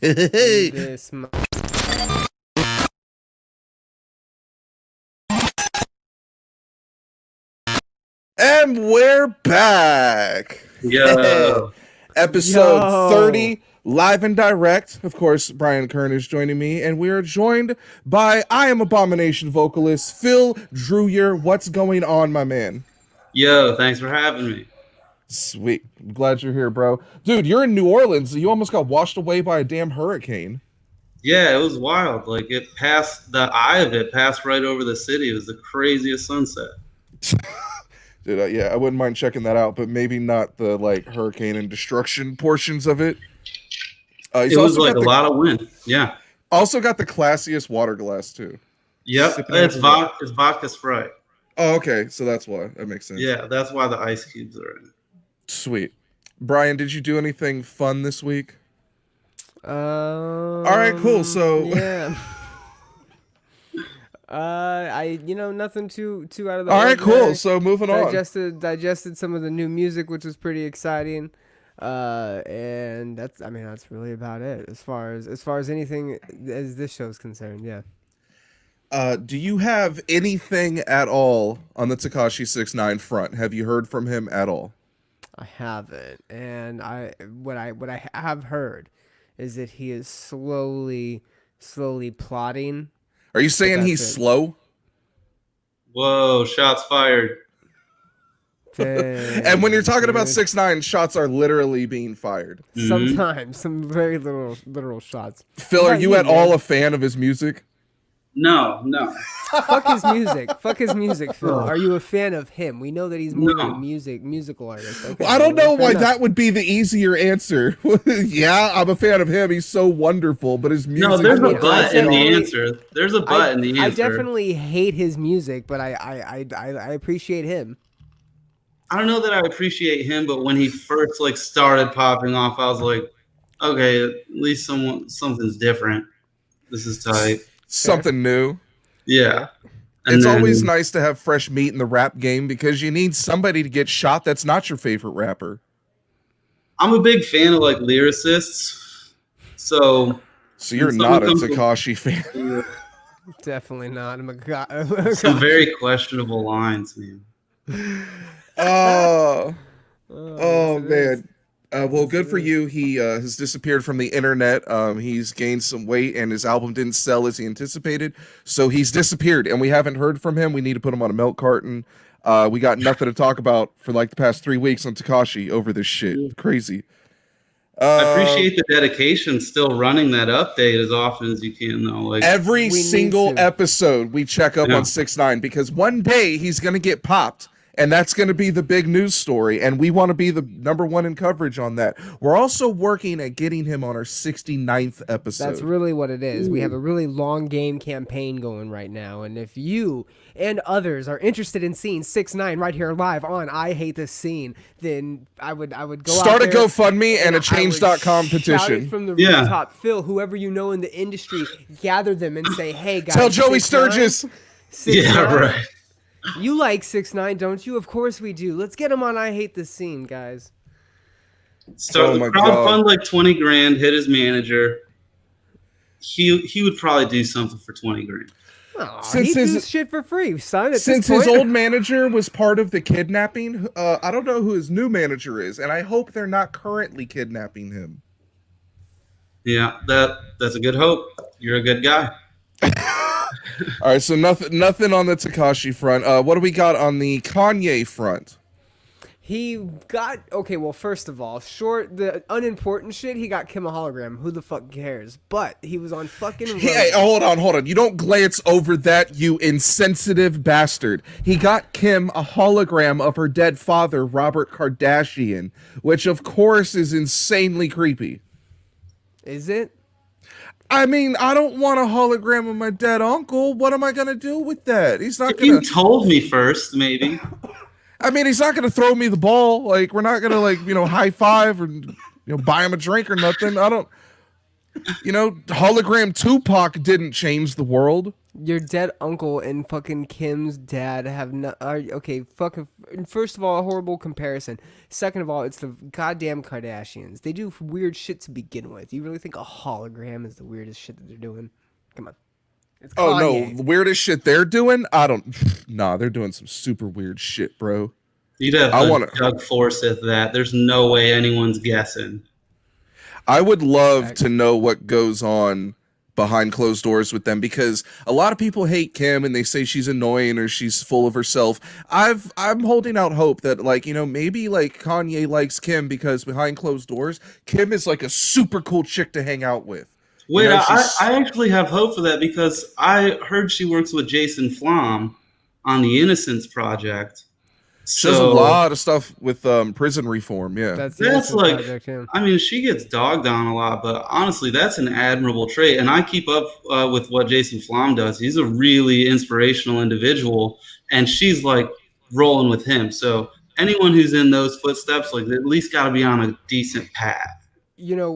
Hey. This And we're back. Yo. Episode Yo. 30, live and direct. Of course, Bryan Kern is joining me, and we are joined by I Am Abomination vocalist Phil Druyor. What's going on, my man? Yo, thanks for having me. Sweet. I'm glad you're here, bro. Dude, you're in New Orleans. You almost got washed away by a damn hurricane. Yeah, it was wild. Like, it passed, the eye of it passed right over the city. It was the craziest sunset. Dude, yeah, I wouldn't mind checking that out, but maybe not the like hurricane and destruction portions of it. It was like a lot of wind. Yeah. Also got the classiest water glass too. Yep. Sipping It's on vodka Sprite. Oh, okay, so that's why. That makes sense. Yeah, that's why the ice cubes are in it. Sweet. Bryan, did you do anything fun this week? All right, cool. So yeah. Nothing too out of the all right, ordinary. cool. So moving on. Digested some of the new music, which was pretty exciting. And that's really about it as far as anything as this show's concerned. Yeah. Do you have anything at all on the Takashi 6ix9ine front? Have you heard from him at all? I haven't, and what I have heard is that he is slowly plotting. Are you saying he's slow? Whoa, shots fired. And when you're talking about 6ix9ine, shots are literally being fired. Sometimes some very literal shots. Phil, are you at all a fan of his music? No. Fuck his music, Phil. Are you a fan of him? We know that he's more of a musical artist. Okay, well, I don't know why that would be the easier answer. Yeah, I'm a fan of him. He's so wonderful, but his music. No, there's a but in the answer. There's a but in the answer. I definitely hate his music, but I appreciate him. I don't know that I appreciate him, but when he first started popping off, I was like, okay, at least something's different. This is tight. Something new. Yeah. It's always nice to have fresh meat in the rap game because you need somebody to get shot that's not your favorite rapper. I'm a big fan of lyricists. So you're not a Takashi fan. Yeah. Definitely not. Some very questionable lines, man. Oh man. Well, good for you. He has disappeared from the internet. He's gained some weight, and his album didn't sell as he anticipated. So he's disappeared, and we haven't heard from him. We need to put him on a milk carton. We got nothing to talk about for the past 3 weeks on Takashi over this shit. Crazy. I appreciate the dedication. Still running that update as often as you can, though. Every single episode, we check up on 6ix9ine because one day he's gonna get popped. And that's going to be the big news story. And we want to be the #1 in coverage on that. We're also working at getting him on our 69th episode. That's really what it is. Ooh. We have a really long game campaign going right now. And if you and others are interested in seeing 6ix9ine right here live on I Hate This Scene, then I would go start out a GoFundMe and a change.com petition. Shout it from the rooftop. Phil, whoever you know in the industry, gather them and say, hey, guys. Tell Joey Sturgis. 6ix9ine? Yeah, right. You like 6ix9ine, don't you? Of course we do. Let's get him on I Hate This Scene, guys. Start the crowdfund 20 grand, hit his manager. He would probably do something for 20 grand. He do shit for free, son. Since his old manager was part of the kidnapping, I don't know who his new manager is, and I hope they're not currently kidnapping him. Yeah, that's a good hope. You're a good guy. All right, so nothing on the Takashi front. What do we got on the Kanye front? He got well. First of all, the unimportant shit. He got Kim a hologram. Who the fuck cares? But he was on fucking. Hey, hold on. You don't glance over that, you insensitive bastard. He got Kim a hologram of her dead father, Robert Kardashian, which of course is insanely creepy. Is it? I mean, I don't want a hologram of my dead uncle. What am I gonna do with that? He's not gonna. You told me first, maybe. I mean, he's not gonna throw me the ball. We're not gonna high five or buy him a drink or nothing. I don't. You know, hologram Tupac didn't change the world. Your dead uncle and fucking Kim's dad have no. Okay, fucking. First of all, a horrible comparison. Second of all, it's the goddamn Kardashians. They do weird shit to begin with. You really think a hologram is the weirdest shit that they're doing? Come on. It's Oh Kanye. no, the weirdest shit they're doing? I don't. Nah, they're doing some super weird shit, bro. You'd have Doug Forsyth that. There's no way anyone's guessing. I would love to know what goes on behind closed doors with them, because a lot of people hate Kim and they say she's annoying or she's full of herself. I'm holding out hope that, like, you know, maybe like Kanye likes Kim because behind closed doors, Kim is like a super cool chick to hang out with. Wait, you know, I actually have hope for that, because I heard she works with Jason Flom on the Innocence Project. She does a lot of stuff with prison reform. Yeah, That's like, project, yeah. I mean, she gets dogged on a lot, but honestly, that's an admirable trait. And I keep up with what Jason Flom does. He's a really inspirational individual, and she's like rolling with him. So anyone who's in those footsteps, like, at least got to be on a decent path. You know,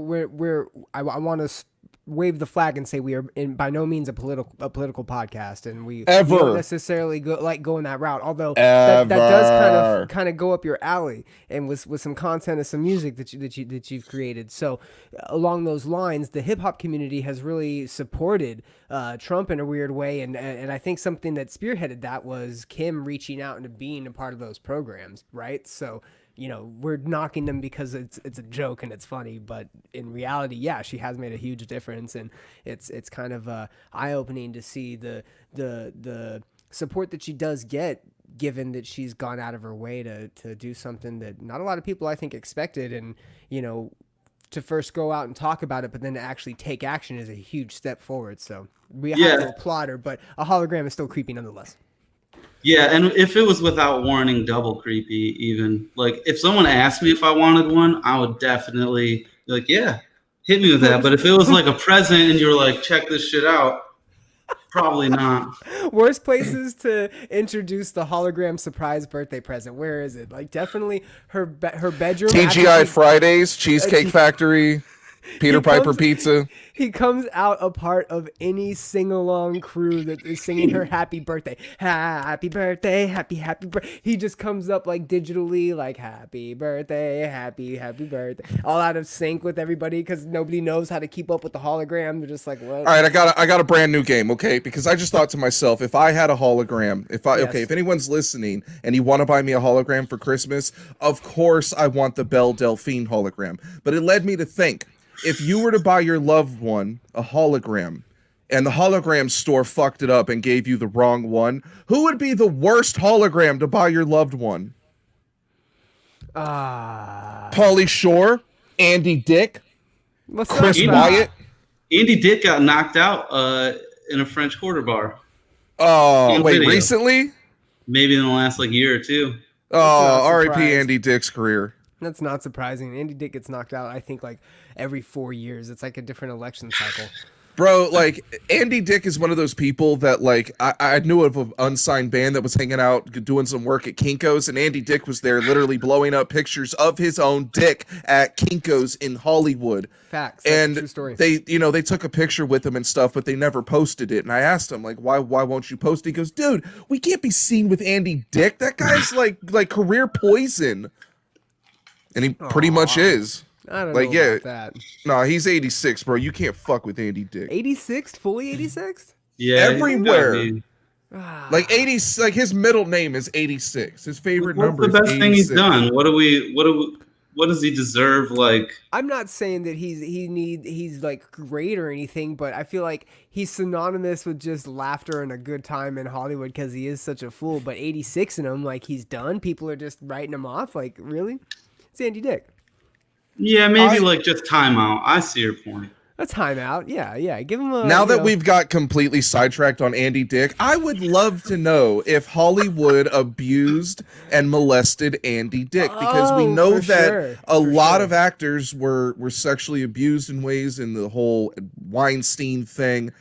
I want to wave the flag and say we are by no means a political podcast, and we don't necessarily go in that route. Although that does kind of go up your alley, and with some content and some music that you've created. So along those lines, the hip hop community has really supported Trump in a weird way, and I think something that spearheaded that was Kim reaching out and being a part of those programs, right? So, you know, we're knocking them because it's a joke and it's funny, but in reality, yeah, she has made a huge difference, and it's kind of eye-opening to see the support that she does get, given that she's gone out of her way to do something that not a lot of people, I think, expected. And, you know, to first go out and talk about it, but then to actually take action is a huge step forward. So we have to applaud her, but a hologram is still creepy nonetheless. Yeah, and if it was without warning, double creepy even. Like, if someone asked me if I wanted one, I would definitely be like, yeah, hit me with that. But if it was like a present and you were like, check this shit out, probably not. Worst places to introduce the hologram surprise birthday present. Where is it? Like, definitely her bedroom. TGI Fridays, Cheesecake Factory, Peter Piper Pizza. He comes out a part of any sing-along crew that is singing her happy birthday. Happy birthday, happy birthday. He just comes up like digitally, like happy birthday, happy birthday. All out of sync with everybody because nobody knows how to keep up with the hologram. They're just like, what? All right, I got a brand new game, okay? Because I just thought to myself, if I had a hologram, if anyone's listening and you want to buy me a hologram for Christmas, of course I want the Belle Delphine hologram. But it led me to think, if you were to buy your loved one a hologram and the hologram store fucked it up and gave you the wrong one, who would be the worst hologram to buy your loved one? Pauly Shore, Andy Dick, Chris Wyatt. Andy Dick got knocked out in a French Quarter bar. Oh, wait, recently? Maybe in the last year or two. Oh, R.I.P. Andy Dick's career. That's not surprising. Andy Dick gets knocked out, I think, every 4 years. It's like a different election cycle. Bro, Andy Dick is one of those people that, I knew of an unsigned band that was hanging out doing some work at Kinko's, and Andy Dick was there literally blowing up pictures of his own dick at Kinko's in Hollywood. Facts. That's and a true story. they took a picture with him and stuff, but they never posted it. And I asked him, why won't you post it? He goes, dude, we can't be seen with Andy Dick. That guy's like career poison. And he pretty much is. I don't know about that. No, he's 86, bro. You can't fuck with Andy Dick. 86? Fully 86? Yeah. Everywhere. 80, his middle name is 86. His favorite number is 86. What's the best thing he's done? What does he deserve? I'm not saying that he's great or anything, but I feel like he's synonymous with just laughter and a good time in Hollywood because he is such a fool. But 86 in him, he's done. People are just writing him off. Really? It's Andy Dick. Yeah, maybe just timeout. I see your point. A timeout, yeah. Give him a. Now that we've got completely sidetracked on Andy Dick, I would love to know if Hollywood abused and molested Andy Dick, because we know that a lot of actors were sexually abused in ways in the whole Weinstein thing.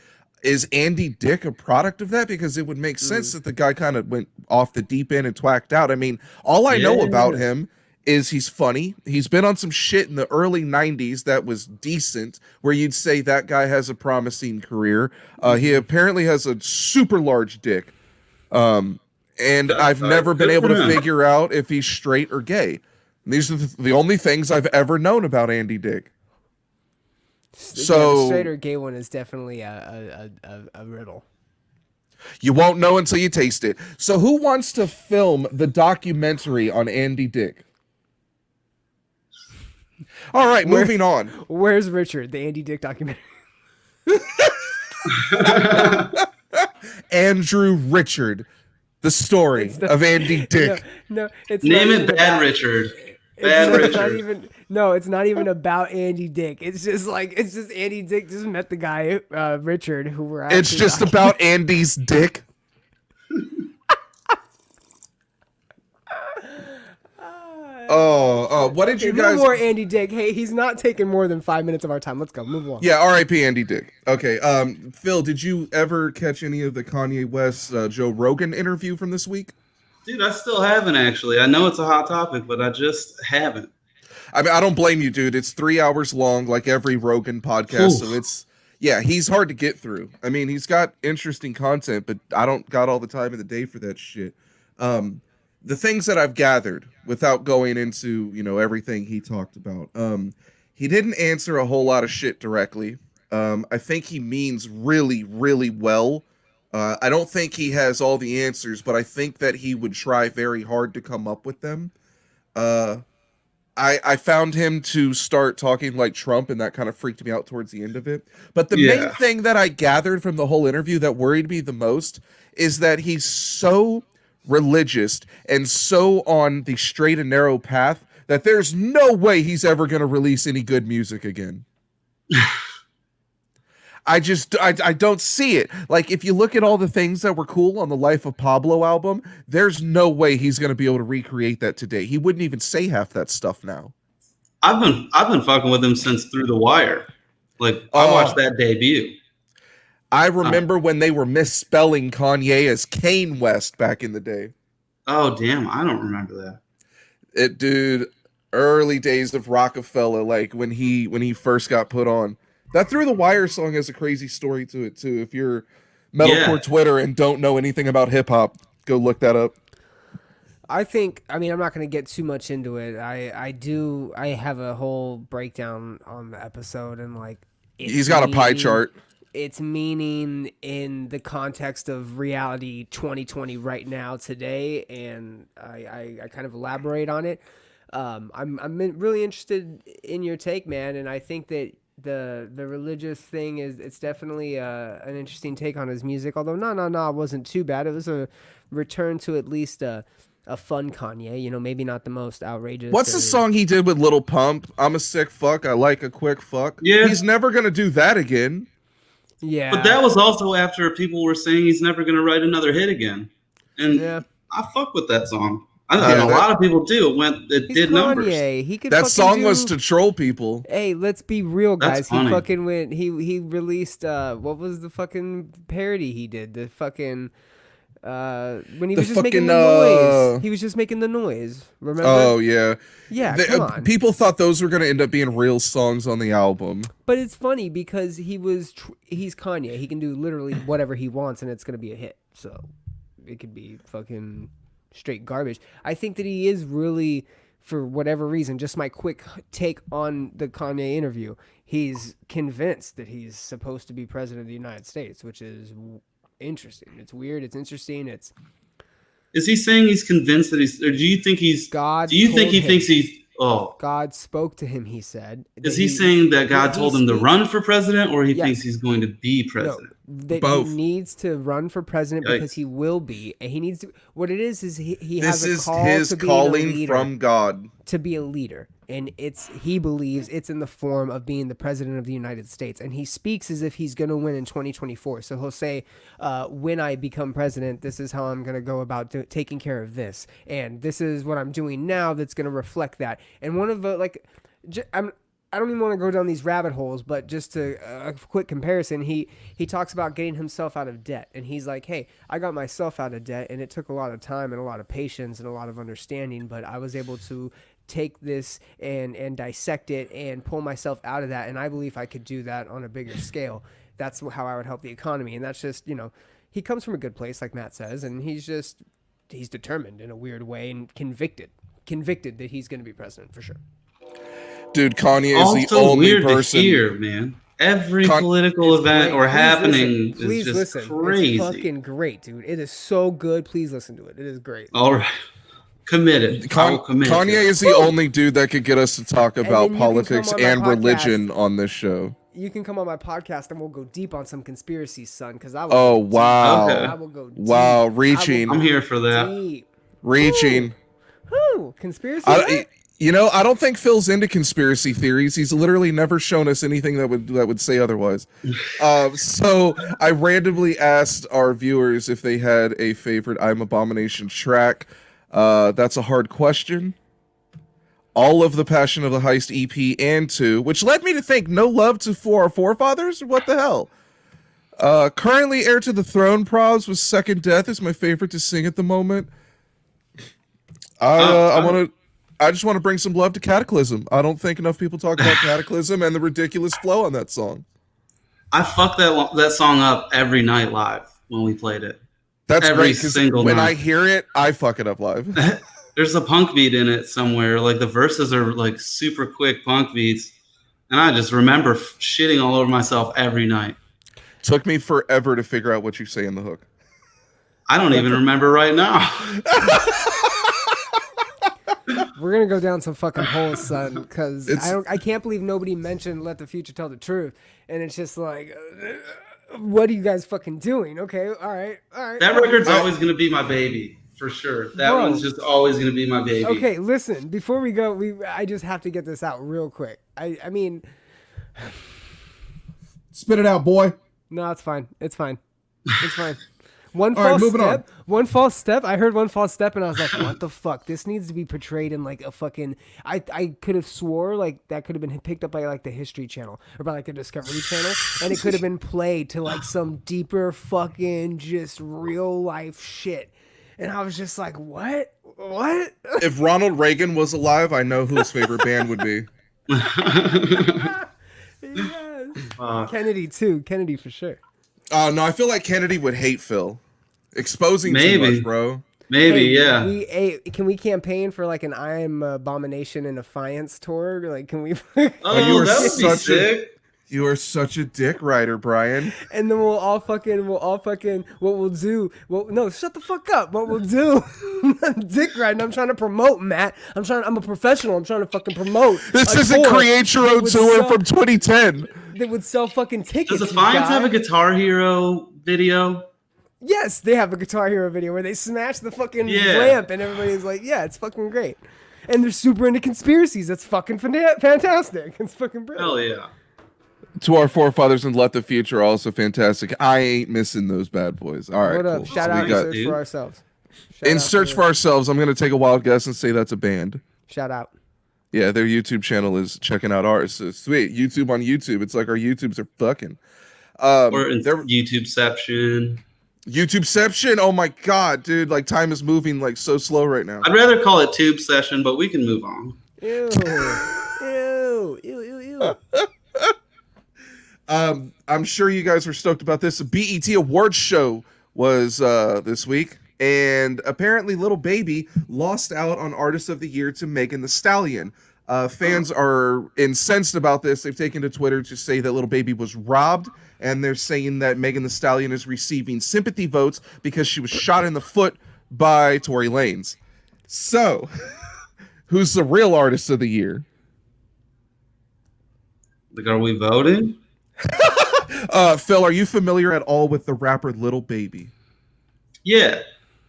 Is Andy Dick a product of that? Because it would make sense that the guy kind of went off the deep end and twacked out. I mean, all I know about him is he's funny. He's been on some shit in the early 90s that was decent, where you'd say that guy has a promising career. He apparently has a super large dick. And I've never been able to figure out if he's straight or gay. These are the only things I've ever known about Andy Dick. So the straight or gay one is definitely a riddle. You won't know until you taste it. So who wants to film the documentary on Andy Dick? All right, moving on. Where's Richard? The Andy Dick documentary. Andrew Richard, the story of Andy Dick. No, it's name it Bad Richard. Bad Richard. It's not even about Andy Dick. It's just Andy Dick just met the guy Richard who were. It's just about Andy's dick. What did you guys? No more Andy Dick. Hey, he's not taking more than 5 minutes of our time. Let's go. Move on. Yeah, R.I.P. Andy Dick. Okay. Phil, did you ever catch any of the Kanye West Joe Rogan interview from this week? Dude, I still haven't actually. I know it's a hot topic, but I just haven't. I mean, I don't blame you, dude. It's 3 hours long, like every Rogan podcast. Oof. So he's hard to get through. I mean, he's got interesting content, but I don't got all the time in the day for that shit. The things that I've gathered without going into, everything he talked about. He didn't answer a whole lot of shit directly. I think he means really, really well. I don't think he has all the answers, but I think that he would try very hard to come up with them. I found him to start talking like Trump, and that kind of freaked me out towards the end of it. But the main thing that I gathered from the whole interview that worried me the most is that he's so religious and so on the straight and narrow path that there's no way he's ever going to release any good music again. I don't see it. Like, if you look at all the things that were cool on the Life of Pablo album, there's no way he's going to be able to recreate that today. He wouldn't even say half that stuff now. I've been fucking with him since Through the Wire. Like, I watched that debut. I remember when they were misspelling Kanye as Kanye West back in the day. Oh, damn. I don't remember that. Dude, early days of Rockefeller, like when he first got put on. That Through the Wire song has a crazy story to it, too. If you're metalcore Twitter and don't know anything about hip-hop, go look that up. I'm not going to get too much into it. I have a whole breakdown on the episode, and he's got a pie chart. Its meaning in the context of reality 2020 right now today, and I kind of elaborate on it. I'm really interested in your take, man, and I think that the religious thing it's definitely an interesting take on his music. Although Nah wasn't too bad. It was a return to at least a fun Kanye. Maybe not the most outrageous. What's the song he did with Lil Pump? I'm a sick fuck. I like a quick fuck. Yeah, he's never gonna do that again. Yeah, but that was also after people were saying he's never going to write another hit again, and I fuck with that song. A lot of people do. It did Kanye. Numbers. He could that song was to troll people. Hey, let's be real, guys. That's funny. He fucking went. He released what was the fucking parody he did? The fucking when he was just making the noise. He was just making the noise. Remember? Oh yeah. Yeah, come on. People thought those were going to end up being real songs on the album. But it's funny because he's Kanye. He can do literally whatever he wants, and it's going to be a hit. So it could be fucking straight garbage. I think that he is really, for whatever reason, just my quick take on the Kanye interview, he's convinced that he's supposed to be president of the United States, which is interesting. It's weird. It's interesting. Is he saying he's convinced that he's, or do you think he's, God do you think he him. Thinks he's, God spoke to him, he said. Is he saying that God told him to run for president, or he thinks he's going to be president? No, that both. He needs to run for president because he will be. And he needs to, what it is he has a call his to be calling a leader, from God. to be a leader. And he believes it's in the form of being the president of the United States. And he speaks as if he's going to win in 2024. So he'll say, when I become president, this is how I'm going to go about taking care of this. And this is what I'm doing now that's going to reflect that. And one of the, I don't even want to go down these rabbit holes, but just to a quick comparison, he talks about getting himself out of debt. And he's like, hey, I got myself out of debt, and it took a lot of time and a lot of patience and a lot of understanding, but I was able to take this and dissect it and pull myself out of that. And I believe I could do that on a bigger scale. That's how I would help the economy. And that's just, he comes from a good place, like Matt says, and he's determined in a weird way and convicted that he's going to be president for sure. Dude, Kanye is also the only weird person. To hear, man. Every political event or happening is just crazy. It's fucking great, dude. It is so good. Please listen to it. It is great. All right. Committed. Kanye is the only dude that could get us to talk about politics and religion on this show. You can come on my podcast and we'll go deep on some conspiracies, son. Because I will. Oh wow! Okay. I will go deep. Wow, reaching. I'm here for that. Deep. Reaching. Who? Conspiracy? I don't think Phil's into conspiracy theories. He's literally never shown us anything that would say otherwise. So I randomly asked our viewers if they had a favorite I Am Abomination track. That's a hard question. All of the Passion of the Heist EP and 2, which led me to think No Love to For Our Forefathers? What the hell? Currently Heir to the Throne Probs with Second Death is my favorite to sing at the moment. I just want to bring some love to Cataclysm. I don't think enough people talk about Cataclysm and the ridiculous flow on that song. I fucked that song up every night live when we played it. That's every great, single when night. I hear it, I fuck it up live. There's a punk beat in it somewhere. Like the verses are like super quick punk beats. And I just remember shitting all over myself every night. Took me forever to figure out what you say in the hook. I don't even remember right now. We're gonna go down some fucking holes, son, because I can't believe nobody mentioned "Let the Future Tell the Truth," and it's just like, what are you guys fucking doing? Okay, all right. That record's always gonna be my baby for sure. That one's just always gonna be my baby. Okay, listen. Before we go, I just have to get this out real quick. I mean, spit it out, boy. No, it's fine. It's fine. One false step. I heard one false step and I was like, what the fuck? This needs to be portrayed in like a fucking, I could have swore like that could have been picked up by like the History Channel or by like the Discovery Channel, and it could have been played to like some deeper fucking just real life shit. And I was just like, what? If Ronald Reagan was alive, I know who his favorite band would be. Yes. Kennedy too. Kennedy for sure. No, I feel like Kennedy would hate Phil. Exposing too much, bro. Maybe, yeah. Can we campaign for like an I Am Abomination and Defiance tour? Like, can we? You are you are such a dick rider, Brian. And then we'll all fucking. What we'll do? Well, no, shut the fuck up. What we'll do? Dick riding. I'm trying to promote, Matt. I'm a professional. I'm trying to fucking promote. This isn't Create Your Own Tour from 2010. They would sell fucking tickets. Does Defiance have a Guitar Hero video? Yes, they have a Guitar Hero video where they smash the fucking ramp and everybody's like, yeah, it's fucking great. And they're super into conspiracies. That's fucking fantastic. It's fucking brilliant. Hell yeah. To Our Forefathers and Let the Future, also fantastic. I ain't missing those bad boys. All right, what up? cool. Shout out and Search for Ourselves. In Search for Ourselves, I'm going to take a wild guess and say that's a band. Shout out. Yeah, their YouTube channel is checking out ours. So sweet. YouTube on YouTube. It's like our YouTubes are fucking. Or YouTubeception. YouTubeception. Oh my God, dude. Like time is moving like so slow right now. I'd rather call it Tube Session, but we can move on. Ew. I'm sure you guys were stoked about this. The BET Awards show was this week. And apparently Little Baby lost out on Artist of the Year to Megan Thee Stallion. Fans are incensed about this. They've taken to Twitter to say that Little Baby was robbed. And they're saying that Megan Thee Stallion is receiving sympathy votes because she was shot in the foot by Tory Lanez. So, who's the real Artist of the Year? Like, are we voting? Phil, are you familiar at all with the rapper Little Baby? Yeah.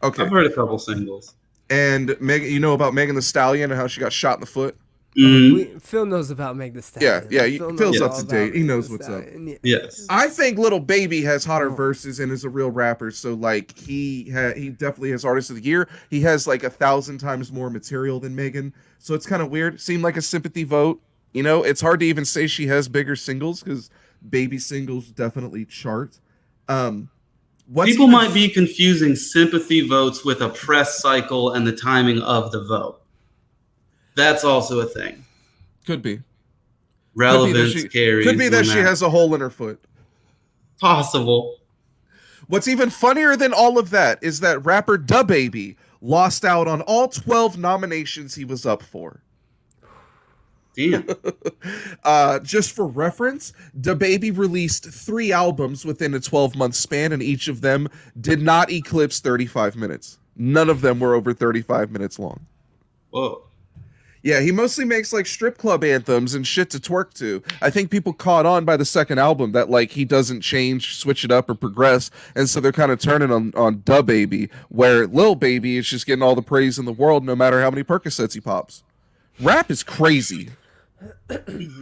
Okay. I've heard a couple singles. And Megan, you know about Megan Thee Stallion and how she got shot in the foot? Mm-hmm. Phil knows about Megan Thee Stallion. Yeah. Phil's up to date. He knows what's up. Yes. I think Little Baby has hotter verses and is a real rapper. So like he definitely has Artist of the Year. He has like 1,000 times more material than Megan. So it's kind of weird. Seemed like a sympathy vote. You know, it's hard to even say she has bigger singles because Baby singles definitely chart. People might be confusing sympathy votes with a press cycle and the timing of the vote. That's also a thing. Could be. Relevance carries. Could be that she has a hole in her foot. Possible. What's even funnier than all of that is that rapper DaBaby lost out on all 12 nominations he was up for. Damn. Just for reference, DaBaby released 3 albums within a 12-month span, and each of them did not eclipse 35 minutes. None of them were over 35 minutes long. Whoa. Yeah, he mostly makes like strip club anthems and shit to twerk to. I think people caught on by the second album that like he doesn't change, switch it up, or progress, and so they're kind of turning on DaBaby, where Lil Baby is just getting all the praise in the world no matter how many Percocets he pops. Rap is crazy.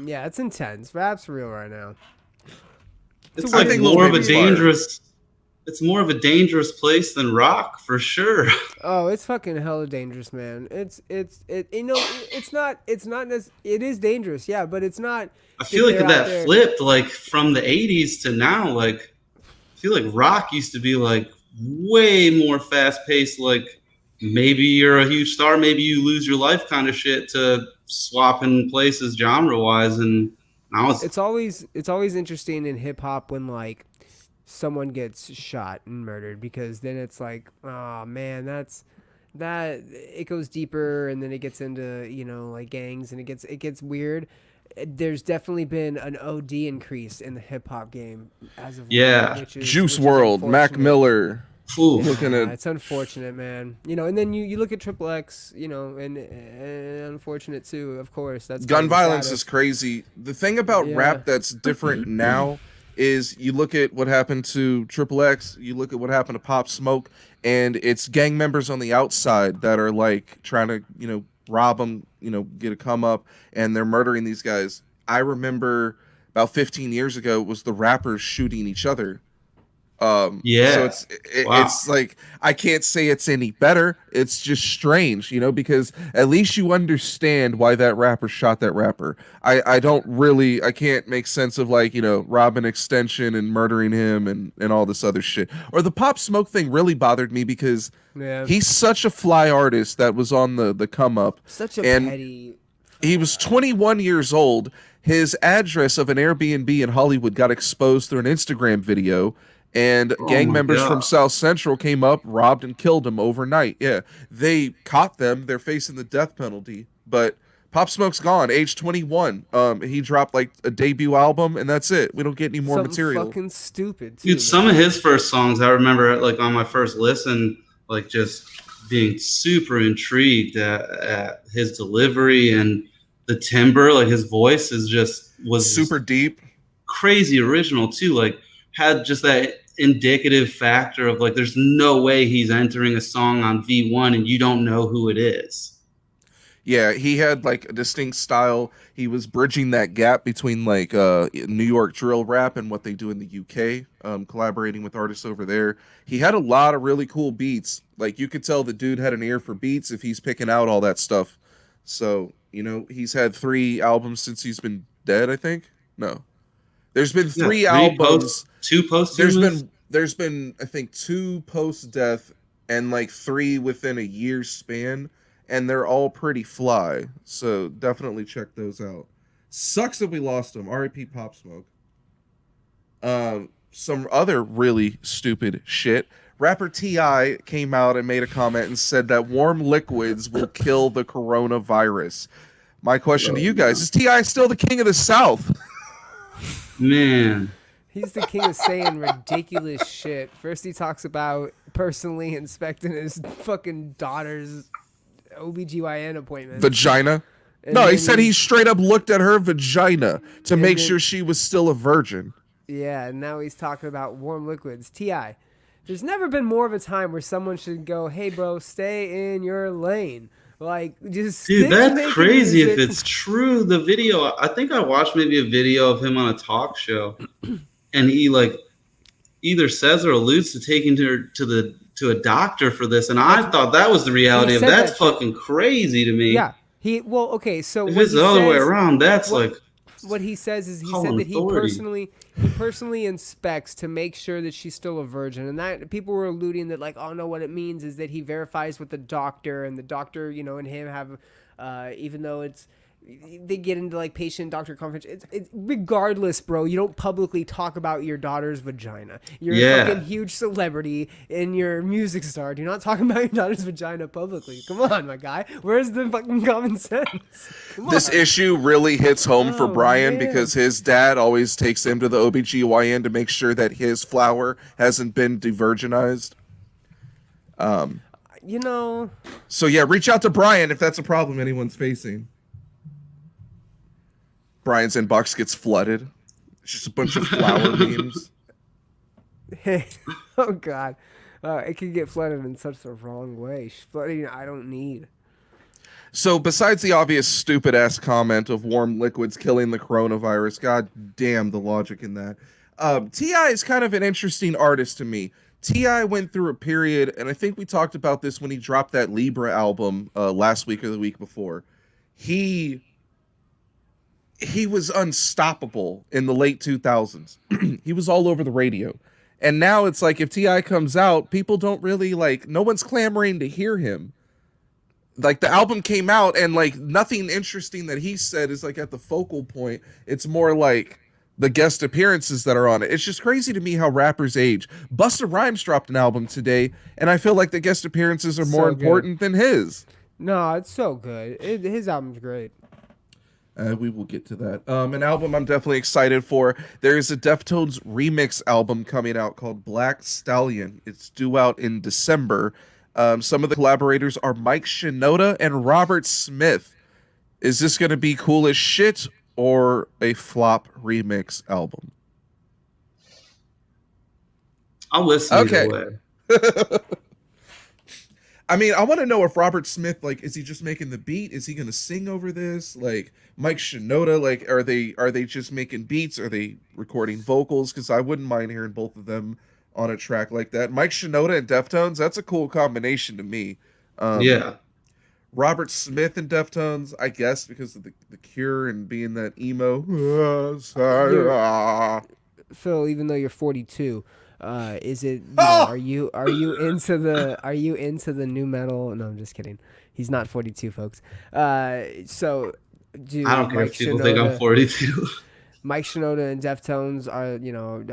Yeah, it's intense. Rap's real right now. It's like more of a dangerous. It's more of a dangerous place than rock for sure. Oh, it's fucking hella dangerous, man. It is dangerous, yeah, but it's not. I feel like that flipped like from the 80s to now. Like, I feel like rock used to be like way more fast paced. Like, maybe you're a huge star, maybe you lose your life kind of shit, to swapping places genre wise. And now it's always interesting in hip hop when like someone gets shot and murdered, because then it's like, oh man, it goes deeper, and then it gets into, you know, like gangs, and it gets weird. There's definitely been an OD increase in the hip hop game as of late, which is Juice WRLD, Mac Miller. It's unfortunate, man. You know, and then you look at Triple X, you know, and unfortunate too, of course. That's gun violence is crazy. The thing about rap that's different now is you look at what happened to Triple X, you look at what happened to Pop Smoke, and it's gang members on the outside that are like trying to, you know, rob them, you know, get a come up, and they're murdering these guys. I remember about 15 years ago, it was the rappers shooting each other. So it's like, I can't say it's any better. It's just strange, you know, because at least you understand why that rapper shot that rapper. I can't make sense of like, you know, robbing Extension and murdering him and all this other shit. Or the Pop Smoke thing really bothered me because he's such a fly artist that was on the come up. Such a petty. He was 21 years old. His address of an Airbnb in Hollywood got exposed through an Instagram video. And gang members from South Central came up, robbed, and killed him overnight. Yeah, they caught them. They're facing the death penalty. But Pop Smoke's gone, age 21. He dropped like a debut album, and that's it. We don't get any more material. Fucking stupid, too, dude. Some of his first songs, I remember, like on my first listen, like just being super intrigued at his delivery and the timbre. Like his voice was super deep, crazy original too. Like had just that indicative factor of like, there's no way he's entering a song on V1 and you don't know who it is. Yeah, he had like a distinct style. He was bridging that gap between like New York drill rap and what they do in the UK, collaborating with artists over there. He had a lot of really cool beats. Like you could tell the dude had an ear for beats if he's picking out all that stuff. So, you know, he's had 3 albums since he's been dead, I think. No. There's been 3 albums. 2 post. There's been I think 2 post death and like 3 within a year span, and they're all pretty fly. So definitely check those out. Sucks that we lost him. R.I.P. Pop Smoke. Some other really stupid shit. Rapper T.I. came out and made a comment and said that warm liquids will kill the coronavirus. My question to you guys, is T.I. still the king of the South? Man. He's the king of saying ridiculous shit. First he talks about personally inspecting his fucking daughter's OBGYN appointment. Vagina? No, he said he straight up looked at her vagina to make sure she was still a virgin. Yeah, and now he's talking about warm liquids. T.I., there's never been more of a time where someone should go, hey, bro, stay in your lane. Like, just dude, that's crazy if it's true. The video, I think I watched maybe a video of him on a talk show, and he like either says or alludes to taking her to a doctor for this, and I thought that was the reality of that's fucking crazy to me. Yeah, so if it's the other way around, that's what he says is he said that he personally inspects to make sure that she's still a virgin, and that people were alluding that like, oh no, what it means is that he verifies with the doctor, and the doctor, you know, and him have even though they get into like patient-doctor conference. It's regardless, bro. You don't publicly talk about your daughter's vagina. You're a fucking huge celebrity and you're a music star. You're not talking about your daughter's vagina publicly. Come on, my guy. Where's the fucking common sense? This issue really hits home for Brian because his dad always takes him to the OBGYN to make sure that his flower hasn't been de-virginized. So yeah, reach out to Brian if that's a problem anyone's facing. Brian's inbox gets flooded. It's just a bunch of flower memes. Oh God, it can get flooded in such the wrong way. Flooding I don't need. So besides the obvious stupid ass comment of warm liquids killing the coronavirus, god damn the logic in that. T.I. is kind of an interesting artist to me. T.I. went through a period, and I think we talked about this when he dropped that Libra album last week or the week before. He was unstoppable in the late 2000s. He was all over the radio. And now it's like if T.I. comes out, people don't really no one's clamoring to hear him. Like the album came out and like nothing interesting that he said is like at the focal point. It's more like the guest appearances that are on it. It's just crazy to me how rappers age. Busta Rhymes dropped an album today and I feel like the guest appearances are more important than his. No, it's so good. His album's great. We will get to that. An album I'm definitely excited for. There's a Deftones remix album coming out called Black Stallion. It's due out in December. Some of the collaborators are Mike Shinoda and Robert Smith. Is this going to be cool as shit or a flop remix album? I'll listen either way. I mean, I want to know if Robert Smith, is he just making the beat? Is he going to sing over this? Mike Shinoda, are they just making beats? Are they recording vocals? Because I wouldn't mind hearing both of them on a track like that. Mike Shinoda and Deftones, that's a cool combination to me. Yeah. Robert Smith and Deftones, I guess, because of the Cure and being that emo. Phil, even though you're 42, is it? Are you into the new metal? No, I'm just kidding. He's not 42, folks. So, dude, I don't care if people think I'm 42. Mike Shinoda and Deftones are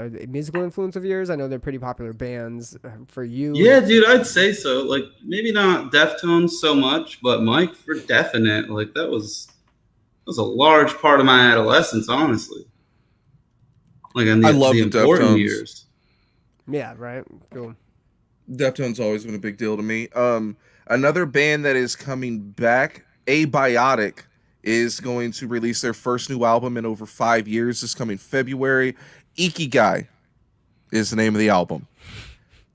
they musical influence of yours? I know they're pretty popular bands for you. Yeah, dude, I'd say so. Maybe not Deftones so much, but Mike for definite. That was a large part of my adolescence, honestly. I love the important Deftones. Years. Yeah, right. Cool. Deftones always been a big deal to me. Another band that is coming back, Abiotic, is going to release their first new album in over 5 years this coming February. Ikigai is the name of the album.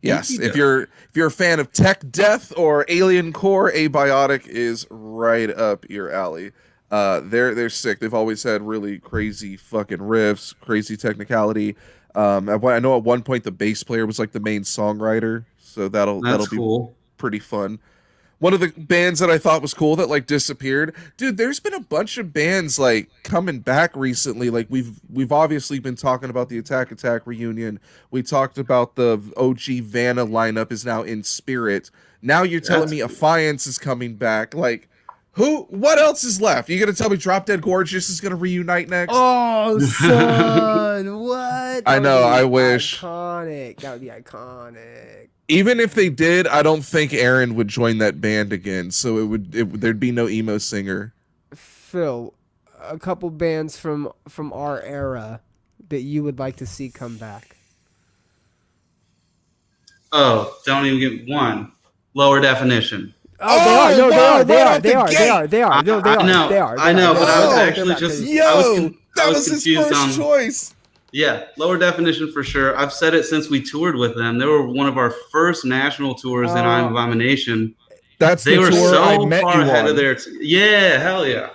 Yes, Ikigai. if you're a fan of tech death or alien core, Abiotic is right up your alley. They're sick. They've always had really crazy fucking riffs, crazy technicality. I know at one point the bass player was the main songwriter, so that'll be cool. Pretty fun. One of the bands that I thought was cool that disappeared, dude. There's been a bunch of bands coming back recently. We've obviously been talking about the Attack reunion. We talked about the OG Vanna lineup is now in spirit. Now you're telling me Affiance is coming back. What else is left? You gonna tell me Drop Dead Gorgeous is gonna reunite next? Oh, son, what? I know. I wish. Iconic. That would be iconic. Even if they did, I don't think Aaron would join that band again. So there'd be no emo singer. Phil, a couple bands from our era that you would like to see come back. Oh, don't even get one. Lower Definition. Oh, they are. I know, but I was actually that was his first choice. Yeah, Lower Definition for sure. I've said it since we toured with them. They were one of our first national tours in I Am Abomination. They were so far ahead of their yeah, hell yeah.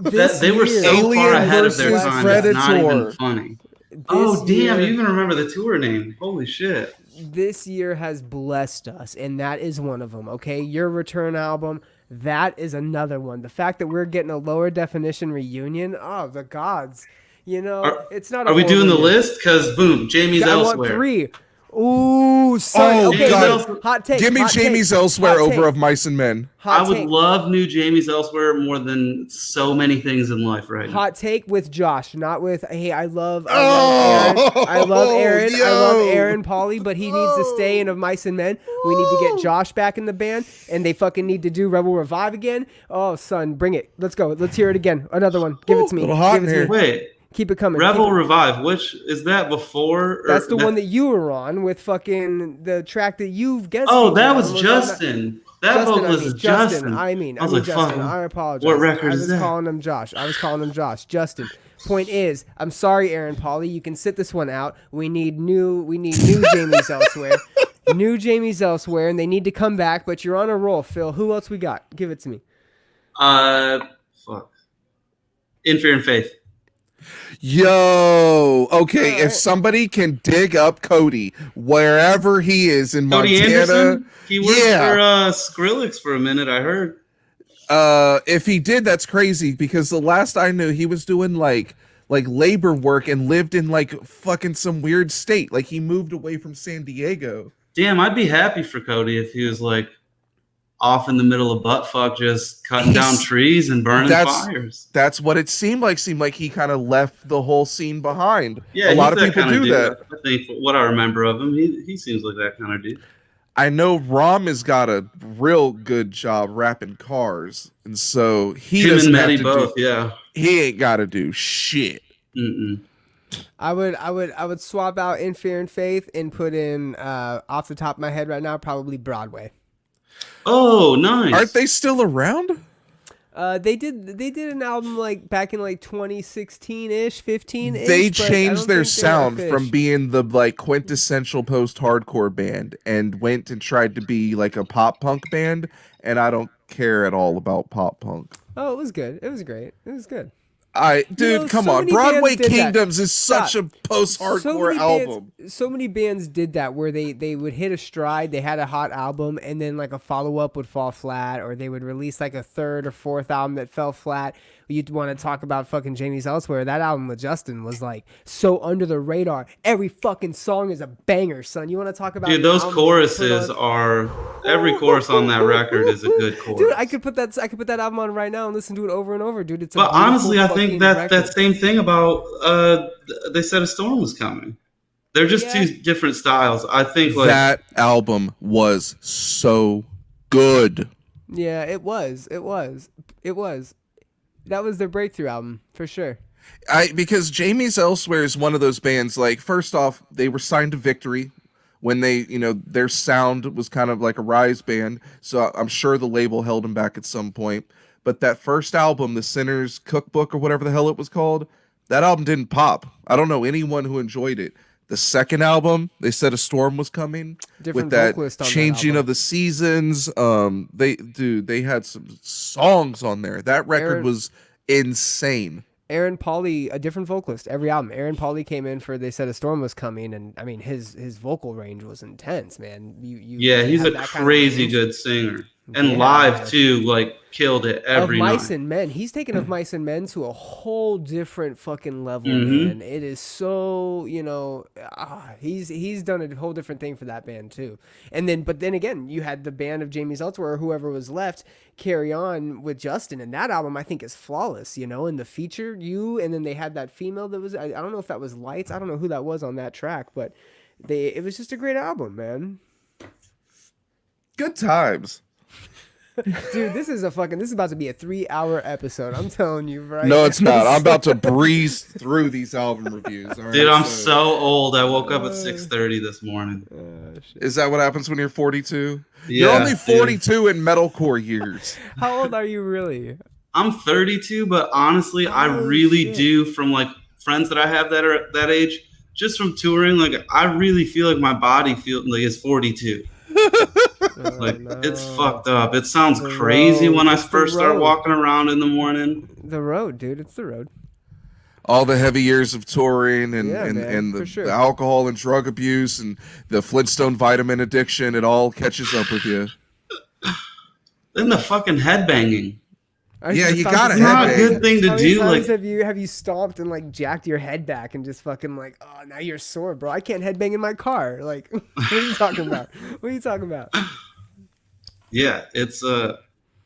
They were so far ahead of their time. It's not even funny. Damn, you even remember the tour name. Holy shit. This year has blessed us, and that is one of them, okay? Your Return album, that is another one. The fact that we're getting a Lower Definition reunion, oh, the gods. It's not. Are we doing the list? Because boom, Jameys Elsewhere. I want 3. Ooh, son. Oh, Okay, God. wait. Hot take. Give me hot Jameys take, Elsewhere hot over take, of Mice and Men. hot I would take. love new Jameys Elsewhere more than so many things in life right now. Hot take with Josh, not with hey. I love Aaron. Oh, I love Aaron. I love yo. Aaron Pauly, but he needs to stay in Of Mice and Men. We need to get Josh back in the band, and they fucking need to do Rebel Revive again. Oh, son, bring it. Let's go. Let's hear it again. Another one. Give it to me. Little hot Give it in to here. me. Wait, Keep it coming. Rebel Keep it- Revive, which is that before? That's the one that you were on with fucking the track that you've guessed. Oh, that was on Justin. That vocalist is Justin. I mean I was like, Justin. fuck. I apologize. What record I is was that? calling him Josh. Justin. Point is, I'm sorry, Aaron Pauly. You can sit this one out. We need new Jameys Elsewhere. New Jameys Elsewhere, and they need to come back, but you're on a roll, Phil. Who else we got? Give it to me. Fuck. In Fear and Faith. Yo, okay. All If right. somebody can dig up Cody wherever he is in Cody Montana, Anderson. He worked yeah. for Skrillex for a minute. I heard. If he did, that's crazy because the last I knew, he was doing like labor work and lived in like fucking some weird state. Like he moved away from San Diego. Damn, I'd be happy for Cody if he was like off in the middle of buttfuck, just cutting down trees and burning fires. That's what it seemed like. Seemed like he kind of left the whole scene behind. Yeah, a lot of he's people kinda do dude. that. I think what I remember of him, he seems like that kind of dude. I know Rom has got a real good job rapping cars, and so he Him doesn't and have Maddie to both, do, yeah. he ain't got to do shit. Mm-mm. I would swap out In Fear and Faith and put in off the top of my head right now probably Broadway. Oh, nice. Aren't they still around? They did an album like back in like 2016-ish, 15-ish. They but I changed don't their think they were sound from finished. being the like quintessential post-hardcore band and went and tried to be like a pop punk band, and I don't care at all about pop punk. Oh, it was good. It was great. It was good. Dude, come so on. many Broadway bands did that. Kingdoms is such Stop. a post-hardcore album. So many bands did that where they would hit a stride, they had a hot album, and then like a follow-up would fall flat, or they would release like a third or fourth album that fell flat. You'd want to talk about fucking Jameys Elsewhere. That album with Justin was like so under the radar. Every fucking song is a banger, son. You want to talk about Dude, an those album choruses that put on- are every chorus on that record is a good chorus. Dude, I could put that album on right now and listen to it over and over, dude. It's a But honestly, I beautiful think fucking that record. same thing about They Said a Storm was coming. They're just Yeah. two different styles. I think like That album was so good. Yeah, it was. That was their breakthrough album for sure. Because Jameys Elsewhere is one of those bands, like, first off, they were signed to Victory when they, their sound was kind of like a Rise band, so I'm sure the label held them back at some point. But that first album, The Sinner's Cookbook or whatever the hell it was called, that album didn't pop. I don't know anyone who enjoyed it. The second album, They Said a Storm was coming Different with that vocalist on that changing album. of the seasons. They had some songs on there. That record Aaron- was insane. Aaron Pauly, a different vocalist every album. Aaron Pauly came in for They Said a Storm was coming, and I mean his vocal range was intense, man. yeah, he's have a that kind of crazy range. good singer. And Yeah, live man. too, like killed it every Of Mice night. and Men, he's taken Of Mice and Men to a whole different fucking level, Mhm. man. It is so he's done a whole different thing for that band too. But then again, you had the band of Jameys Elsewhere or whoever was left carry on with Justin, and that album I think is flawless. And the feature and then they had that female that was I don't know if that was Lights. I don't know who that was on that track, but it was just a great album, man. Good times. Dude, this is about to be a 3-hour episode. I'm telling you, right? No, it's not. I'm about to breeze through these album reviews. All right, Dude, I'm so old. I woke up at 6:30 this morning. Is that what happens when you're 42? Yeah, You're only dude. 42 in metalcore years. How old are you really? I'm 32, but honestly, I really shit. do from like friends that I have that are that age, just from touring, like I really feel like my body feels like it's 42. Like it's fucked up. It sounds The crazy road. when I It's the first start road. walking around in the morning. The road, dude. It's the road. All the heavy years of touring and, Yeah, and, man, and for the, sure. the alcohol and drug abuse and the Flintstone vitamin addiction, it all catches up with you. Then the fucking headbanging. Yeah, you gotta It's not a good thing to How many do. times Like, have you stomped and like jacked your head back and just fucking like, oh, now you're sore, bro. I can't headbang in my car. Like, what are you talking about? What are you talking about? yeah, it's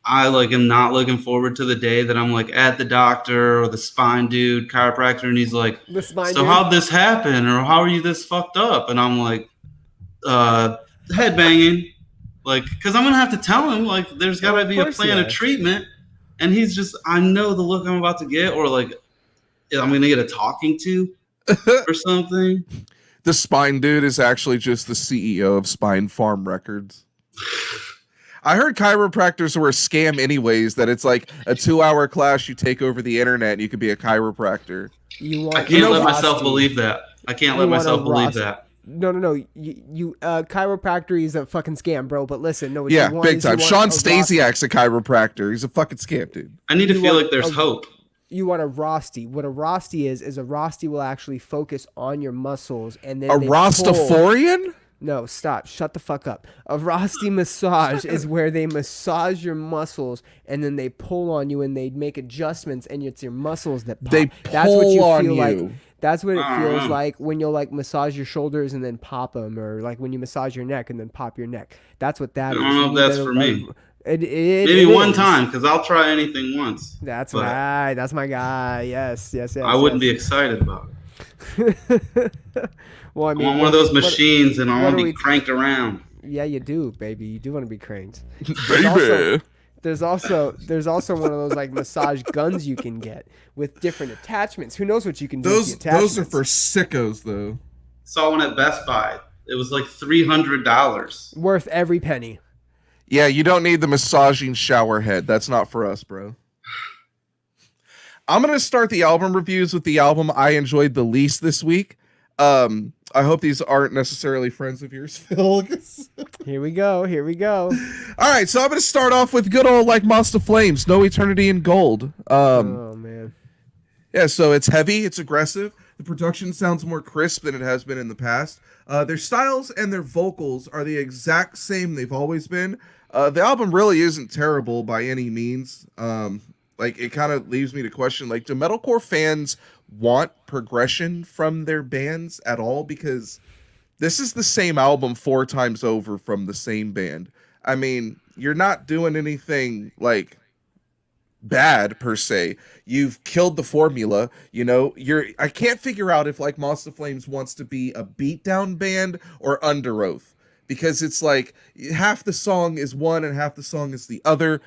I like am not looking forward to the day that I'm like at the doctor or the spine dude, chiropractor, and he's like, The spine so dude? how'd this happen, or how are you this fucked up? And I'm like, headbanging, like, because I'm gonna have to tell him like there's gotta be a plan of treatment, and he's just, I know the look I'm about to get, or like I'm gonna get a talking to or something. The spine dude is actually just the CEO of Spine Farm Records. I heard chiropractors were a scam anyways, that it's like a 2-hour class you take over the internet and you could be a chiropractor. I can't let myself believe that. I can't let myself believe that. No. Chiropractor is a fucking scam, bro. But listen, no. Yeah, big time. Sean Stasiak's a chiropractor. He's a fucking scam, dude. I need to feel like there's hope. You want a Rosti. What a Rosti is a Rosti will actually focus on your muscles and then a Rastafarian? No, stop. Shut the fuck up. A Rosti massage is where they massage your muscles and then they pull on you and they make adjustments and it's your muscles that pop. They That's what you pull feel on like. you. That's what it feels like when you'll like massage your shoulders and then pop them, or like when you massage your neck and then pop your neck. That's what that is. I don't know if that's for me. Maybe one time, because I'll try anything once. That's right. That's my guy. Yes. I wouldn't be excited about it. Well, I mean, I want one of those machines, and I want to be cranked around. Yeah, you do, baby. You do want to be cranked. Baby. There's also one of those like massage guns you can get with different attachments. Who knows what you can do with the attachments? Those are for sickos, though. Saw one at Best Buy. It was like $300. Worth every penny. Yeah, you don't need the massaging shower head. That's not for us, bro. I'm going to start the album reviews with the album I enjoyed the least this week. I hope these aren't necessarily friends of yours, Phil. Here we go. All right, so I'm going to start off with good old like Moths to Flames, No Eternity in Gold. Oh, man. Yeah, so it's heavy, it's aggressive. The production sounds more crisp than it has been in the past. Their styles and their vocals are the exact same they've always been. The album really isn't terrible by any means. Like, it kind of leaves me to question, like, do metalcore fans want progression from their bands at all? Because this is the same album 4 times over from the same band. I mean, you're not doing anything, like, bad per se. You've killed the formula, you know. I can't figure out if, like, Moths to Flames wants to be a beatdown band or Under Oath. Because it's like half the song is one and half the song is the other.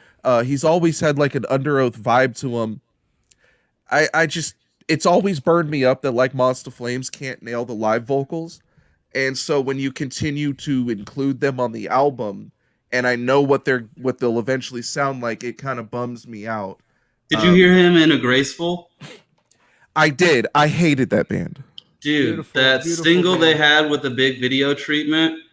He's always had like an Under Oath vibe to him. I just, it's always burned me up that like Moths to Flames can't nail the live vocals. And so when you continue to include them on the album, and I know what they'll eventually sound like, it kind of bums me out. Did you hear him in a Graceful? I did. I hated that band. Dude, beautiful single band they had with the big video treatment.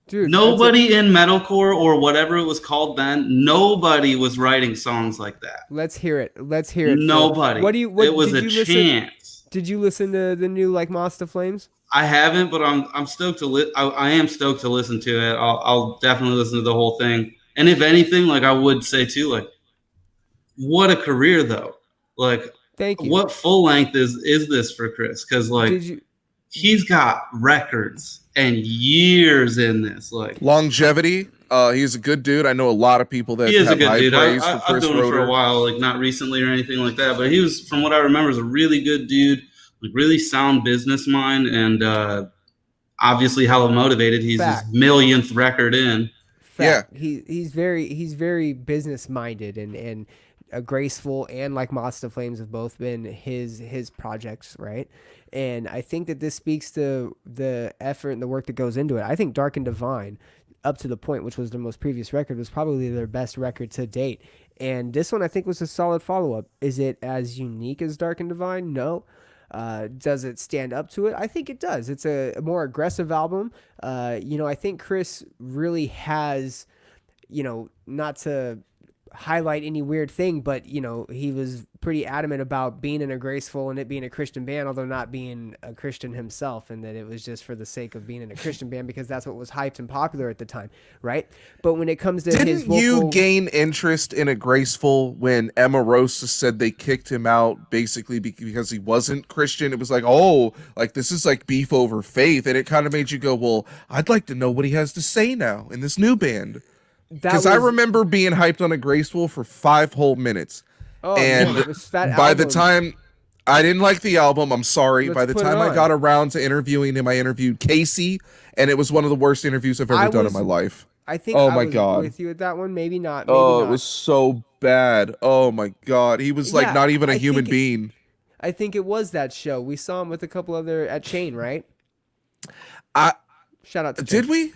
Dude, nobody in metalcore or whatever it was called then, nobody was writing songs like that. Let's hear it. Nobody. It was a chance. Did you listen to the new like Moths to Flames? I haven't, but I'm stoked to I am stoked to listen to it. I'll definitely listen to the whole thing. And if anything, like I would say too, like what a career though. Like thank you. What full length is this for Chris? Because like he's got records and years in this, like longevity. He's a good dude. I know a lot of people that he is have a good high dude. praise for I've Chris known him Roeder. for a while, like not recently or anything like that, but he was, from what I remember, is a really good dude, like really sound business mind, and obviously hella motivated. He's his millionth record in. Fact. Yeah, he's very business minded, and Graceful and like Moths to Flames have both been his projects, right? And I think that this speaks to the effort and the work that goes into it. I think Dark and Divine, up to the point, which was their most previous record, was probably their best record to date. And this one I think was a solid follow-up. Is it as unique as Dark and Divine? No. Does it stand up to it? I think it does. It's a more aggressive album. I think Chris really has, not to highlight any weird thing, but he was pretty adamant about being in a Graceful and it being a Christian band, although not being a Christian himself, and that it was just for the sake of being in a Christian band because that's what was hyped and popular at the time, right? But when it comes to his vocal, you gain interest in a Graceful when Am Horace said they kicked him out basically because he wasn't Christian? It was like, oh, like this is like beef over faith, and it kind of made you go, well, I'd like to know what he has to say now in this new band. Because I remember being hyped on a Graceful for 5 whole minutes. Oh, and man, by the time I didn't like the album, I'm sorry. By the time I got around to interviewing him, I interviewed Casey, and it was one of the worst interviews I've ever done in my life. I think I was with you at that one. Maybe not. Maybe not. It was so bad. Oh my God. He was like not even a human being. I think it was that show. We saw him with a couple other at Chain, right? Shout out to Chain. Did we?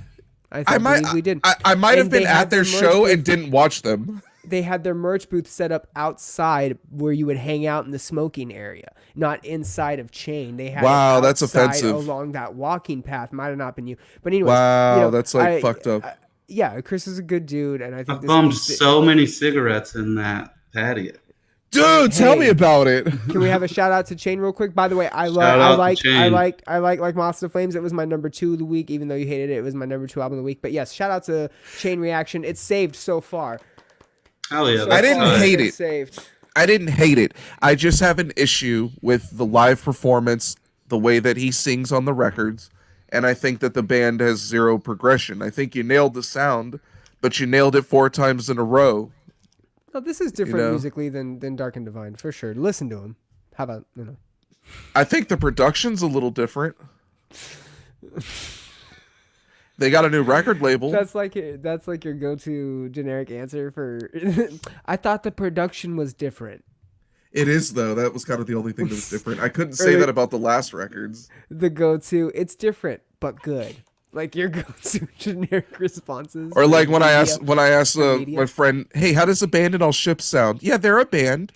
I believe we did. I might have been at their show and didn't watch them. They had their merch booth set up outside where you would hang out in the smoking area, not inside of Chain. They had that's offensive. Along that walking path. Might have not been you, but anyways. Wow, that's like fucked up. Chris is a good dude, and I think I bummed so many cigarettes in that patio. Dude, tell me about it. Can we have a shout out to Chain real quick? By the way, I like Moths to Flames. It was my number 2 of the week, even though you hated it. It was my number 2 album of the week. But yes, shout out to Chain Reaction. It's saved so far. Hell yeah! I didn't hate it. Saved. I didn't hate it. I just have an issue with the live performance, the way that he sings on the records, and I think that the band has zero progression. I think you nailed the sound, but you nailed it 4 times in a row. No, this is different musically than Dark and Divine, for sure. Listen to him. How about, I think the production's a little different. They got a new record label. That's like your go-to generic answer for I thought the production was different. It is, though. That was kind of the only thing that was different. I couldn't say that about the last records. The go-to, it's different, but good. Like your go-to generic responses. Or like when I asked my friend, hey, how does Abandon All Ships sound? Yeah, they're a band.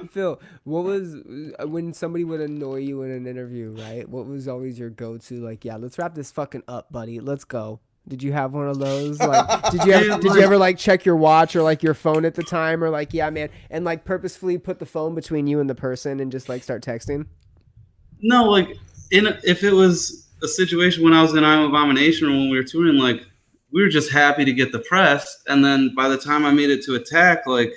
Phil, what was when somebody would annoy you in an interview, right? What was always your go-to? Like, yeah, let's wrap this fucking up, buddy. Let's go. Did you have one of those? Like, did you ever like check your watch or like your phone at the time, or like, yeah, man, and like purposefully put the phone between you and the person and just like start texting? No, like if it was a situation when I was in I Am Abomination or when we were touring, like we were just happy to get the press, and then by the time I made it to Attack, like,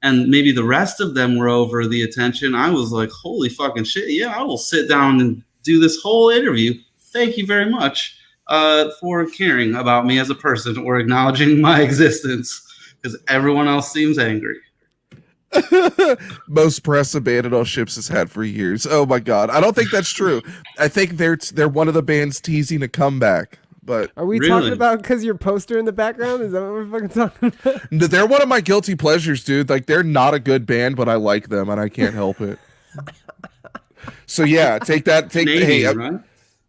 and maybe the rest of them were over the attention, I was like, holy fucking shit, yeah, I will sit down and do this whole interview. Thank you very much for caring about me as a person or acknowledging my existence, because everyone else seems angry. Most press Abandoned All Ships has had for years. Oh my God, I don't think that's true. I think they're one of the bands teasing a comeback. But are we talking about because your poster in the background? Is that what we're fucking talking about? They're one of my guilty pleasures, dude. Like, they're not a good band, but I like them and I can't help it. So yeah, take that. Canadian, right?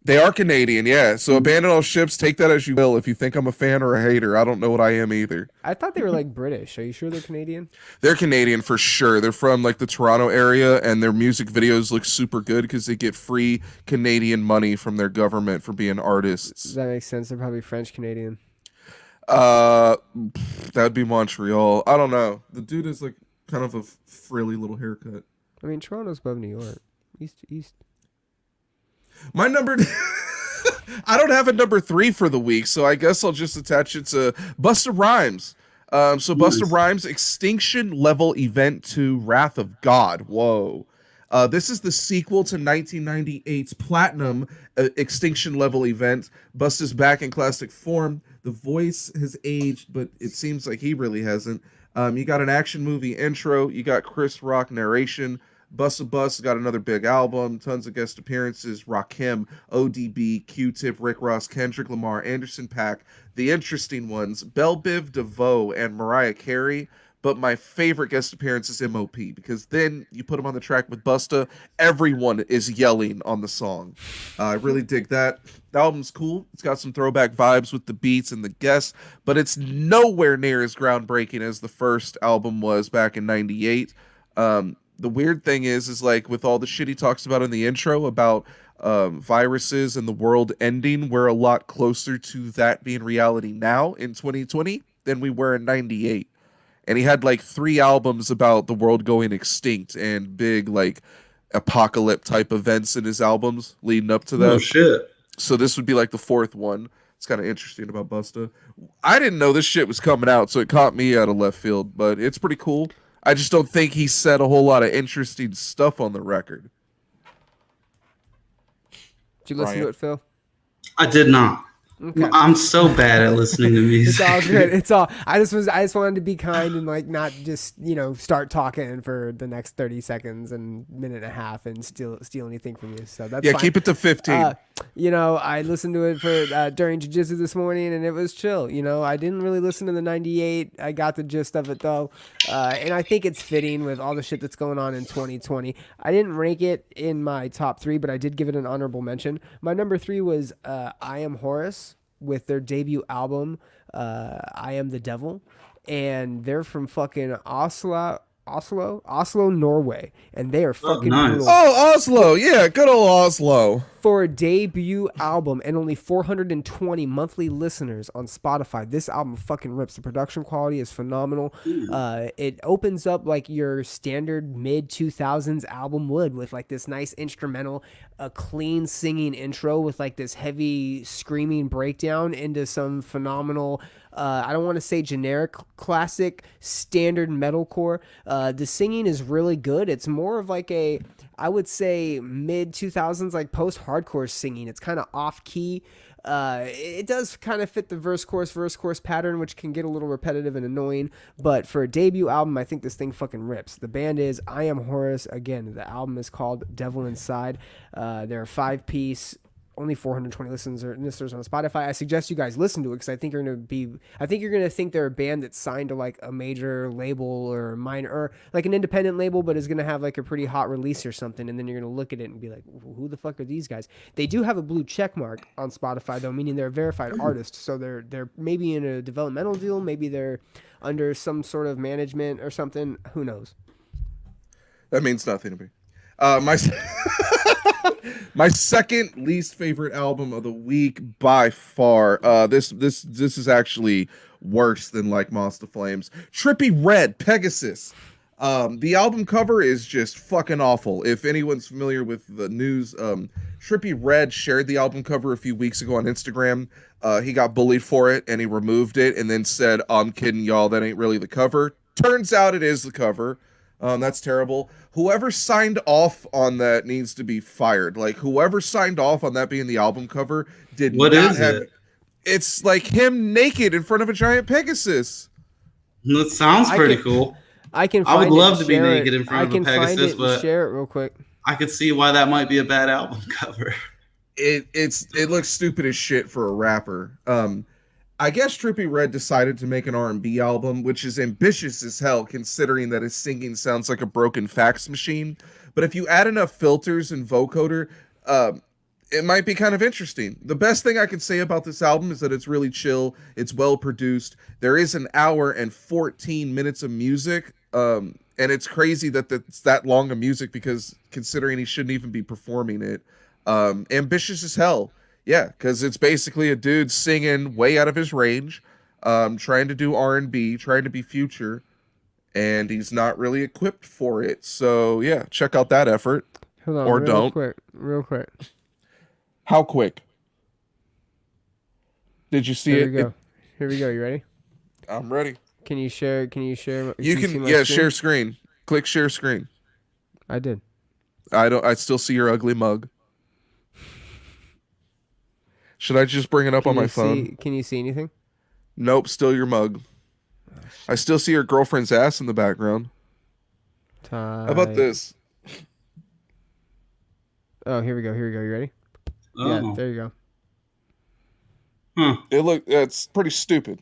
They are Canadian, yeah. So Abandon All Ships, take that as you will. If you think I'm a fan or a hater, I don't know what I am either. I thought they were like British. Are you sure they're Canadian? They're Canadian for sure. They're from like the Toronto area, and their music videos look super good because they get free Canadian money from their government for being artists. That makes sense. They're probably French Canadian. That'd be Montreal. I don't know. The dude is like kind of a frilly little haircut. I mean, Toronto's above New York. East. My number... I don't have a number 3 for the week, so I guess I'll just attach it to Busta Rhymes. Busta Rhymes, Extinction Level Event 2, Wrath of God. Whoa. This is the sequel to 1998's Platinum Extinction Level Event. Busta's back in classic form. The voice has aged, but it seems like he really hasn't. You got an action movie intro. You got Chris Rock narration. Busta Bus got another big album, tons of guest appearances, Rakim, ODB, Q-Tip, Rick Ross, Kendrick Lamar, Anderson .Paak, the interesting ones, Belle Biv DeVoe and Mariah Carey, but my favorite guest appearance is M.O.P. because then you put him on the track with Busta, everyone is yelling on the song. I really dig that. The album's cool. It's got some throwback vibes with the beats and the guests, but it's nowhere near as groundbreaking as the first album was back in 98. The weird thing is like with all the shit he talks about in the intro about viruses and the world ending, we're a lot closer to that being reality now in 2020 than we were in 98. And he had like 3 albums about the world going extinct and big like apocalypse type events in his albums leading up to that. Oh shit. So this would be like the 4th one. It's kind of interesting about Busta. I didn't know this shit was coming out, so it caught me out of left field, but it's pretty cool. I just don't think he said a whole lot of interesting stuff on the record. Did you listen to it, Phil? I did not. Okay. I'm so bad at listening to music. It's all good. It's all. I just wanted to be kind and like not just start talking for the next 30 seconds and minute and a half and steal anything from you. So that's fine. Keep it to 15. I listened to it for during jiu-jitsu this morning and it was chill. I didn't really listen to the 98. I got the gist of it though, and I think it's fitting with all the shit that's going on in 2020. I didn't rank it in my top 3, but I did give it an honorable mention. My number 3 was I Am Horace, with their debut album, I Am the Devil, and they're from fucking Oslo, Norway, and they are fucking brutal. Oh, Oslo, yeah, good old Oslo. For a debut album and only 420 monthly listeners on Spotify, this album fucking rips. The production quality is phenomenal. It opens up like your standard mid-2000s album would, with like this nice instrumental, a clean singing intro with like this heavy screaming breakdown into some phenomenal, I don't want to say generic, classic, standard metalcore. The singing is really good. It's more of like I would say mid-2000s, like post-hardcore singing. It's kind of off-key. It does kind of fit the verse-chorus pattern, which can get a little repetitive and annoying. But for a debut album, I think this thing fucking rips. The band is I Am Horus. Again, the album is called Devil Inside. They're a 5-piece. Only 420 listeners on Spotify. I suggest you guys listen to it because I think you're gonna think they're a band that's signed to like a major label or minor or like an independent label, but is gonna have like a pretty hot release or something. And then you're gonna look at it and be like, who the fuck are these guys? They do have a blue check mark on Spotify though, meaning they're a verified artist. So they're maybe in a developmental deal, maybe they're under some sort of management or something. Who knows? That means nothing to me. My second least favorite album of the week by far. This is actually worse than like Moths to Flames. Trippie Redd Pegasus. The album cover is just fucking awful. If anyone's familiar with the news, Trippie Redd shared the album cover a few weeks ago on Instagram. He got bullied for it and he removed it and then said, "I'm kidding y'all, that ain't really the cover." Turns out it is the cover. That's terrible. Whoever signed off on that needs to be fired. Like, whoever signed off on that being the album cover did what not is have... it? It's like him naked in front of a giant Pegasus. That sounds pretty cool. I would love to be naked in front of a Pegasus, find it but and share it real quick. I could see why that might be a bad album cover. It looks stupid as shit for a rapper. I guess Trippie Redd decided to make an R&B album, which is ambitious as hell, considering that his singing sounds like a broken fax machine. But if you add enough filters and vocoder, it might be kind of interesting. The best thing I can say about this album is that it's really chill. It's well produced. There is an hour and 14 minutes of music. And it's crazy that it's that long of music because considering he shouldn't even be performing it. Ambitious as hell. Yeah, because it's basically a dude singing way out of his range, trying to do R&B, trying to be Future, and he's not really equipped for it. So, yeah, check out that effort. Hold on, or don't. Real quick. How quick? Did you see it? Here we go. You ready? I'm ready. Can you share? You can share screen. Click share screen. I did. I still see your ugly mug. Should I just bring it up on my phone? Can you see anything? Nope, still your mug. I still see your girlfriend's ass in the background. How about this? Oh, here we go. You ready? Oh. Yeah, there you go. Huh. That's pretty stupid.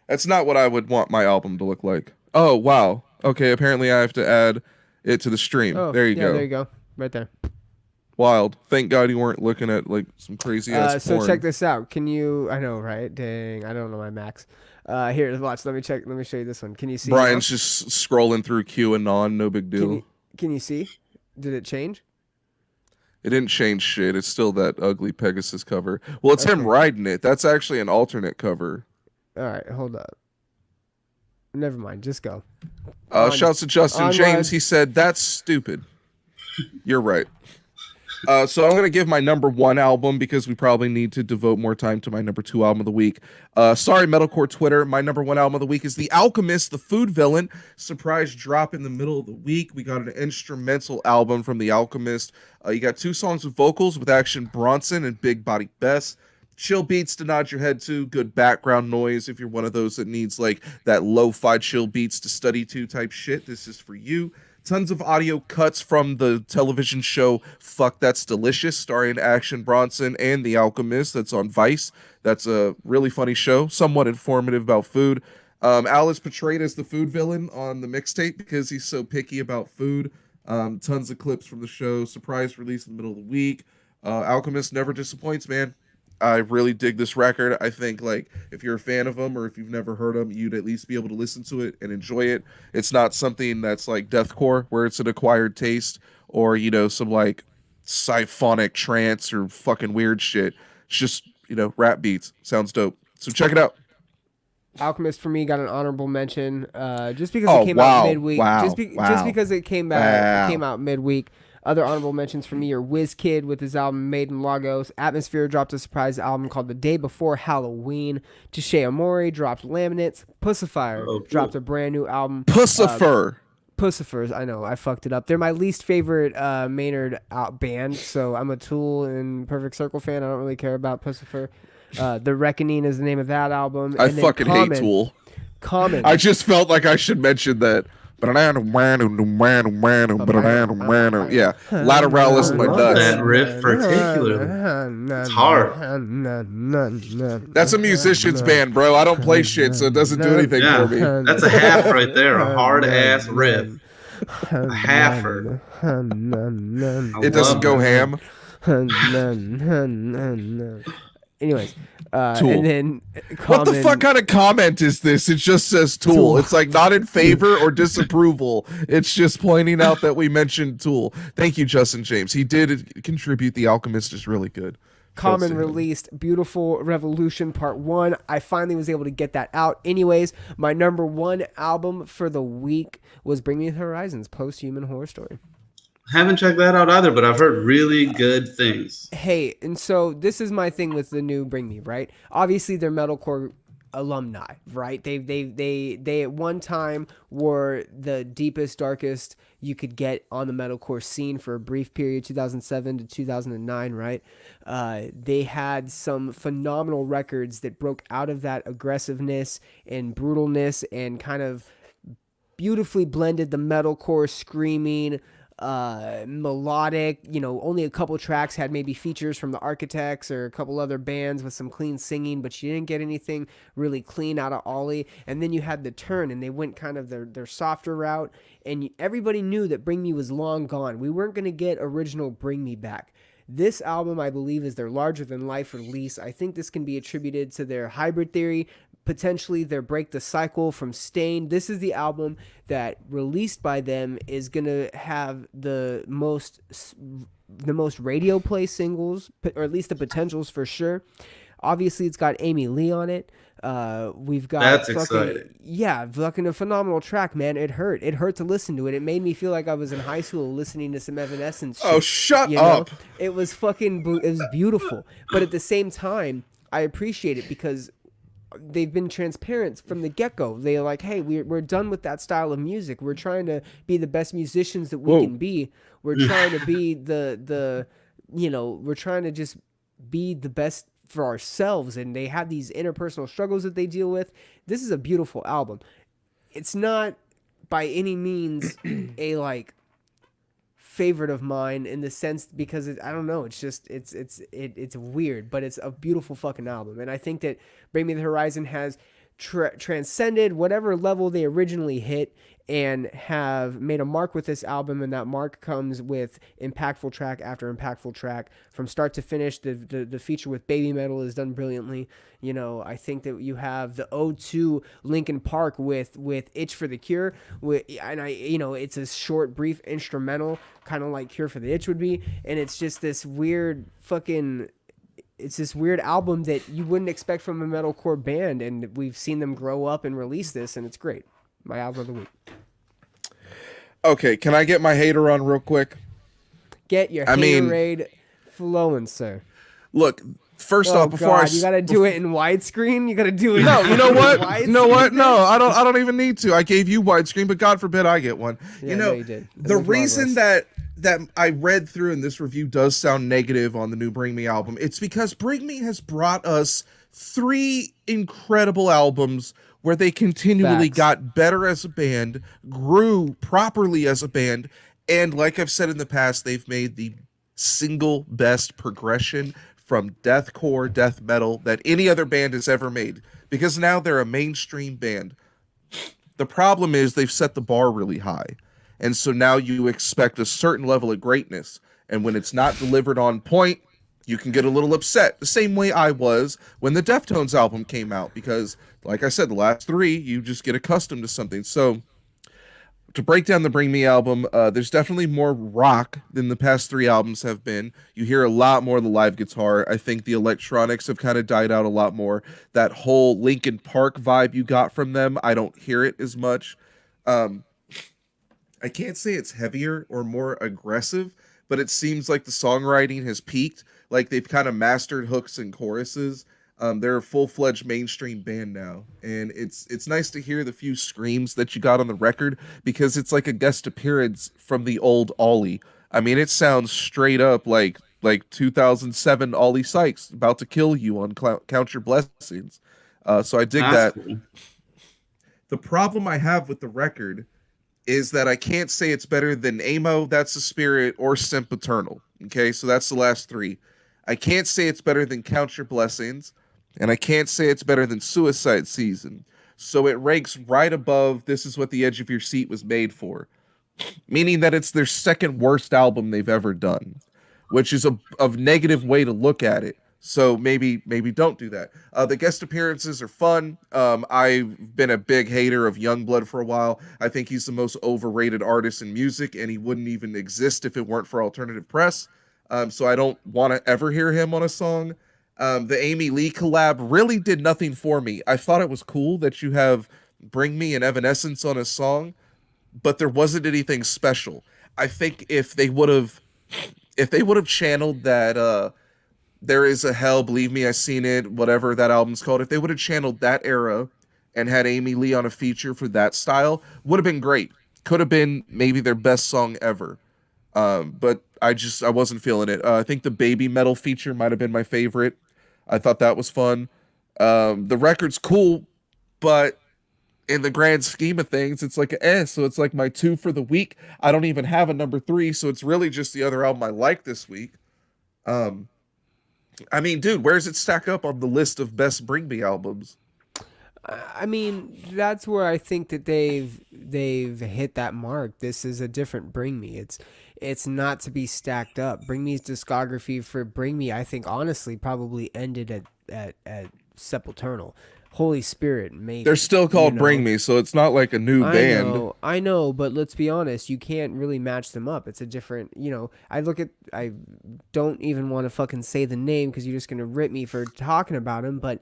That's not what I would want my album to look like. Oh, wow. Okay, apparently I have to add it to the stream. Oh, there you go. There you go. Right there. Wild. Thank God you weren't looking at like some crazy ass porn. So check this out. Can you? I know, right? Dang, I don't know my max. Here, watch. Let me check. Let me show you this one. Can you see? Brian's just scrolling through QAnon. No big deal. Can you see? Did it change? It didn't change shit. It's still that ugly Pegasus cover. Well, it's him riding it. That's actually an alternate cover. All right, hold up. Never mind. Just go. Shouts to Justin James. He said, "That's stupid." You're right. So I'm going to give my number 1 album because we probably need to devote more time to my number 2 album of the week. Sorry, Metalcore Twitter. My number 1 album of the week is The Alchemist, the Food Villain. Surprise drop in the middle of the week. We got an instrumental album from The Alchemist. You got 2 songs with vocals with Action Bronson and Big Body Bess. Chill beats to nod your head to. Good background noise if you're one of those that needs like that lo-fi chill beats to study to type shit. This is for you. Tons of audio cuts from the television show Fuck That's Delicious, starring Action Bronson and The Alchemist. That's on Vice. That's a really funny show, somewhat informative about food. Al is portrayed as the food villain on the mixtape because he's so picky about food. Tons of clips from the show. Surprise release in the middle of the week. Alchemist never disappoints, man. I really dig this record. I think like if you're a fan of them or if you've never heard them, you'd at least be able to listen to it and enjoy it. It's not something that's like deathcore where it's an acquired taste or, you know, some like symphonic trance or fucking weird shit. It's just, you know, rap beats. Sounds dope. So check it out. Alchemist for me got an honorable mention just because it came out midweek. Just because it came out midweek. Other honorable mentions for me are WizKid with his album Made in Lagos. Atmosphere dropped a surprise album called The Day Before Halloween. Touche Amore dropped Laminates. Pussifier dropped a brand new album. Pussifers, I know, I fucked it up. They're my least favorite Maynard band, so I'm a Tool and Perfect Circle fan. I don't really care about Pussifer. The Reckoning is the name of that album. I fucking hate Tool. Common. I just felt like I should mention that. Yeah, Lateralis my nuts. That riff particularly. It's hard. That's a musician's band, bro. I don't play shit, so it doesn't do anything for me. That's a half right there, a hard ass riff. A halfer. It doesn't go ham. Anyways, Tool. And then what the fuck kind of comment is this? It just says Tool. It's like not in favor or disapproval. It's just pointing out that we mentioned Tool. Thank you, Justin James. He did contribute. The Alchemist is really good. Common released Beautiful Revolution Part 1. I finally was able to get that out. Anyways, my number 1 album for the week was Bring Me the Horizon's Post-Human Horror Story. Haven't checked that out either, but I've heard really good things. Hey, and so this is my thing with the new Bring Me, right? Obviously, they're metalcore alumni, right? They at one time were the deepest, darkest you could get on the metalcore scene for a brief period, 2007 to 2009, right? They had some phenomenal records that broke out of that aggressiveness and brutalness and kind of beautifully blended the metalcore screaming, melodic, you know, only a couple tracks had maybe features from the Architects or a couple other bands with some clean singing, but you didn't get anything really clean out of Ollie. And then you had The Turn, and they went kind of their softer route, and everybody knew that Bring Me was long gone. We weren't going to get original Bring Me back. This album, I believe, is their larger-than-life release. I think this can be attributed to their hybrid theory, potentially their Break the Cycle from Stain. This is the album that, released by them, is going to have the most radio play singles, or at least the potentials for sure. Obviously, it's got Amy Lee on it. We've got That's exciting. Yeah, fucking a phenomenal track, man. It hurt to listen to it. It made me feel like I was in high school listening to some Evanescence shit, oh, shut up. It was beautiful. But at the same time, I appreciate it because they've been transparent from the get-go. They're like, hey, we're done with that style of music. We're trying to be the best musicians that we can be. We're trying to be we're trying to just be the best for ourselves. And they have these interpersonal struggles that they deal with. This is a beautiful album. It's not by any means a like favorite of mine in the sense because I don't know, it's just it's weird, but it's a beautiful fucking album. And I think that Bring Me the Horizon has transcended whatever level they originally hit and have made a mark with this album, and that mark comes with impactful track after impactful track from start to finish. The feature with Baby Metal is done brilliantly. You know, I think that you have the O2 Linkin Park with Itch for the Cure, it's a short, brief instrumental, kind of like Cure for the Itch would be, and it's just this weird fucking it's this weird album that you wouldn't expect from a metalcore band, and we've seen them grow up and release this, and it's great. My album of the week. Okay, can I get my hater on real quick? Get your haterade flowing, sir. Look, first off, before you gotta do it in widescreen. You gotta do it. No, you know what? You know what? No, I don't even need to. I gave you widescreen, but God forbid I get one. Yeah, you know, you did. The reason that I read through and this review does sound negative on the new Bring Me album, it's because Bring Me has brought us 3 incredible albums where they continually got better as a band, grew properly as a band, and like I've said in the past, they've made the single best progression from deathcore, death metal that any other band has ever made, because now they're a mainstream band. The problem is they've set the bar really high, and so now you expect a certain level of greatness, and when it's not delivered on point, you can get a little upset. The same way I was when the Deftones album came out, because like I said, the last 3, you just get accustomed to something. So to break down the Bring Me album, there's definitely more rock than the past 3 albums have been. You hear a lot more of the live guitar. I think the electronics have kind of died out a lot more. That whole Linkin Park vibe you got from them, I don't hear it as much. I can't say it's heavier or more aggressive, but it seems like the songwriting has peaked. Like they've kind of mastered hooks and choruses. They're a full-fledged mainstream band now, and it's nice to hear the few screams that you got on the record, because it's like a guest appearance from the old Ollie. I mean, it sounds straight up like 2007 Ollie Sykes about to kill you on Count Your Blessings. So I dig that. Cool. The problem I have with the record is that I can't say it's better than Amo, That's the Spirit, or Sempiternal. Okay, so that's the last 3. I can't say it's better than Count Your Blessings, and I can't say it's better than Suicide Season. So it ranks right above This Is What the Edge of Your Seat Was Made For, meaning that it's their second worst album they've ever done, which is a negative way to look at it. So maybe don't do that. The guest appearances are fun. I've been a big hater of Youngblood for a while. I think he's the most overrated artist in music, and he wouldn't even exist if it weren't for alternative press. So I don't want to ever hear him on a song. The Amy Lee collab really did nothing for me. I thought it was cool that you have Bring Me and Evanescence on a song, but there wasn't anything special. I think if they would have channeled that There Is a Hell, Believe Me, I Seen It, whatever that album's called, if they would have channeled that era and had Amy Lee on a feature for that style, would have been great. Could have been maybe their best song ever. But I wasn't feeling it. I think the Baby Metal feature might have been my favorite. I thought that was fun. The record's cool, but in the grand scheme of things, it's like so it's like my 2 for the week. I don't even have a number 3, so it's really just the other album I like this week. I mean, dude, where does it stack up on the list of best Bring Me albums? I mean, that's where I think that they've hit that mark. This is a different Bring Me. It's not to be stacked up. Bring Me's discography for Bring Me, I think, honestly, probably ended at Sempiternal. Holy Spirit, maybe. They're still called Bring Me, so it's not like a new band. I know, but let's be honest, you can't really match them up. It's a different, I don't even want to fucking say the name because you're just going to rip me for talking about him, but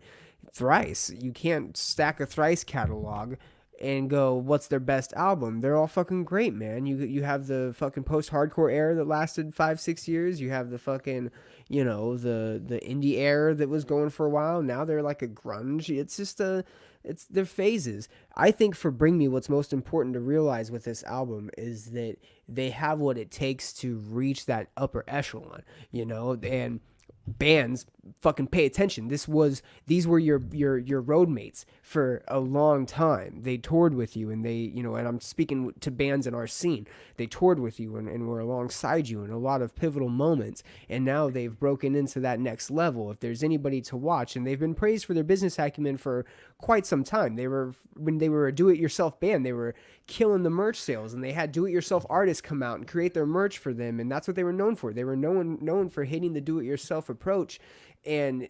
Thrice, you can't stack a Thrice catalog and go, what's their best album? They're all fucking great, man. You have the fucking post-hardcore era that lasted 5-6 years. You have the fucking, the indie era that was going for a while. Now they're like a grunge. It's just their phases. I think for Bring Me, what's most important to realize with this album is that they have what it takes to reach that upper echelon, and bands fucking pay attention. These were your road mates for a long time. They toured with you, and they, and I'm speaking to bands in our scene. They toured with you and were alongside you in a lot of pivotal moments. And now they've broken into that next level. If there's anybody to watch, and they've been praised for their business acumen for quite some time. When they were a do-it-yourself band, they were killing the merch sales, and they had do-it-yourself artists come out and create their merch for them, and that's what they were known for. They were known for hitting the do-it-yourself approach, and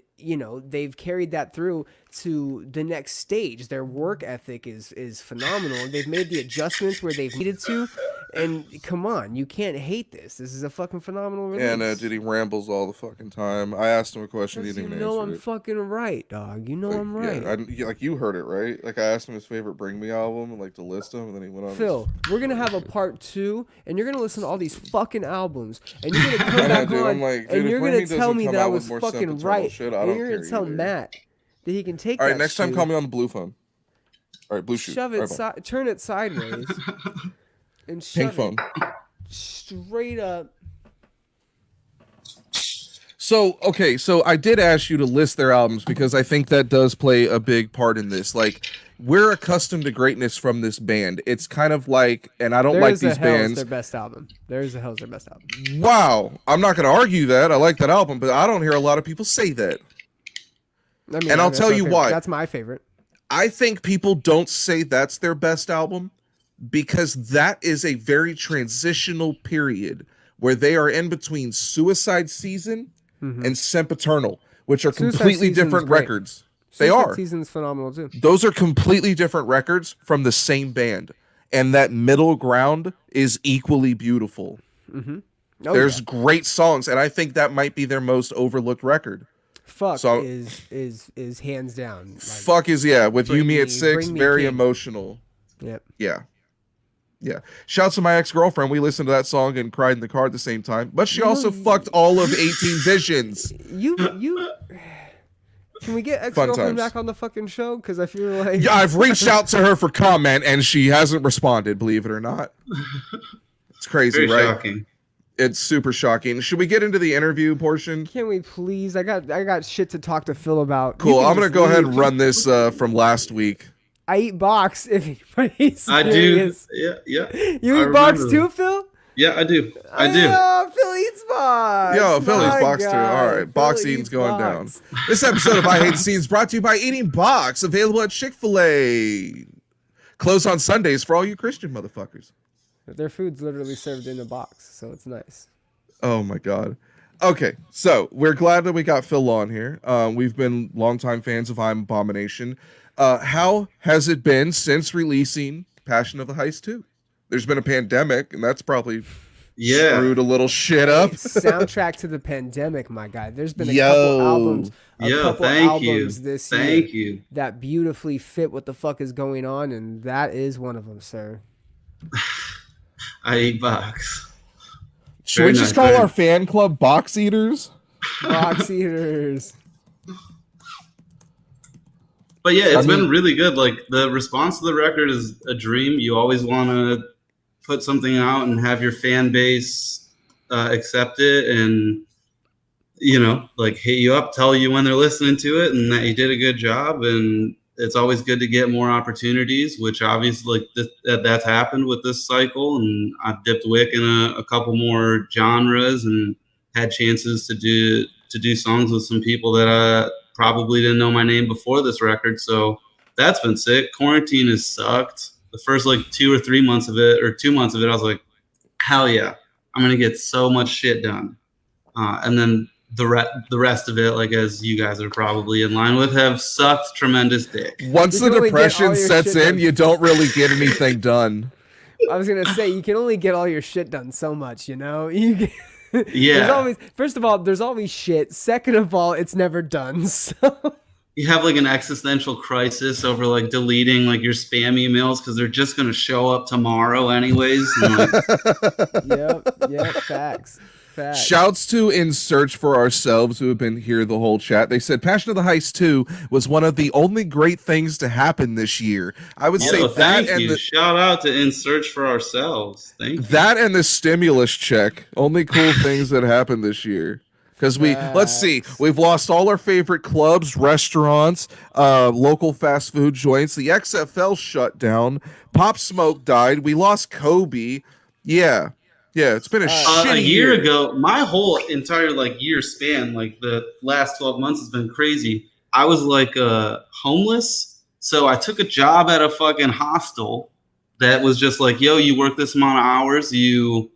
they've carried that through to the next stage. Their work ethic is phenomenal. They've made the adjustments where they've needed to, And come on, you can't hate this. This is a fucking phenomenal release. And Diddy rambles all the fucking time. I asked him a question, he didn't even answer I'm it. fucking right, dog. You know I'm right. Like you heard it, right? Like I asked him his favorite Bring Me album, and like to list them, and then he went on. Phil, we're gonna have a part 2, and you're gonna listen to all these fucking albums, and you're gonna come back on, and you're gonna tell me that I was fucking right, and you're gonna tell Matt that he can take. All right, next time call me on the blue phone. All right, blue shoe. Shove it, turn it sideways, and shove pink phone. It straight up. So I did ask you to list their albums because I think that does play a big part in this. Like, we're accustomed to greatness from this band. It's kind of like, and I don't like these bands. Their best album. There's a Hell's their best album. Wow, I'm not going to argue that. I like that album, but I don't hear a lot of people say that. I mean, and I'll tell you why. That's my favorite. I think people don't say that's their best album because that is a very transitional period where they are in between Suicide Season and Sempiternal, which are completely different records. They are. Season's phenomenal too. Those are completely different records from the same band, and that middle ground is equally beautiful. There's great songs, and I think that might be their most overlooked record. Fuck is hands down. Like, Fuck is with You Me at 6, very emotional. Yep. Yeah. Shouts to my ex-girlfriend. We listened to that song and cried in the car at the same time. But she also fucked all of 18 Visions. You Can we get ex-girlfriend back on the fucking show? Because I feel like... Yeah, I've reached out to her for comment and she hasn't responded, believe it or not. It's crazy, Very right? Shocking. It's super shocking. Should we get into the interview portion? Can we please? I got shit to talk to Phil about. Cool. I'm going to go ahead and run this from last week. I eat box if anybody's serious. I do. Yeah. You eat box too, Phil? Yeah, I do. Oh, Phil eats box. Yo, Phil eats box too. All right, box eating's going down. This episode of I Hate the Scene is brought to you by Eating Box, available at Chick-fil-A. Closed on Sundays for all you Christian motherfuckers. Their food's literally served in a box, so it's nice. Oh my God. Okay, so we're glad that we got Phil on here. We've been longtime fans of I Am Abomination. How has it been since releasing Passion of the Heist 2? There's been a pandemic, and that's probably screwed a little shit up. Soundtrack to the pandemic, my guy. There's been a couple albums. Thank you. This Thank year you. that beautifully fit what the fuck is going on, and that is one of them, sir. I eat box. Should we just call our fan club Box Eaters? Box Eaters. But yeah, it's been really good. Like, the response to the record is a dream. You always want to put something out and have your fan base accept it and, you know, like hit you up, tell you when they're listening to it and that you did a good job. And it's always good to get more opportunities, which obviously that's happened with this cycle. And I've dipped Wick in a couple more genres and had chances to do songs with some people that probably didn't know my name before this record. So that's been sick. Quarantine has sucked. The first 2 or 3 months of it, or 2 months of it, I was like, hell yeah, I'm going to get so much shit done. And then the rest of it, like as you guys are probably in line with, have sucked tremendous dick. Once the depression sets in, you don't really get anything done. I was going to say, you can only get all your shit done so much, you know? Yeah. First of all, there's always shit. Second of all, it's never done. So you have an existential crisis over deleting your spam emails because they're just gonna show up tomorrow anyways. Yep, facts. Shouts to In Search for Ourselves, who have been here the whole chat. They said Passion of the Heist 2 was one of the only great things to happen this year. I would say that and shout out to In Search for Ourselves. Thank you. That and the stimulus check. Only cool things that happened this year. Because let's see, we've lost all our favorite clubs, restaurants, local fast food joints. The XFL shut down. Pop Smoke died. We lost Kobe. Yeah, it's been a shitty year ago. My whole entire year span, the last 12 months has been crazy. I was homeless, so I took a job at a fucking hostel that was just yo, you work this amount of hours, you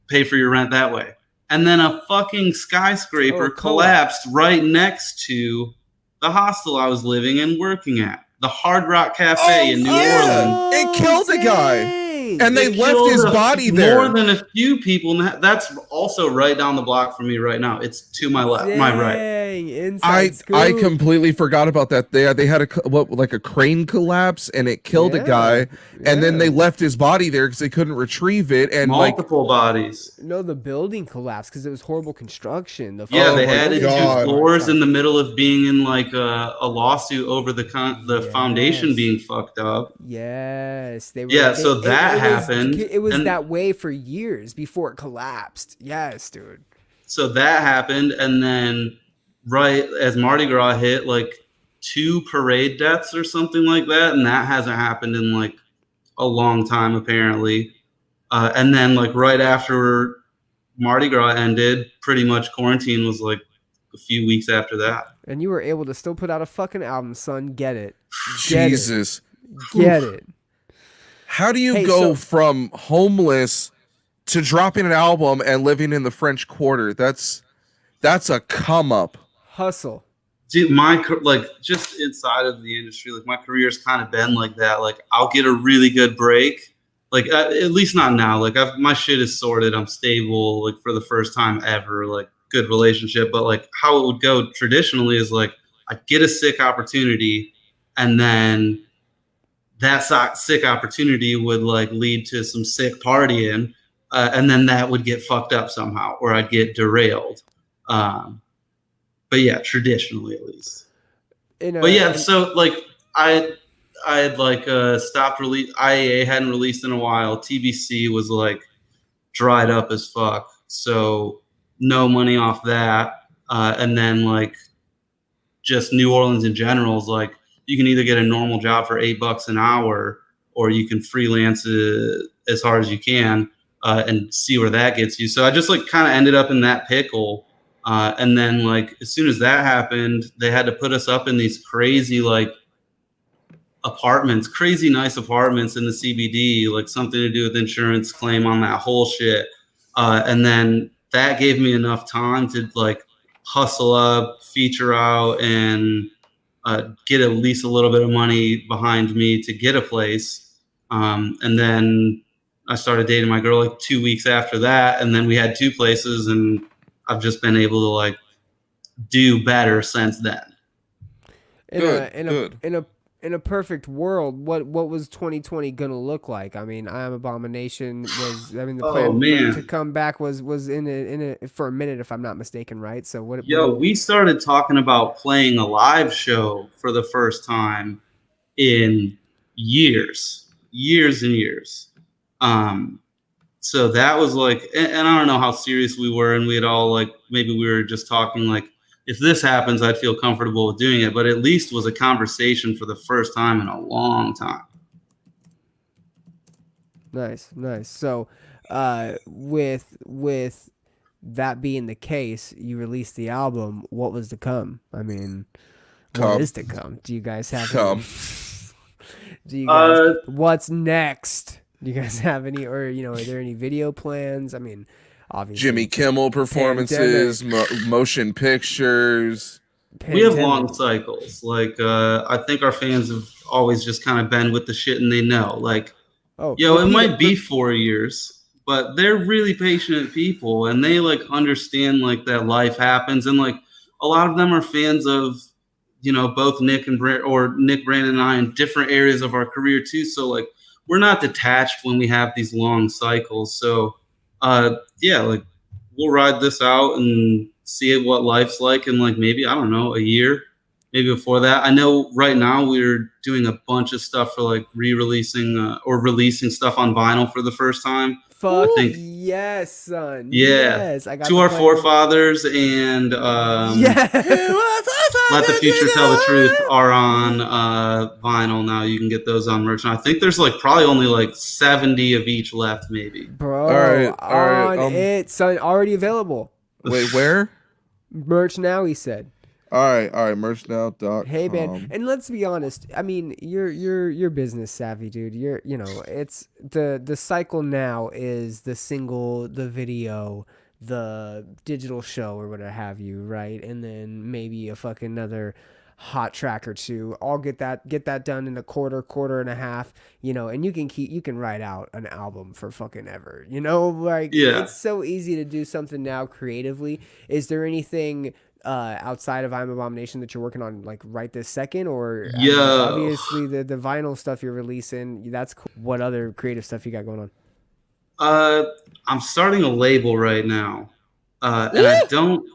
pay for your rent that way. And then a fucking skyscraper collapsed right next to the hostel I was living and working at. The Hard Rock Cafe in New Orleans. It killed a guy. And they left killed his body there. More than a few people. That's also right down the block from me right now. It's to my left, my right. Inside scoop. I completely forgot about that. They had a crane collapse and it killed a guy, and then they left his body there because they couldn't retrieve it. And multiple bodies. No, the building collapsed because it was horrible construction. They added 2 floors in the middle of being in like a lawsuit over the foundation being fucked up. Yes, they were. So that happened. It was that way for years before it collapsed. Yes, dude. So that happened, and then right as Mardi Gras hit, like 2 parade deaths or something like that, and that hasn't happened in like a long time apparently. And then like right after Mardi Gras ended, pretty much quarantine was like a few weeks after that. And you were able to still put out a fucking album, son. Get it. Jesus. Get it. How do you go from homeless to dropping an album and living in the French Quarter? That's a come up. Hustle. Dude, just inside of the industry, like my career's kind of been like that. Like I'll get a really good break. Like at least not now. Like my shit is sorted. I'm stable. Like for the first time ever. Like good relationship. But like how it would go traditionally is like I get a sick opportunity, and then that sick opportunity would like lead to some sick partying, and then that would get fucked up somehow, or I'd get derailed. But yeah, traditionally at least. So like I had like stopped release. IAA hadn't released in a while. TBC was like dried up as fuck, so no money off that. And then like just New Orleans in general is like you can either get a normal job for $8 an hour, or you can freelance as hard as you can and see where that gets you. So I just like kind of ended up in that pickle. And then like as soon as that happened, they had to put us up in these crazy like apartments, crazy nice apartments in the CBD, like something to do with insurance claim on that whole shit. And then that gave me enough time to like hustle up, feature out, and get at least a little bit of money behind me to get a place. And then I started dating my girl like 2 weeks after that. And then we had 2 places, and I've just been able to like do better since then. In a perfect world, what was 2020 gonna look like? I mean, I Am Abomination was. I mean, the plan to come back was in it for a minute, if I'm not mistaken, right? So we started talking about playing a live show for the first time in years and years. So that was like, and I don't know how serious we were, and we had all like, maybe we were just talking like, if this happens, I'd feel comfortable with doing it, but at least was a conversation for the first time in a long time. Nice. So, with that being the case, you released the album. What was to come? I mean, what is to come? Do you guys have what's next? Do you guys have any, or are there any video plans? I mean, obviously Jimmy Kimmel performances, motion pictures. We have long cycles. Like I think our fans have always just kind of been with the shit, and they know like, it might be 4 years, but they're really patient people, and they like understand like that life happens, and like a lot of them are fans of both Nick Brandon and I in different areas of our career too. So like we're not detached when we have these long cycles. So like we'll ride this out and see what life's like in like maybe, I don't know, a year, maybe before that. I know right now we're doing a bunch of stuff for like re-releasing or releasing stuff on vinyl for the first time. Fuck yes, son. Yeah. Yes, I got to our forefathers and Let the Future Tell the Truth are on vinyl now. You can get those on merch. And I think there's like probably only like 70 of each left, maybe. Bro, all right. Son, already available. Wait, where? Merch now, he said. All right, merchnow.com. Hey man, and let's be honest. I mean, you're business savvy, dude. It's the cycle now is the single, the video, the digital show, or whatever have you, right? And then maybe a fucking another hot track or two. I'll get that done in a quarter and a half, you know, and you can write out an album for fucking ever, you know, like it's so easy to do something now creatively. Is there anything outside of I Am Abomination that you're working on like right this second? Or I mean, obviously the vinyl stuff you're releasing, that's cool. What other creative stuff you got going on? I'm starting a label right now, and I don't.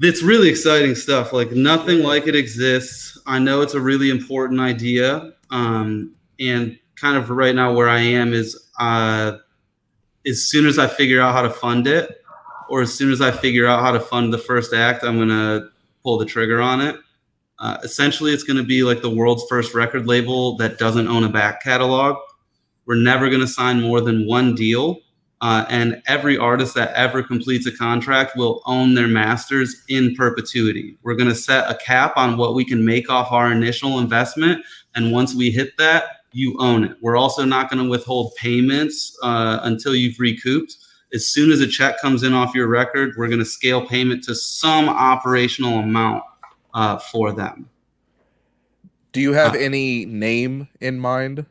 It's really exciting stuff. Like nothing like it exists. I know it's a really important idea, and kind of right now where I am is as soon as I figure out how to fund it, or as soon as I figure out how to fund the first act, I'm gonna pull the trigger on it. Essentially, it's gonna be like the world's first record label that doesn't own a back catalog. We're never gonna sign more than one deal. And every artist that ever completes a contract will own their masters in perpetuity. We're going to set a cap on what we can make off our initial investment. And once we hit that, you own it. We're also not going to withhold payments until you've recouped. As soon as a check comes in off your record, we're going to scale payment to some operational amount for them. Do you have any name in mind?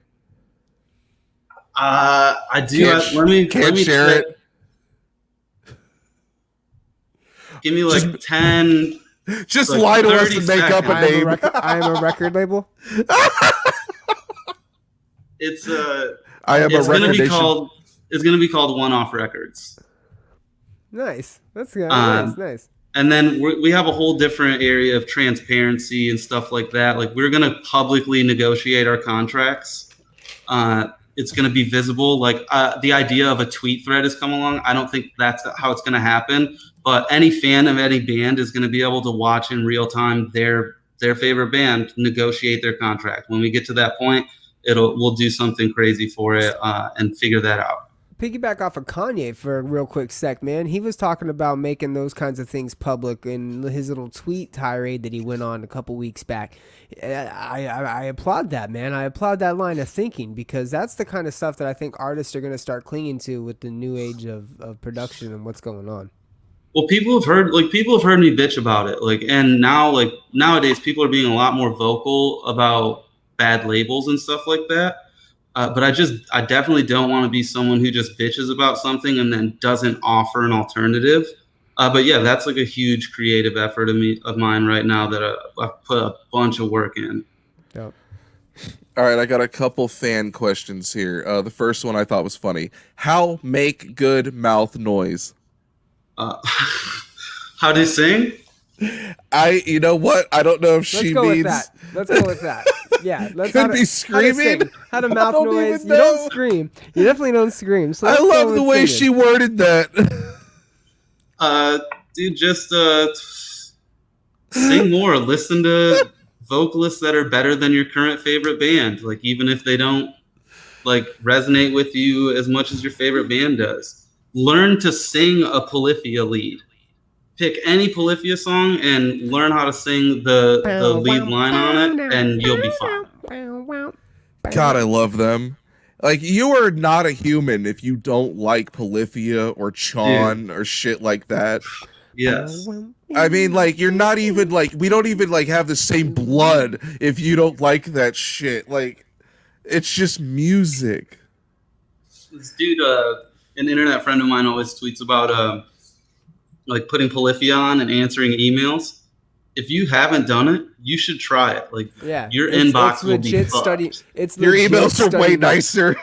I do. Let me share it. Give me like 10. Just like lie to us and make up a name. I am a record label. It's gonna be called. It's gonna be called One Off Records. Nice. That's good. Nice. And then we have a whole different area of transparency and stuff like that. Like we're gonna publicly negotiate our contracts. It's going to be visible. Like the idea of a tweet thread has come along. I don't think that's how it's going to happen. But any fan of any band is going to be able to watch in real time their favorite band negotiate their contract. When we get to that point, we'll do something crazy for it and figure that out. Piggyback off of Kanye for a real quick sec, man. He was talking about making those kinds of things public in his little tweet tirade that he went on a couple weeks back. I applaud that, man. I applaud that line of thinking, because that's the kind of stuff that I think artists are going to start clinging to with the new age of production and what's going on. Well, people have heard me bitch about it. Like, and now, like nowadays, people are being a lot more vocal about bad labels and stuff like that. But I definitely don't want to be someone who just bitches about something and then doesn't offer an alternative. But yeah, that's like a huge creative effort of mine right now that I've put a bunch of work in. Yep. All right, I got a couple fan questions here. The first one I thought was funny. How make good mouth noise? How do you sing? You know what? I don't know if she means. Let's go with that. Yeah, could be screaming. How to mouth noise. You don't scream. You definitely don't scream. So I love the way she worded that. Dude, just sing more. Listen to vocalists that are better than your current favorite band. Like even if they don't like resonate with you as much as your favorite band does, learn to sing a Polyphia lead. Pick any Polyphia song and learn how to sing the lead line on it, and you'll be fine. God, I love them. Like, you are not a human if you don't like Polyphia or Chon or shit like that. Yes. I mean, like, you're not even, like, we don't even, like, have the same blood if you don't like that shit. Like, it's just music. This dude, an internet friend of mine always tweets about, like, putting Polyphia on and answering emails. If you haven't done it, you should try it. Like, your inbox will be fucked. Your emails are way nicer.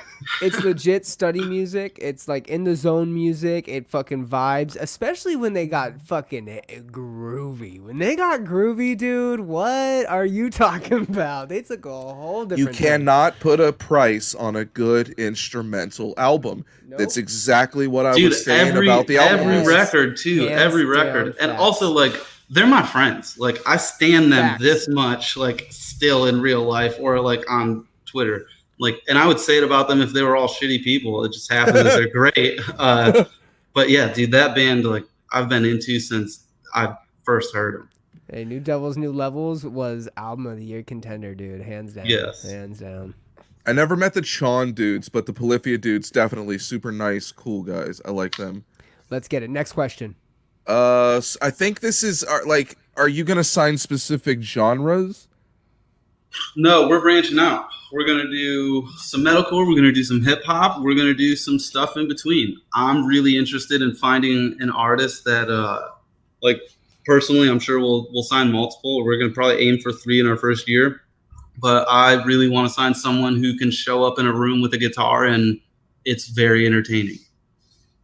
It's legit study music. It's like in the zone music. It fucking vibes, especially when they got fucking groovy. When they got groovy, dude, what are you talking about? They took a whole different. You cannot put a price on a good instrumental album. Nope. That's exactly what I was saying about the album. Every record, too. Every record. And also, like, they're my friends. Like, I stand them this much, like, still in real life or, like, on Twitter. Like, and I would say it about them if they were all shitty people. It just happens that they're great. But, yeah, dude, that band, like, I've been into since I first heard them. Hey, New Devils, New Levels was album of the year contender, dude. Hands down. Yes. Hands down. I never met the Chon dudes, but the Polyphia dudes, definitely super nice, cool guys. I like them. Let's get it. Next question. I think this is are you gonna sign specific genres? No, we're branching out. We're going to do some metalcore. We're going to do some hip hop. We're going to do some stuff in between. I'm really interested in finding an artist that, like, personally, I'm sure we'll sign multiple. We're going to probably aim for 3 in our first year. But I really want to sign someone who can show up in a room with a guitar and it's very entertaining.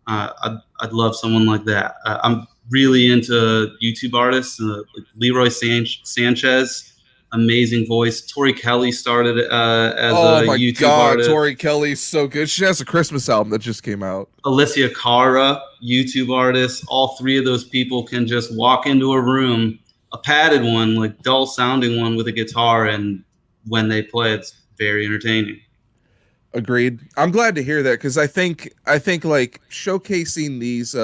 I'd love someone like that. I'm really into YouTube artists, like Leroy Sanchez. Amazing voice. Tori Kelly started as a YouTube artist. Tori Kelly's so good. She has a Christmas album that just came out. Alicia Cara, YouTube artist. All 3 of those people can just walk into a room, a padded one, like dull sounding one with a guitar, and when they play, it's very entertaining. Agreed. I'm glad to hear that because I think like showcasing these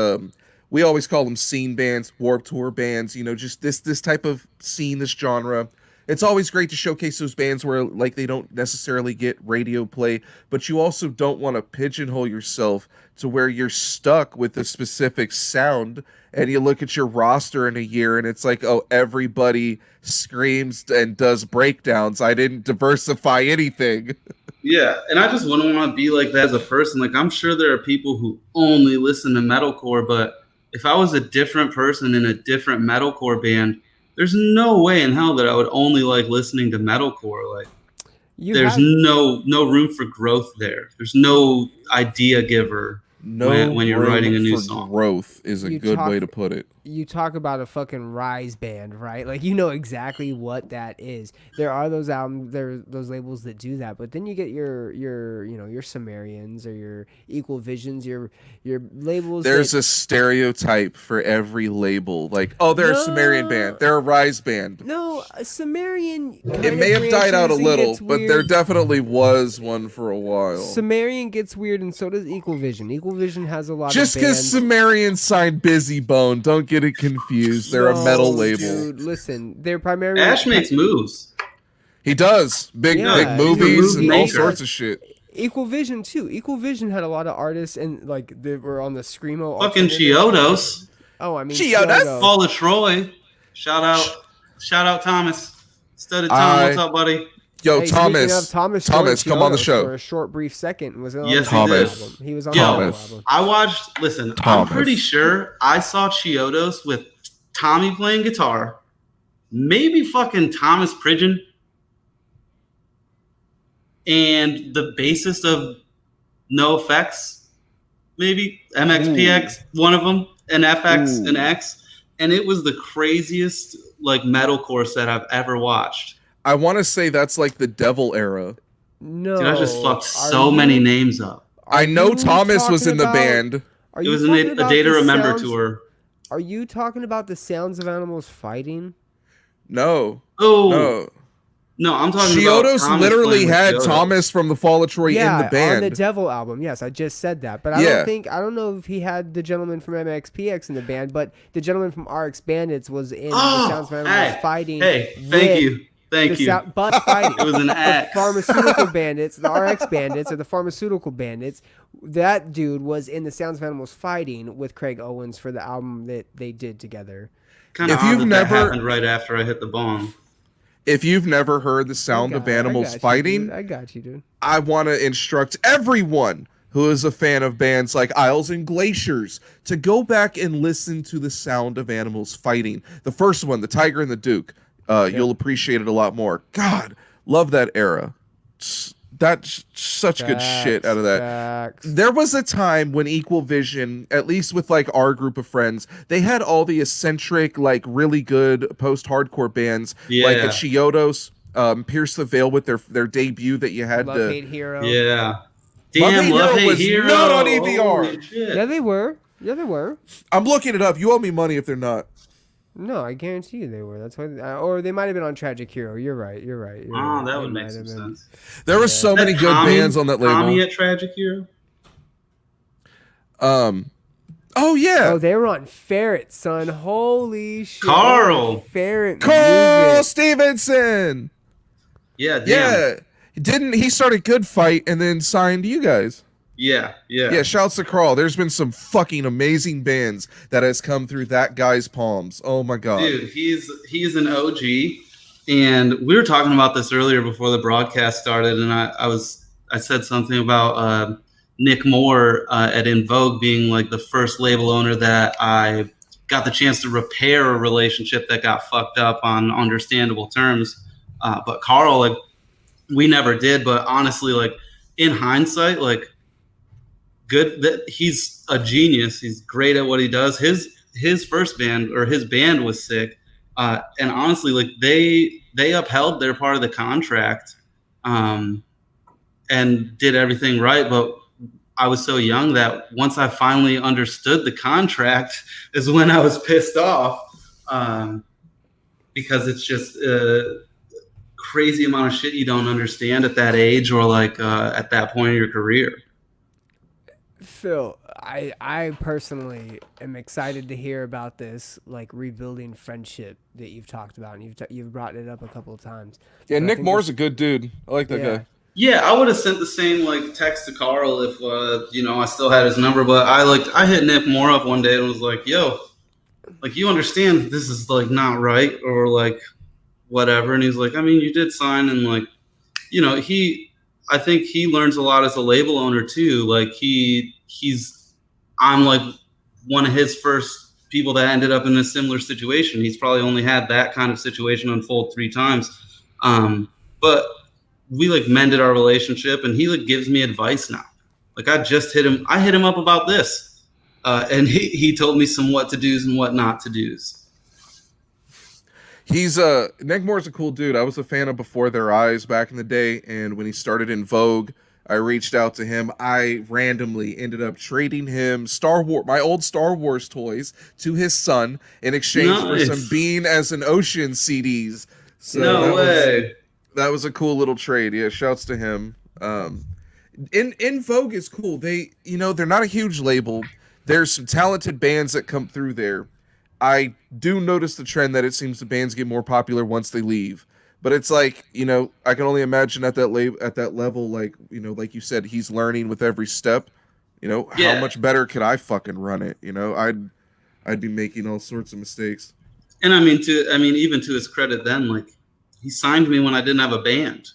we always call them scene bands, Warped Tour bands, you know, just this type of scene, this genre. It's always great to showcase those bands where like they don't necessarily get radio play, but you also don't want to pigeonhole yourself to where you're stuck with a specific sound and you look at your roster in a year and it's like, oh, everybody screams and does breakdowns. I didn't diversify anything. Yeah, and I just wouldn't want to be like that as a person. Like, I'm sure there are people who only listen to metalcore, but if I was a different person in a different metalcore band, there's no way in hell that I would only like listening to metalcore. Like, there's no room for growth there. There's no idea giver when you're writing a new song. Growth is a good way to put it. You talk about a fucking Rise band, right? Like, you know exactly what that is. There are those those labels that do that, but then you get your you know, your Sumerians or your Equal Visions, your labels. There's a stereotype for every label. Like, oh, they're a Sumerian band, they're a Rise band. No, a Sumerian. It may have died out a little, but there definitely was one for a while. Sumerian gets weird, and so does Equal Vision. Equal Vision has a lot. Just of bands. because Sumerian signed Busy Bone, don't get it confused. They're a metal label. Dude, listen, they're primarily Ash makes moves. He does big movies and all sorts of shit. Equal Vision too. Equal Vision had a lot of artists and like they were on the screamo. Fucking Chiodos. Oh, I mean Chiodos. Paula Troy. Shout out Thomas. Studded Tom, what's up, buddy? Yo, hey, Thomas, come on the show. For a short, brief second. Was on yes, Thomas. He was on the album. I watched, listen, I'm pretty sure I saw Chiodos with Tommy playing guitar, maybe fucking Thomas Pridgeon, and the bassist of No Effects, maybe MXPX, one of them, and FX and X. And it was the craziest like metalcore set I've ever watched. I want to say that's like the Devil era. No, dude, I just fucked so many names up. I know Thomas was in the band. It was a Day to Remember tour. Are you talking about the Sounds of Animals Fighting? No. Oh. No, I'm talking about Chiodos literally had Thomas from the Fall of Troy in the band. On the Devil album. Yes, I just said that. But I don't know if he had the gentleman from MXPX in the band, but the gentleman from RX Bandits was in the Sounds of Animals Fighting. Hey, thank you. But fighting. It was an act. The pharmaceutical bandits, the RX bandits, or the pharmaceutical bandits. That dude was in the Sounds of Animals Fighting with Craig Owens for the album that they did together. Kind of odd that happened right after I hit the bong. If you've never heard the Sound of Animals Fighting, I got you, dude. I want to instruct everyone who is a fan of bands like Isles and Glaciers to go back and listen to the Sound of Animals Fighting. The first one, The Tiger and the Duke. You'll appreciate it a lot more. God, love that era. That's such good shit out of that. There was a time when Equal Vision, at least with like our group of friends, they had all the eccentric, like really good post-hardcore bands, like the Chiodos, Pierce the Veil with their debut that you had. Love Hate Hero. Yeah. Damn, Love Hate Hero was not on EVR. Yeah, they were. Yeah, they were. I'm looking it up. You owe me money if they're not. No, I guarantee you they were. That's why, or they might have been on Tragic Hero. You're right. That would make some sense. There were so many good bands on that label. Tommy at Tragic Hero. Oh yeah. Oh, they were on Ferret, son. Holy shit. Carl Stevenson. Yeah. Damn. Yeah. Didn't he started Good Fight and then signed you guys? Yeah, shouts to Carl. There's been some fucking amazing bands that has come through that guy's palms. Oh my god. Dude, he's an OG. And we were talking about this earlier before the broadcast started, and I said something about Nick Moore at In Vogue being like the first label owner that I got the chance to repair a relationship that got fucked up on understandable terms. But Carl, like, we never did. But honestly, like, in hindsight, like, good that he's a genius. He's great at what he does. His first band, or his band, was sick. And honestly, like, they upheld their part of the contract and did everything right. But I was so young that once I finally understood the contract is when I was pissed off, because it's just a crazy amount of shit you don't understand at that age, or like at that point in your career. Phil, I personally am excited to hear about this, like, rebuilding friendship that you've talked about, and you've brought it up a couple of times. Yeah, Nick Moore's a good dude. I like that guy. Yeah, I would have sent the same like text to Carl if I still had his number. But I hit Nick Moore up one day and was like, "Yo, like, you understand this is like not right, or like whatever." And he's like, "I mean, you did sign," and like, I think he learns a lot as a label owner too. Like I'm like one of his first people that ended up in a similar situation. He's probably only had that kind of situation unfold 3 times, but we like mended our relationship, and he like gives me advice now. Like, I hit him up about this, and he told me some what to do's and what not to do's. He's Nick Moore's a cool dude. I was a fan of Before Their Eyes back in the day, and when he started In Vogue, I reached out to him. I randomly ended up trading him my old Star Wars toys to his son in exchange for some Being as an Ocean CDs. So no way. That was a cool little trade. Yeah, shouts to him. In Vogue is cool. They're not a huge label. There's some talented bands that come through there. I do notice the trend that it seems the bands get more popular once they leave. But it's like, I can only imagine at that level, like, like you said, he's learning with every step. How much better could I fucking run it? I'd be making all sorts of mistakes. And I mean, even to his credit, then, like, he signed me when I didn't have a band.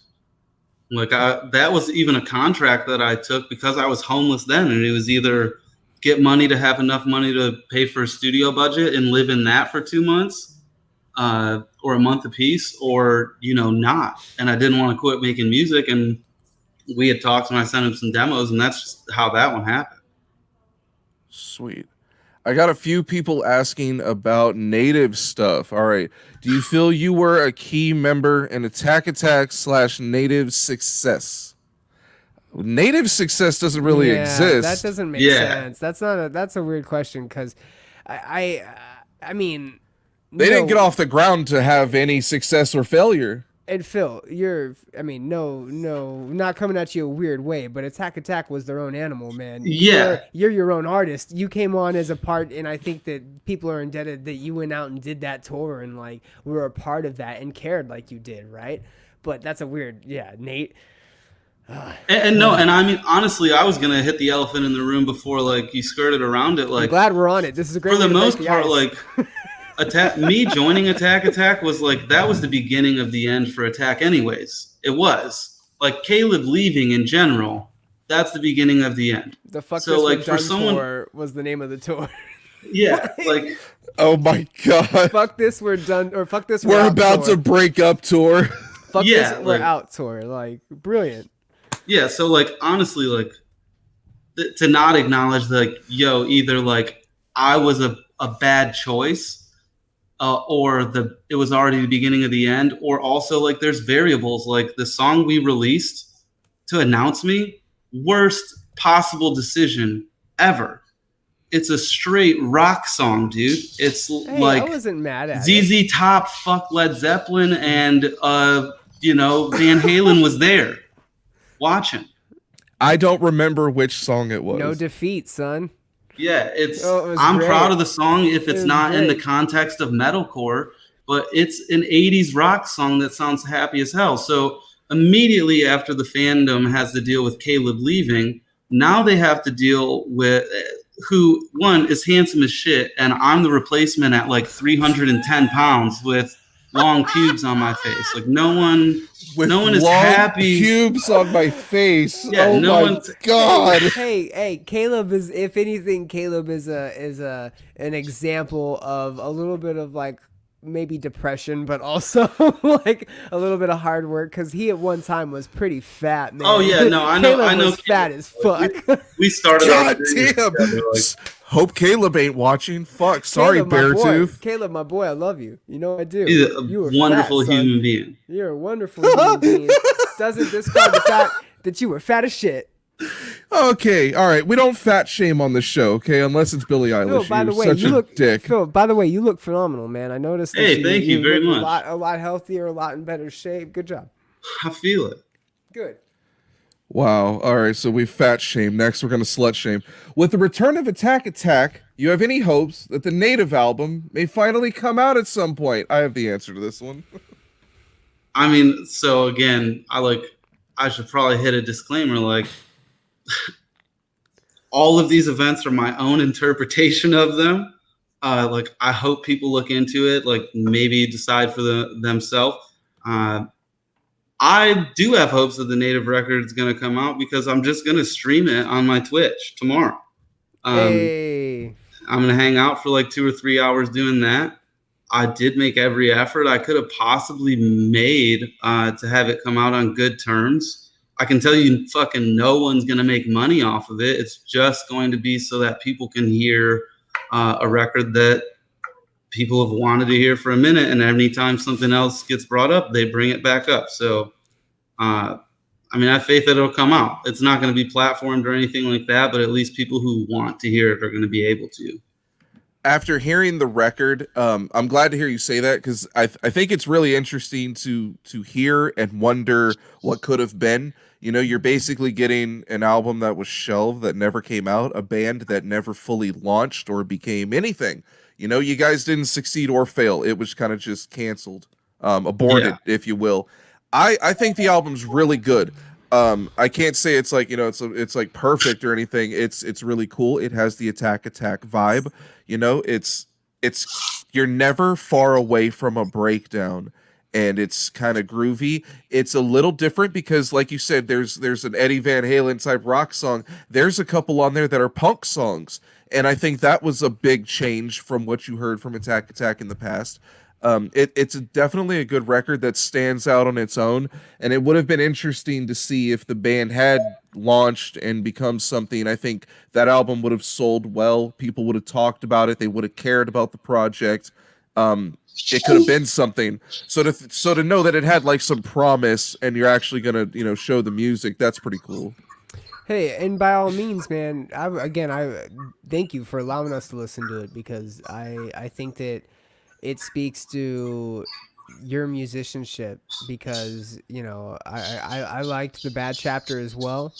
Like, that was even a contract that I took because I was homeless then, and it was either get money to have enough money to pay for a studio budget and live in that for 2 months, or a month apiece, or not. And I didn't want to quit making music, and we had talked, and I sent him some demos, and that's just how that one happened. Sweet. I got a few people asking about Nativ stuff. All right. Do you feel you were a key member in Attack /Nativ success? Nativ success doesn't really exist. That doesn't make sense. That's a weird question, because I mean, they didn't get off the ground to have any success or failure. And Phil, not coming at you a weird way, but Attack was their own animal, man. Yeah. You're your own artist. You came on as a part, and I think that people are indebted that you went out and did that tour and like were a part of that and cared like you did, right? But that's a weird, Nate. And I mean, honestly, I was gonna hit the elephant in the room before like you skirted around it. Like, I'm glad we're on it. This is a great. For the most part, like. Me joining Attack was like, that was the beginning of the end for Attack anyways. It was like Caleb leaving in general. That's the beginning of the end. The Fuck This We're Done tour was the name of the tour. Yeah. Like, oh my God. Fuck This We're Done, or Fuck This We're about to break up tour. Fuck This We're Out tour. Like, brilliant. Yeah. So like, honestly, like to not acknowledge like, either like I was a bad choice, or it was already the beginning of the end, or also like there's variables, like the song we released to announce me, worst possible decision ever. It's a straight rock song, dude. It's like I wasn't mad at ZZ Top, fuck Led Zeppelin, and Van Halen was there watching. I don't remember which song it was. No Defeat, son. Yeah, I'm proud of the song if it's not in the context of metalcore, but it's an 80s rock song that sounds happy as hell. So immediately after the fandom has to deal with Caleb leaving, Now they have to deal with who, one, is handsome as shit, and I'm the replacement at like 310 pounds with long pubes on my face. Like no one is happy. Pubes on my face. Yeah, oh no my god. Hey, Caleb is, if anything, Caleb is an example of a little bit of like maybe depression, but also like a little bit of hard work, because he at one time was pretty fat, man. Oh yeah, no, I know. Caleb I know. was fat as fuck. We started. God damn. Hope Caleb ain't watching. Fuck. Sorry, Beartooth. Caleb, my boy, I love you. You know I do. He's a you were wonderful fat, human being. You're a wonderful human being. Doesn't discard the fact that you were fat as shit. Okay, all right. We don't fat shame on the show, okay? Unless it's Billie Eilish. Phil, by the way, such you a look, dick. Phil, by the way, you look phenomenal, man. I noticed that Hey, thank you very look much. A lot healthier, a lot in better shape. Good job. I feel it. Good. Wow. All right, so we fat shame. Next, we're going to slut shame. With the return of Attack Attack, you have any hopes that the Nativ album may finally come out at some point? I have the answer to this one. I mean, so again, I should probably hit a disclaimer, like all of these events are my own interpretation of them. Like I hope people look into it, like maybe decide for themselves. I do have hopes that the Nativ record is going to come out because I'm just going to stream it on my Twitch tomorrow. Hey. I'm going to hang out for like 2 or 3 hours doing that. I did make every effort I could have possibly made to have it come out on good terms. I can tell you fucking no one's going to make money off of it. It's just going to be so that people can hear a record that people have wanted to hear for a minute, and anytime something else gets brought up, they bring it back up. So, I mean, I have faith that it'll come out. It's not going to be platformed or anything like that, but at least people who want to hear it are going to be able to. After hearing the record, I'm glad to hear you say that, because I think it's really interesting to hear and wonder what could have been. You know, you're basically getting an album that was shelved, that never came out, a band that never fully launched or became anything. You know, you guys didn't succeed or fail. It was kind of just canceled, aborted, if you will. I think the album's really good. I can't say it's like, you know, it's like perfect or anything. It's really cool. It has the Attack vibe. You know, it's you're never far away from a breakdown, and it's kind of groovy. It's a little different because, like you said, there's an Eddie Van Halen type rock song. There's a couple on there that are punk songs. And I think that was a big change from what you heard from Attack in the past. It's definitely a good record that stands out on its own. And it would have been interesting to see if the band had launched and become something. I think that album would have sold well. People would have talked about it. They would have cared about the project. It could have been something. So to know that it had like some promise and you're actually going to, you know, show the music, that's pretty cool. Hey, and by all means, man, I thank you for allowing us to listen to it, because I think that it speaks to your musicianship, because, you know, I liked the Bad Chapter as well.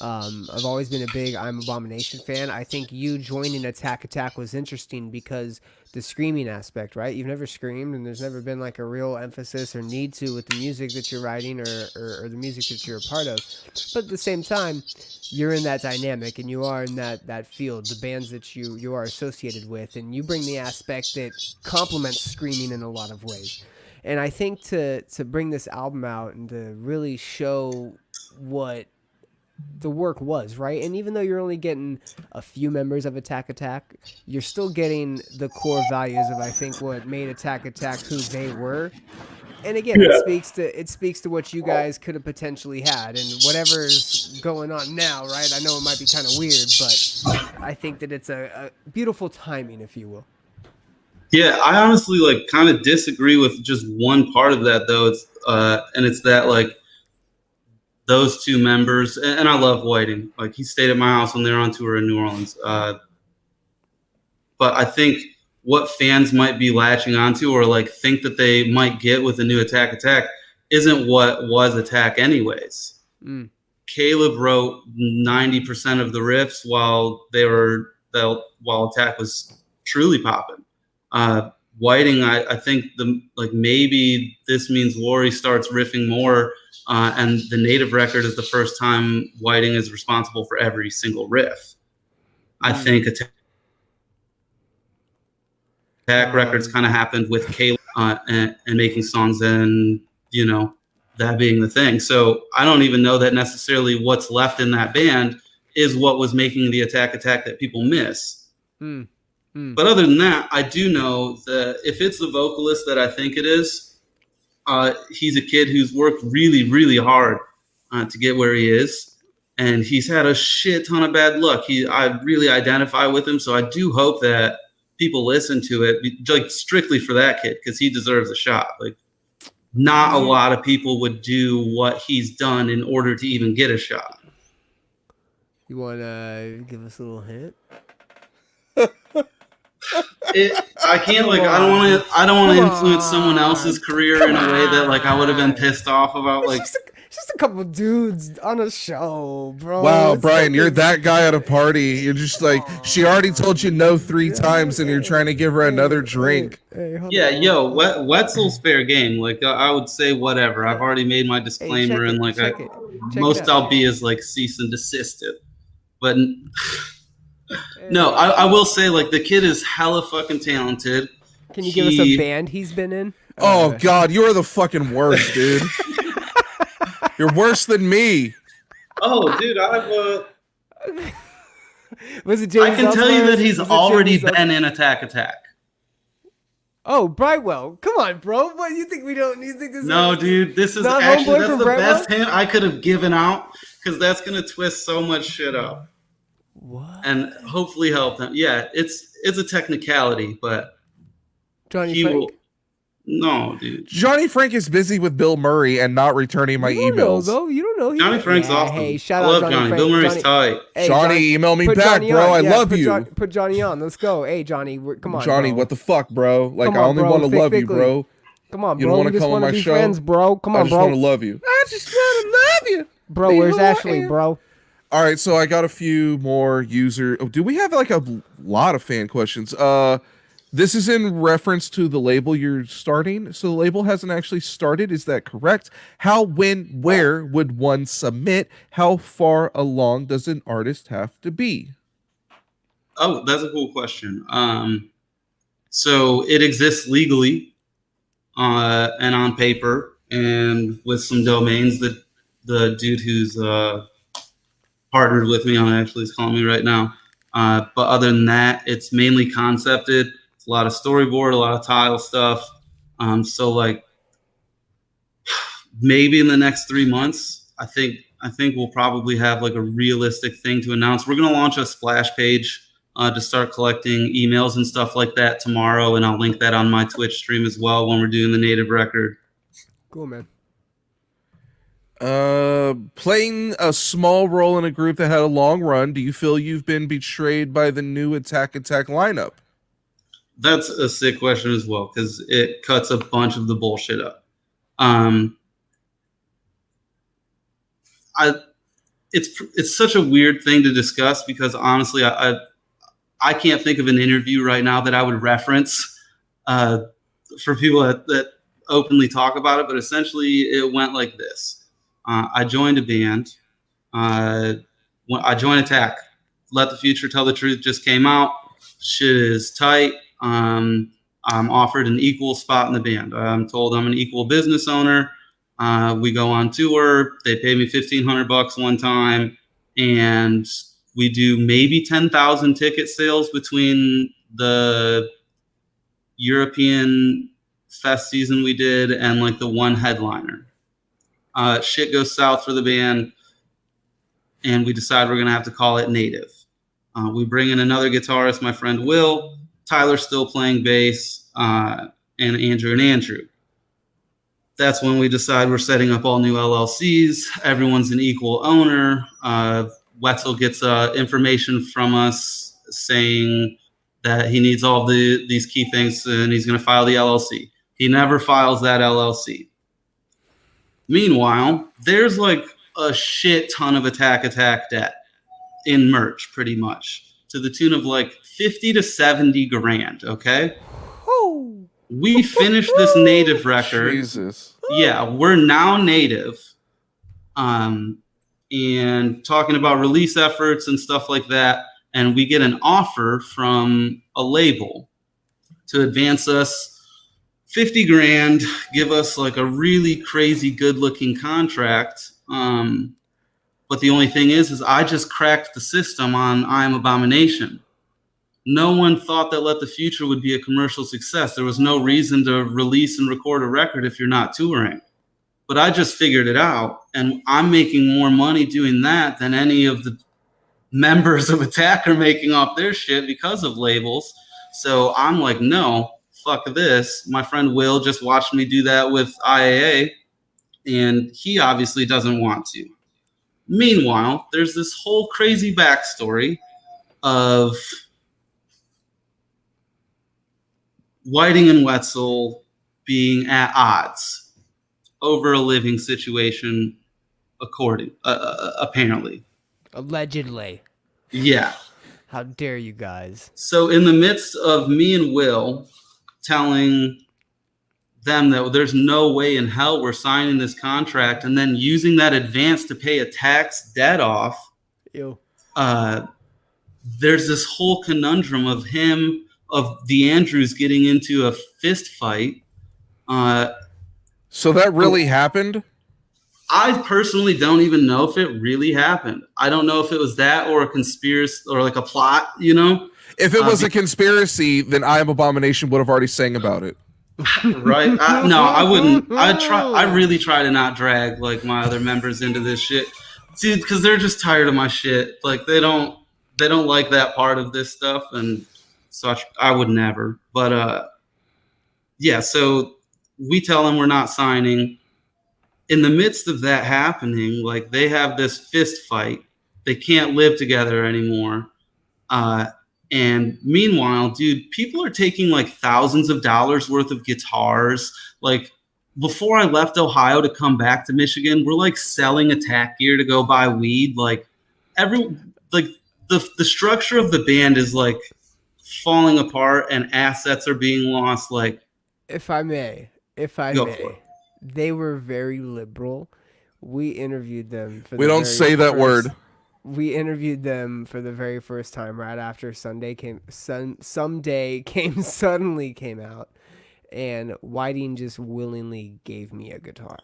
I've always been a big I'm Abomination fan. I think you joining Attack was interesting because the screaming aspect, right? You've never screamed, and there's never been like a real emphasis or need to with the music that you're writing or the music that you're a part of. But at the same time, you're in that dynamic, and you are in that field, the bands that you are associated with, and you bring the aspect that complements screaming in a lot of ways. And I think to bring this album out and to really show what the work was, right? And even though you're only getting a few members of Attack, you're still getting the core values of, I think, what made Attack who they were. And again, it speaks to what you guys could have potentially had, and whatever's going on now, right? I know it might be kind of weird, but I think that it's a beautiful timing, if you will. Yeah, I honestly like kind of disagree with just one part of that, though. It's that like those two members, and I love Whiting. Like he stayed at my house when they were on tour in New Orleans. But I think what fans might be latching onto or like think that they might get with a new Attack isn't what was Attack anyways. Caleb wrote 90% of the riffs while Attack was truly popping. Whiting, I think maybe This Means War starts riffing more, and the Native record is the first time Whiting is responsible for every single riff. I think Attack Records kind of happened with Caleb and making songs, and that being the thing. So I don't even know that necessarily what's left in that band is what was making the Attack that people miss. But other than that, I do know that if it's the vocalist that I think it is, he's a kid who's worked really, really hard to get where he is. And he's had a shit ton of bad luck. I really identify with him. So I do hope that people listen to it, like strictly for that kid, because he deserves a shot. Like, not a lot of people would do what he's done in order to even get a shot. You want to give us a little hint? I can't I don't want to influence someone else's career in a way that I would have been pissed off about. It's just a couple dudes on a show, bro. Wow, Brian, you're that guy at a party. You're just she already told you no 3 times, and you're trying to give her another drink. Wetzel's fair game. I would say whatever. I've already made my disclaimer, and most I'll be is cease and desist it. But no, I will say the kid is hella fucking talented. Can you give us a band he's been in? Oh God, you are the fucking worst, dude. You're worse than me. Oh, dude, Was it Jameys I can Elsewhere? tell you that he's already been in Attack. Oh, Brightwell. Come on, bro. What, you think we don't? You think this No, dude, this is actually, that's the best hint I could have given out, because that's going to twist so much shit up. What? And hopefully help them. Yeah, it's a technicality, but Johnny Frank? No, dude. Johnny Frank is busy with Bill Murray and not returning my emails. You don't know. Johnny Frank's awesome. Hey, shout I out love Johnny. Bill Murray's tight. Hey, Johnny, email me back, bro. I love you. Put Johnny on. Let's go. Hey, Johnny, come on, Johnny, bro. what the fuck, bro? Come on, I only bro. want to love you, Thickly. bro. Come on, bro. You don't want to come on my show? Friends, bro. Come on, I just bro. want to love you. I just want to love you. Bro, where's Ashley, bro? All right, so I got a few more user. Oh, do we have a lot of fan questions? This is in reference to the label you're starting. So the label hasn't actually started. Is that correct? How, when, where would one submit? How far along does an artist have to be? Oh, that's a cool question. So it exists legally and on paper and with some domains that the dude who's partnered with me on actually is calling me right now. But other than that, it's mainly concepted. It's a lot of storyboard, a lot of tile stuff. So maybe in the next 3 months, I think we'll probably have a realistic thing to announce. We're gonna launch a splash page to start collecting emails and stuff like that tomorrow, and I'll link that on my Twitch stream as well when we're doing the Native record. Cool, man. Playing a small role in a group that had a long run, do you feel you've been betrayed by the new Attack lineup? That's a sick question as well, because it cuts a bunch of the bullshit up. It's such a weird thing to discuss, because honestly, I can't think of an interview right now that I would reference for people that openly talk about it. But essentially, it went like this. I joined a band. I joined Attack. Let the Future Tell the Truth just came out. Shit is tight. I'm offered an equal spot in the band. I'm told I'm an equal business owner. We go on tour. They pay me $1,500 one time, and we do maybe 10,000 ticket sales between the European fest season we did and the one headliner. Shit goes south for the band, and we decide we're gonna have to call it Native. We bring in another guitarist, my friend Will. Tyler's still playing bass, and Andrew. That's when we decide we're setting up all new LLCs. Everyone's an equal owner. Wetzel gets information from us saying that he needs all these key things, and he's going to file the LLC. He never files that LLC. Meanwhile, there's a shit ton of Attack debt in merch, pretty much, to the tune of 50 to 70 grand. Okay. Oh. We finished this Native record. Jesus. Yeah, we're now Native. And talking about release efforts and stuff like that. And we get an offer from a label to advance us 50 grand, give us like a really crazy good looking contract. But the only thing is I just cracked the system on I Am Abomination. No one thought that Let the Future would be a commercial success. There was no reason to release and record a record if you're not touring. But I just figured it out, and I'm making more money doing that than any of the members of Attack are making off their shit because of labels. So I'm like, no, fuck this. My friend Will just watched me do that with IAA, and he obviously doesn't want to. Meanwhile, there's this whole crazy backstory of Whiting and Wetzel being at odds over a living situation, apparently. Allegedly. Yeah. How dare you guys? So in the midst of me and Will telling them that there's no way in hell we're signing this contract, and then using that advance to pay Attack's debt off, Ew. There's this whole conundrum of the Andrews getting into a fist fight. So that really happened? I personally don't even know if it really happened. I don't know if it was that or a conspiracy or like a plot, you know? If it was a conspiracy, then I Am Abomination would have already sang about it. Right? No, I wouldn't. I really try to not drag like my other members into this shit. Dude, because they're just tired of my shit. Like they don't like that part of this stuff, and so I would never. But yeah, so we tell them we're not signing. In the midst of that happening, like they have this fist fight. They can't live together anymore. And meanwhile, dude, people are taking like thousands of dollars worth of guitars. Like before I left Ohio to come back to Michigan, we're like selling Attack gear to go buy weed. Like the structure of the band is like falling apart and assets are being lost. Like, if I may, they were very liberal. We interviewed them. We don't say that word. We interviewed them for the very first time right after Someday came suddenly came out, and Whiting just willingly gave me a guitar.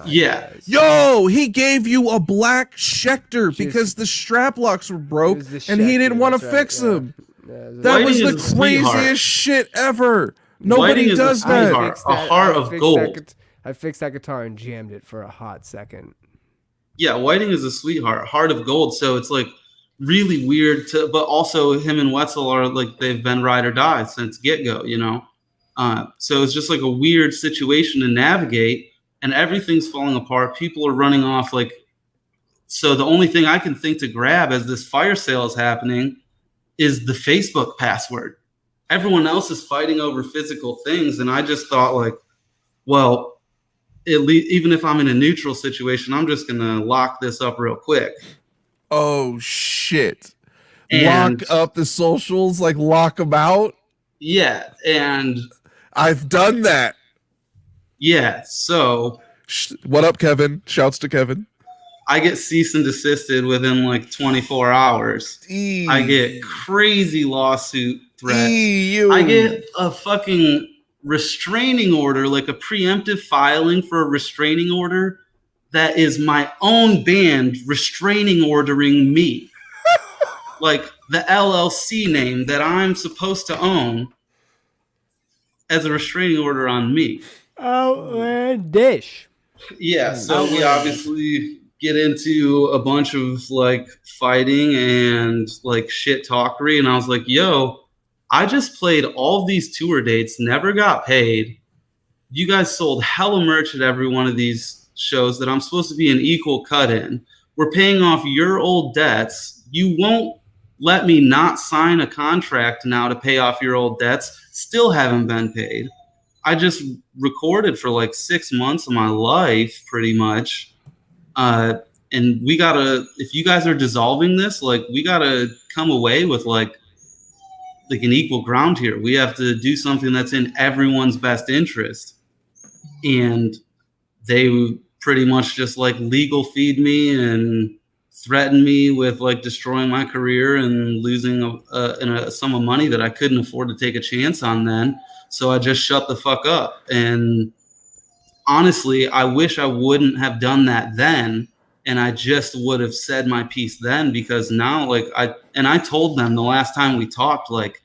Yeah. Yo, he gave you a black Schecter because the strap locks were broke and he didn't want to fix them. Yeah, that was the craziest shit ever. Nobody does that. A heart of gold. I fixed that guitar and jammed it for a hot second. Yeah, Whiting is a sweetheart, heart of gold. So it's like really weird but also him and Wetzel are like they've been ride or die since get-go, you know? So it's just like a weird situation to navigate, and everything's falling apart. People are running off. Like, so the only thing I can think to grab as this fire sale is happening is the Facebook password. Everyone else is fighting over physical things. And I just thought like, well, even if I'm in a neutral situation, I'm just going to lock this up real quick. Oh, shit. And lock up the socials, like lock them out? Yeah, and I've done that. Yeah, so what up, Kevin? Shouts to Kevin. I get cease and desisted within like 24 hours. I get crazy lawsuit threats. I get a fucking restraining order, like a preemptive filing for a restraining order that is my own band restraining ordering me. Like the LLC name that I'm supposed to own as a restraining order on me. Outlandish. Yeah, so we obviously get into a bunch of like fighting and like shit talkery, and I was like, yo, I just played all these tour dates, never got paid. You guys sold hella merch at every one of these shows that I'm supposed to be an equal cut in. We're paying off your old debts. You won't let me not sign a contract now to pay off your old debts. Still haven't been paid. I just recorded for like 6 months of my life, pretty much. And we gotta, if you guys are dissolving this, like we gotta come away with like like an equal ground here. We have to do something that's in everyone's best interest. And they pretty much just like legal feed me and threatened me with like destroying my career and losing a sum of money that I couldn't afford to take a chance on then. So I just shut the fuck up. And honestly, I wish I wouldn't have done that then. And I just would have said my piece then, because now, like, I told them the last time we talked, like,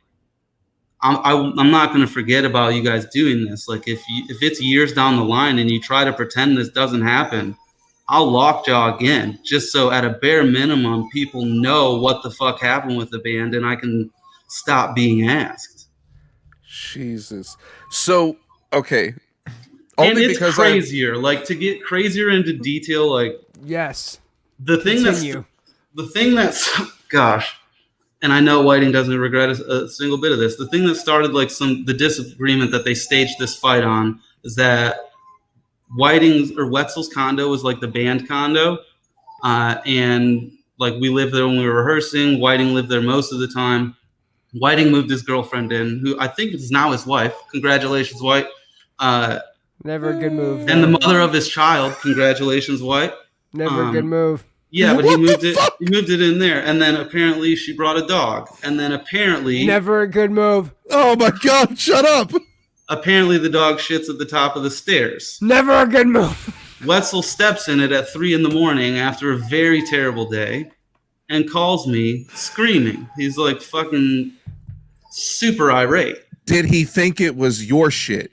I'm not going to forget about you guys doing this. Like, if it's years down the line and you try to pretend this doesn't happen, I'll lockjaw again, just so at a bare minimum, people know what the fuck happened with the band and I can stop being asked. Jesus. So, okay. And it's crazier. Like, to get crazier into detail, like, yes. The thing that's, gosh, and I know Whiting doesn't regret a single bit of this. The thing that started like the disagreement that they staged this fight on is that Wetzel's condo was like the band condo, and like we lived there when we were rehearsing. Whiting lived there most of the time. Whiting moved his girlfriend in, who I think is now his wife. Congratulations, White. Never a good move. And the mother of his child. Congratulations, White. Never a good move. Yeah, but he moved it in there. And then apparently she brought a dog. And then apparently... Never a good move. Oh my God, shut up. Apparently the dog shits at the top of the stairs. Never a good move. Wetzel steps in it at 3 a.m. after a very terrible day and calls me screaming. He's like fucking super irate. Did he think it was your shit?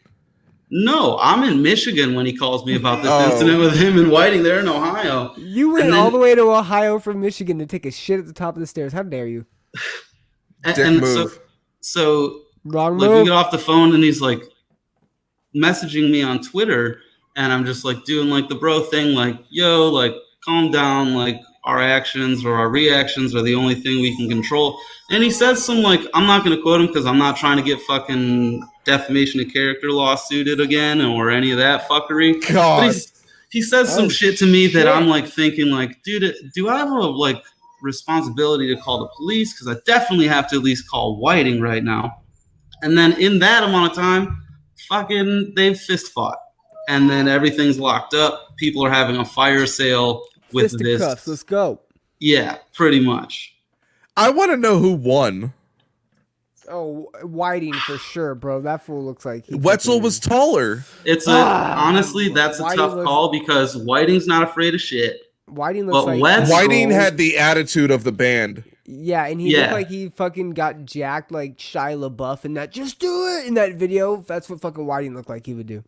No, I'm in Michigan when he calls me about this incident with him and Whiting. They're in Ohio. You went all the way to Ohio from Michigan to take a shit at the top of the stairs. How dare you? So wrong like move. we get off the phone and he's like messaging me on Twitter, and I'm just like doing like the bro thing, like, yo, like calm down, like our actions or our reactions are the only thing we can control. And he says some like, I'm not going to quote him because I'm not trying to get fucking defamation of character lawsuited again or any of that fuckery. God. But he says some shit to me that I'm like thinking like, dude, do I have a like responsibility to call the police? Because I definitely have to at least call Whiting right now. And then in that amount of time, fucking they've fist fought. And then everything's locked up. People are having a fire sale with this. Fisticuffs, let's go. Yeah, pretty much. I want to know who won. Oh, Whiting for sure, bro. That fool looks like Wetzel was taller. It's honestly, that's a tough call because Whiting's not afraid of shit. Whiting looks like Whiting had the attitude of the band. Yeah, and he looked like he fucking got jacked like Shia LaBeouf in that "Just Do It" in that video. That's what fucking Whiting looked like he would do.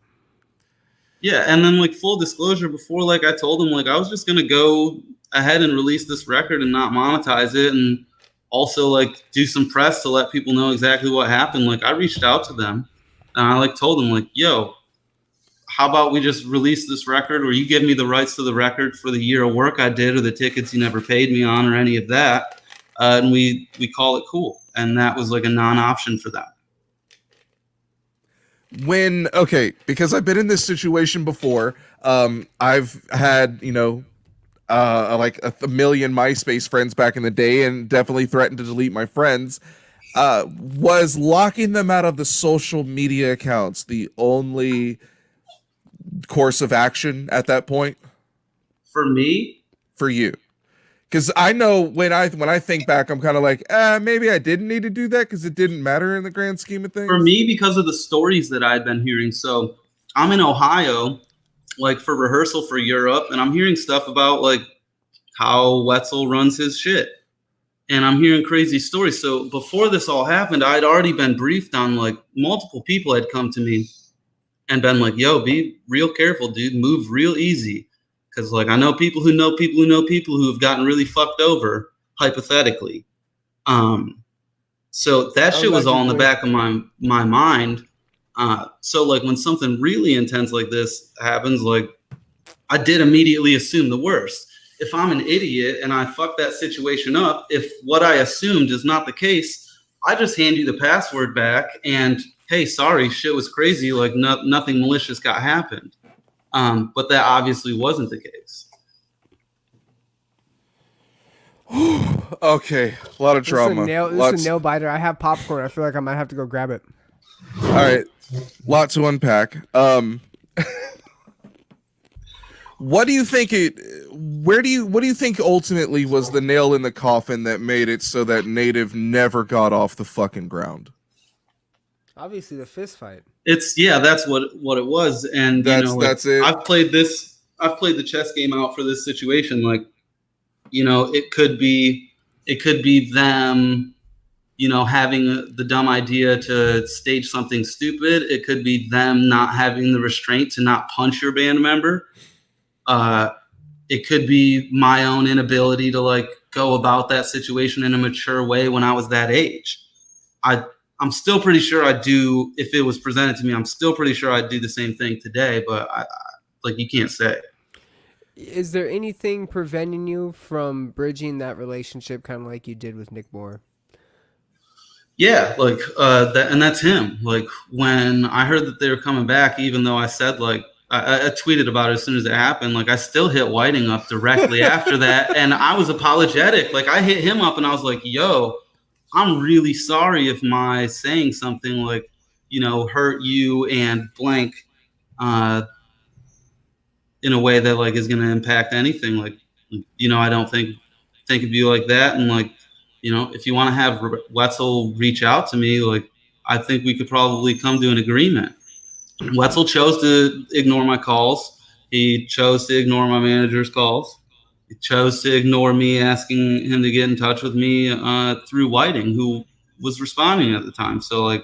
Yeah, and then like full disclosure, before like I told him like I was just gonna go ahead and release this record and not monetize it, and also like do some press to let people know exactly what happened. Like I reached out to them and I like told them like, yo, how about we just release this record, or you give me the rights to the record for the year of work I did or the tickets you never paid me on or any of that, and we call it cool. And that was like a non-option for them. Because I've been in this situation before. I've had, like a million MySpace friends back in the day and definitely threatened to delete my friends. Was locking them out of the social media accounts the only course of action at that point? For me? For you. Because I know when I think back, I'm kind of like, maybe I didn't need to do that because it didn't matter in the grand scheme of things. For me, because of the stories that I'd been hearing. So I'm in Ohio, like for rehearsal for Europe, and I'm hearing stuff about like how Wetzel runs his shit. And I'm hearing crazy stories. So before this all happened, I'd already been briefed on like multiple people had come to me and been like, yo, be real careful, dude. Move real easy. Because, like, I know people who know people who know people who have gotten really fucked over, hypothetically. So that shit was all in the back of my mind. So, like, when something really intense like this happens, like, I did immediately assume the worst. If I'm an idiot and I fuck that situation up, if what I assumed is not the case, I just hand you the password back and, hey, sorry, shit was crazy. Like, nothing malicious happened. But that obviously wasn't the case. Okay, a lot of drama. This is a nail biter. I have popcorn. I feel like I might have to go grab it. All right, lot to unpack. What do you think what do you think ultimately was the nail in the coffin that made it so that Nativ never got off the fucking ground? Obviously the fist fight. That's what it was. And that's it. I've played the chess game out for this situation. Like, it could be them, having the dumb idea to stage something stupid. It could be them not having the restraint to not punch your band member. It could be my own inability to like go about that situation in a mature way when I was that age. I'm still pretty sure I'd do, if it was presented to me, I'm still pretty sure I'd do the same thing today, but you can't say. Is there anything preventing you from bridging that relationship kind of like you did with Nick Moore? Yeah, and that's him. Like, when I heard that they were coming back, even though I said, like, I tweeted about it as soon as it happened, like, I still hit Whiting up directly after that, and I was apologetic. Like, I hit him up and I was like, yo, I'm really sorry if my saying something like, hurt you and blank in a way that like is going to impact anything. Like, I don't think of you like that. And like, if you want to have Wetzel reach out to me, like, I think we could probably come to an agreement. Wetzel chose to ignore my calls. He chose to ignore my manager's calls. He chose to ignore me asking him to get in touch with me through Whiting, who was responding at the time. So like,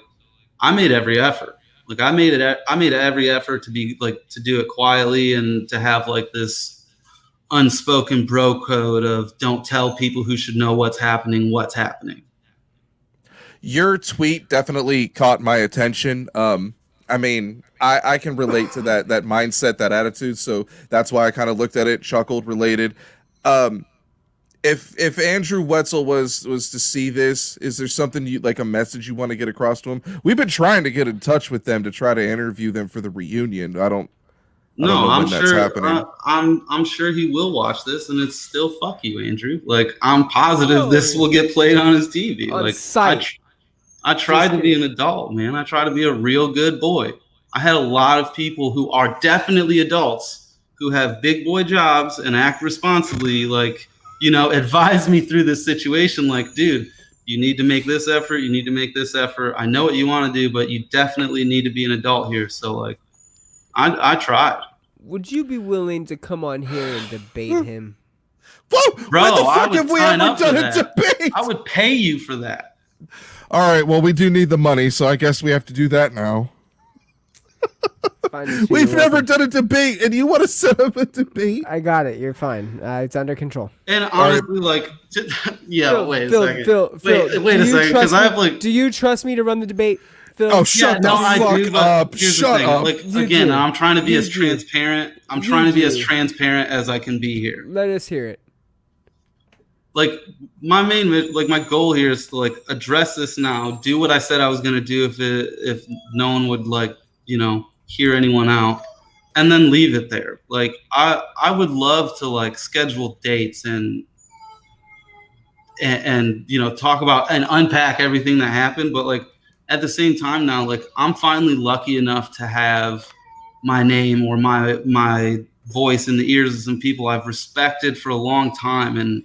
I made every effort. Like, I made every effort to be like, to do it quietly and to have like this unspoken bro code of don't tell people who should know what's happening. Your tweet definitely caught my attention. I mean, I can relate to that mindset, that attitude. So that's why I kind of looked at it, chuckled, related. If Andrew Wetzel was to see this, is there something like a message you want to get across to him? We've been trying to get in touch with them to try to interview them for the reunion. I don't know when that's happening. I'm sure he will watch this, and it's still fuck you, Andrew. Like, I'm positive this will get played on his TV. On site. I tried to be an adult, man. I try to be a real good boy. I had a lot of people who are definitely adults who have big boy jobs and act responsibly, like, advise me through this situation. Like, dude, you need to make this effort. You need to make this effort. I know what you want to do, but you definitely need to be an adult here. So like, I tried. Would you be willing to come on here and debate him? Whoa, bro, when the fuck have we ever done a debate? I would pay you for that. All right, well, we do need the money, so I guess we have to do that now. We've never done a debate, and you want to set up a debate? I got it. You're fine. It's under control. And honestly, like, yeah, Phil, wait a Phil, second. Phil, wait a second, because I have like. Do you trust me to run the debate, Phil? Oh, shut the fuck up! Shut up! Like, again, I'm trying to be as transparent. I'm trying to be as transparent as I can be here. Let us hear it. Like, my goal here is to like address this now, do what I said I was gonna do if no one would like, hear anyone out, and then leave it there. Like, I would love to like schedule dates and talk about and unpack everything that happened, but like at the same time now, like, I'm finally lucky enough to have my name or my voice in the ears of some people I've respected for a long time, and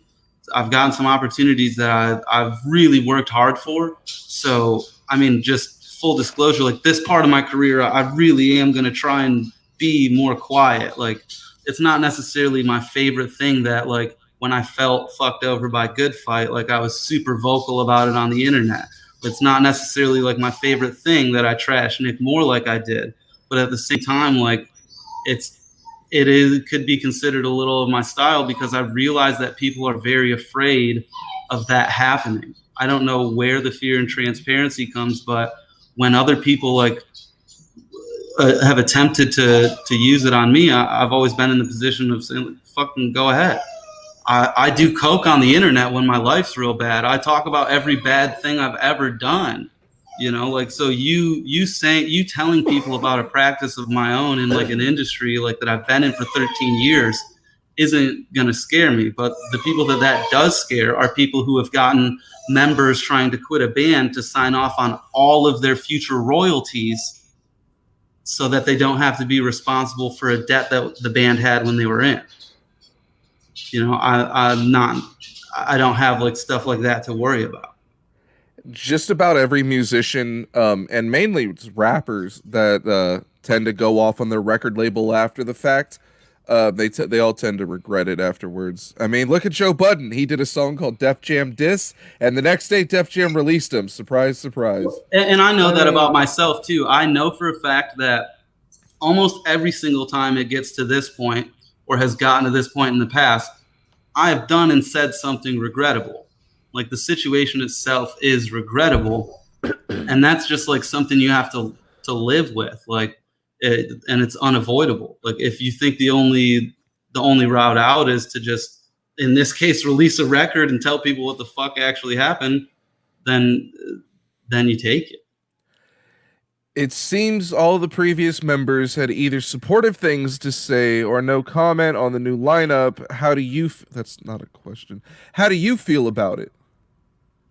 I've gotten some opportunities that I've really worked hard for. So, I mean, just full disclosure, like, this part of my career, I really am going to try and be more quiet. Like, it's not necessarily my favorite thing that, like, when I felt fucked over by Good Fight, like, I was super vocal about it on the internet. It's not necessarily like my favorite thing that I trash Nick Moore like I did. But at the same time, like, it could be considered a little of my style, because I realize that people are very afraid of that happening. I don't know where the fear and transparency comes, but when other people like have attempted to use it on me, I've always been in the position of saying, fucking go ahead. I do coke on the internet when my life's real bad. I talk about every bad thing I've ever done. Like, so you telling people about a practice of my own in like an industry like that I've been in for 13 years isn't going to scare me. But the people that does scare are people who have gotten members trying to quit a band to sign off on all of their future royalties so that they don't have to be responsible for a debt that the band had when they were in. You know, I don't have like stuff like that to worry about. Just about every musician, and mainly rappers that tend to go off on their record label after the fact, they all tend to regret it afterwards. I mean, look at Joe Budden. He did a song called Def Jam Diss, and the next day Def Jam released him. Surprise, surprise. And I know that about myself too. I know for a fact that almost every single time it gets to this point, or has gotten to this point in the past, I have done and said something regrettable. Like the situation itself is regrettable, and that's just like something you have to live with. Like, and it's unavoidable. Like if you think the only route out is to just, in this case, release a record and tell people what the fuck actually happened, then you take it. It seems all the previous members had either supportive things to say or no comment on the new lineup. How do you? That's not a question. How do you feel about it?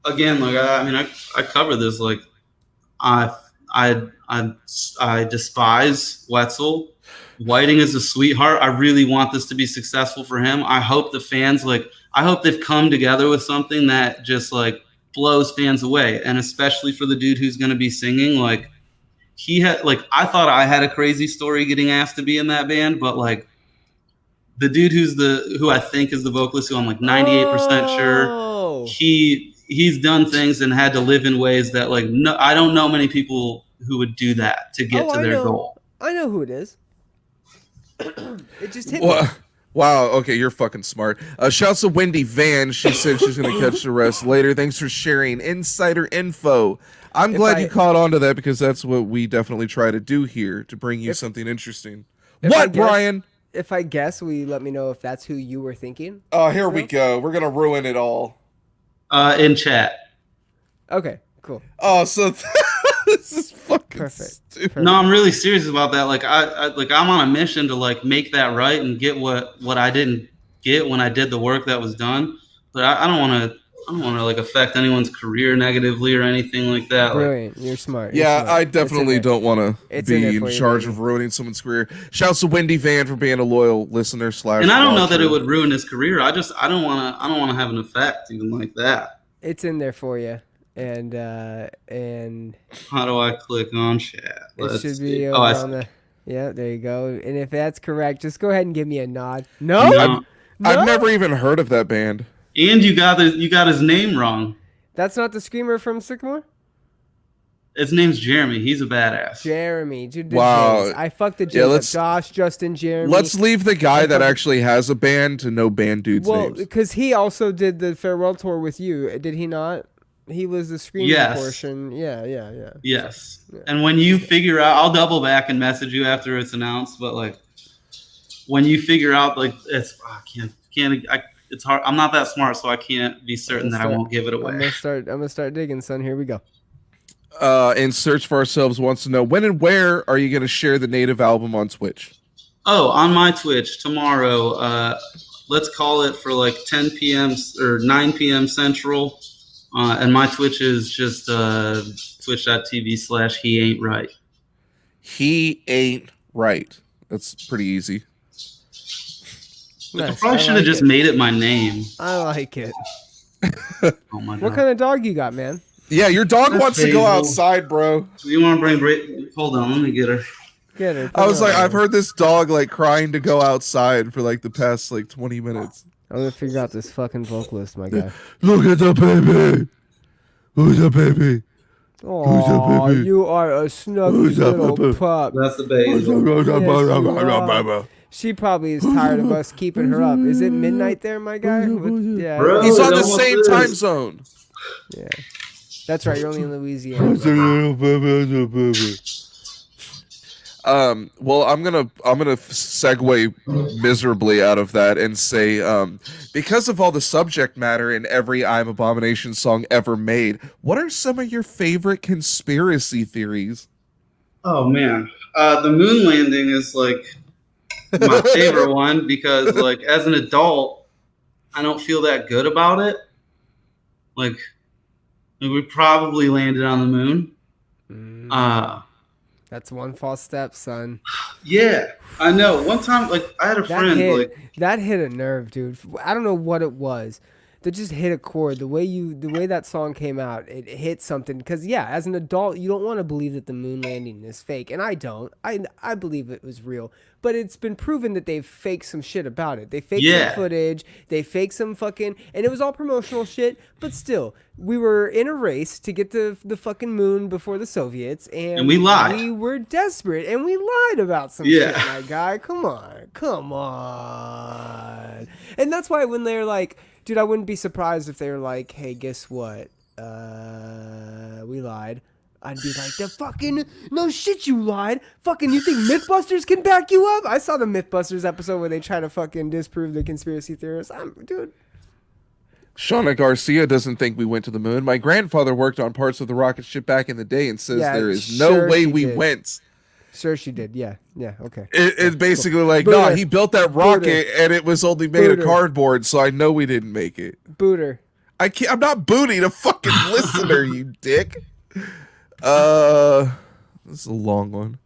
Again, like I cover this. Like I despise Wetzel. Whiting is a sweetheart. I really want this to be successful for him. I hope the fans I hope they've come together with something that just like blows fans away, and especially for the dude who's going to be singing. Like he had, like I thought I had a crazy story getting asked to be in that band, but like the dude who I think is the vocalist, who I'm like 98% sure, he's done things and had to live in ways that like I don't know many people who would do that to get to their goal. I know who it is. It just hit me. Wow, okay, you're fucking smart. Shouts to Wendy Van. She said she's going to catch the rest later. Thanks for sharing insider info. I'm glad you caught on to that, because that's what we definitely try to do here, to bring you something interesting. Brian? If I guess, will you let me know if that's who you were thinking? Oh, here we go. We're going to ruin it all. In chat. Okay, cool. Oh, so this is fucking perfect. Stupid. No, I'm really serious about that. Like I'm on a mission to like make that right and get what I didn't get when I did the work that was done. But I don't want to like affect anyone's career negatively or anything like that. Brilliant. You're smart. Yeah, I definitely don't want to be in charge of ruining someone's career. Shouts to Wendy Van for being a loyal listener / And I don't know that it would ruin his career. I don't want to have an effect even like that. It's in there for you. And how do I click on chat? It should be on the. Yeah, there you go. And if that's correct, just go ahead and give me a nod. No? I've never even heard of that band. And you got his name wrong. That's not the screamer from Sycamore? His name's Jeremy. He's a badass. Jeremy. Dude, wow. James. I fucked the James. Josh, Justin, Jeremy. Let's leave the guy that actually has a band to know band dudes' names. Well, because he also did the farewell tour with you. Did he not? He was the screaming portion. Yeah. Yes. Yeah. And when you figure out, I'll double back and message you after it's announced. But like, when you figure out, like, it's it's hard. I'm not that smart, so I can't be certain that I won't give it away. I'm gonna start digging, son. Here we go. In Search for Ourselves wants to know, when and where are you going to share the Nativ album on Twitch? Oh, on my Twitch tomorrow. Let's call it for like 10 p.m. or 9 p.m. Central. And my Twitch is just twitch.tv/he ain't right. He ain't right. That's pretty easy. Nice. I probably should have just made it my name. I like it. Oh my God. What kind of dog you got, man? Yeah, your dog wants to go outside, bro. You want to bring Hold on, let me get her. Get her. I was like, I've heard this dog like crying to go outside for like the past like 20 minutes. I'm gonna figure out this fucking vocalist, my guy. Look at the baby. Who's the baby? Oh, you are a snuggy little pup. That's the baby. Yes, she probably is tired of us keeping her up. Is it midnight there, my guy? Yeah. Bro, he's on the same time zone. Yeah. That's right. You're only in Louisiana. Well, I'm gonna segue miserably out of that and say, because of all the subject matter in every I Am Abomination song ever made, what are some of your favorite conspiracy theories? Oh man, the moon landing is like my favorite one because, like, as an adult, I don't feel that good about it. Like, we probably landed on the moon. That's one false step, son. Yeah, I know. One time, like, I had a friend. That hit a nerve, dude. I don't know what it was. That just hit a chord. The way that song came out, it hit something. Because yeah, as an adult, you don't want to believe that the moon landing is fake, and I don't. I believe it was real, but it's been proven that they've faked some shit about it. They faked some footage. They faked some fucking, and it was all promotional shit. But still, we were in a race to get to the fucking moon before the Soviets, and we lied. We were desperate, and we lied about some shit, my guy. Come on. And that's why when they're like, dude, I wouldn't be surprised if they were like, hey, guess what? We lied. I'd be like, the fucking, no shit, you lied. Fucking, you think Mythbusters can back you up? I saw the Mythbusters episode where they try to fucking disprove the conspiracy theorists. Dude. Shauna Garcia doesn't think we went to the moon. My grandfather worked on parts of the rocket ship back in the day and says there is no way we went. Sure she did. Yeah, okay. It's basically like, nah, he built that rocket and it was only made of cardboard, so I know we didn't make it. Booter. I'm not booting a fucking listener, you dick. This is a long one.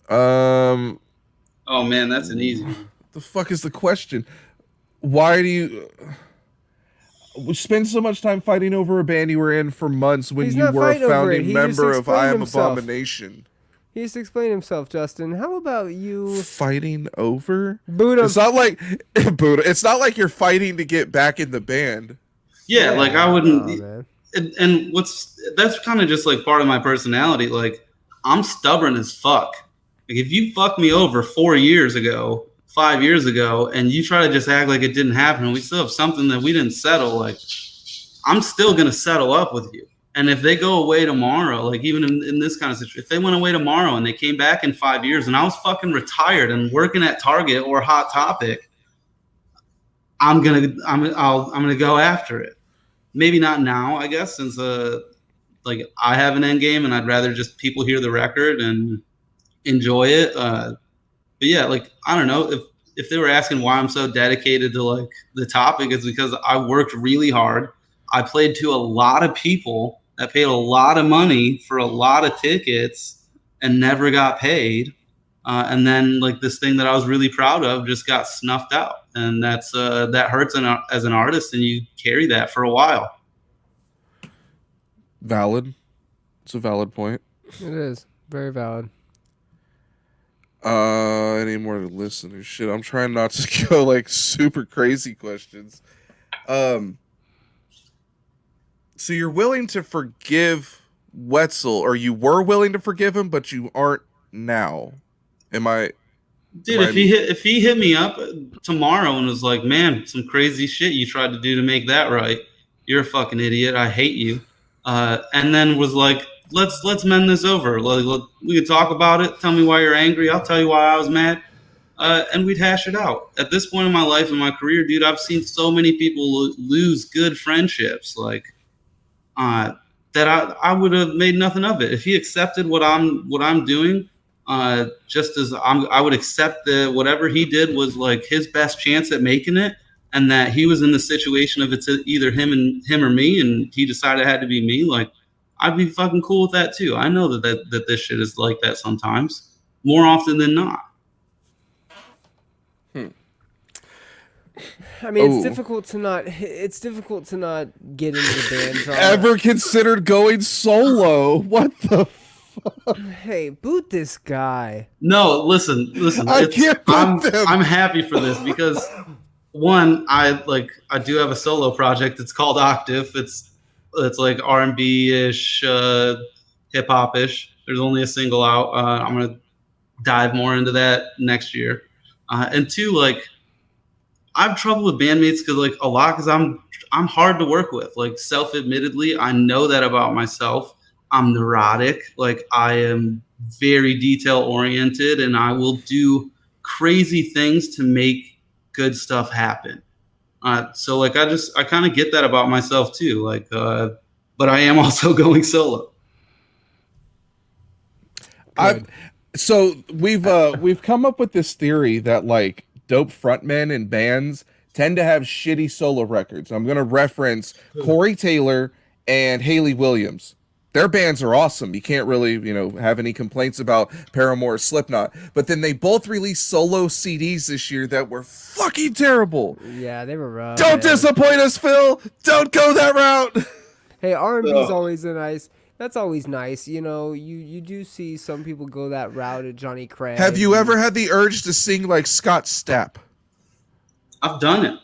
Oh man, that's an easy one. The fuck is the question? Why do you spend so much time fighting over a band you were in for months when you were a founding member of I Am Abomination? He just explained himself, Justin. How about you fighting over Buddha? It's not like Buddha. It's not like you're fighting to get back in the band. Yeah, like I wouldn't. And that's kind of just like part of my personality. Like I'm stubborn as fuck. Like if you fuck me over 4 years ago, 5 years ago, and you try to just act like it didn't happen, and we still have something that we didn't settle, like I'm still gonna settle up with you. And if they go away tomorrow, like even in this kind of situation, if they went away tomorrow and they came back in 5 years and I was fucking retired and working at Target or Hot Topic, I'm gonna go after it. Maybe not now, I guess, since like I have an end game and I'd rather just people hear the record and enjoy it. But yeah, like I don't know if they were asking why I'm so dedicated to like the topic, it's because I worked really hard. I played to a lot of people that paid a lot of money for a lot of tickets and never got paid. And then like this thing that I was really proud of just got snuffed out. And that's that hurts as an artist, and you carry that for a while. Valid. It's a valid point. It is. Very valid. Any more listeners? Shit, I'm trying not to go like super crazy questions. So you're willing to forgive Wetzel, or you were willing to forgive him, but you aren't now. Dude, if he hit me up tomorrow and was like, man, some crazy shit you tried to do to make that right, you're a fucking idiot, I hate you, and then was like, let's mend this over, we could talk about it, tell me why you're angry, I'll tell you why I was mad, and we'd hash it out. At this point in my life and my career, dude, I've seen so many people lose good friendships, like that I would have made nothing of it if he accepted what I'm doing. Just as I would accept that whatever he did was like his best chance at making it, and that he was in the situation of it's either him or me, and he decided it had to be me. Like I'd be fucking cool with that too. I know that this shit is like that sometimes, more often than not. I mean, it's difficult to not get into the band genre. Ever considered going solo? What the fuck? Hey, boot this guy. No, listen. I'm happy for this because one, I do have a solo project. It's called Octave. It's like R&B-ish, hip-hop-ish. There's only a single out. I'm gonna dive more into that next year. And two, like, I have trouble with bandmates because I'm hard to work with. Like, self-admittedly, I know that about myself. I'm neurotic. Like, I am very detail oriented, and I will do crazy things to make good stuff happen. So like, I kind of get that about myself too. Like, but I am also going solo. So we've come up with this theory that like dope frontmen and bands tend to have shitty solo records. I'm gonna reference Corey Taylor and Haley Williams. Their bands are awesome. You can't really, have any complaints about Paramore or Slipknot. But then they both released solo CDs this year that were fucking terrible. Yeah, they were rough. Don't disappoint us, Phil. Don't go that route. Hey, R&B's always that's always nice. You do see some people go that route at Johnny Craig. Have you ever had the urge to sing like Scott Stapp? I've done it.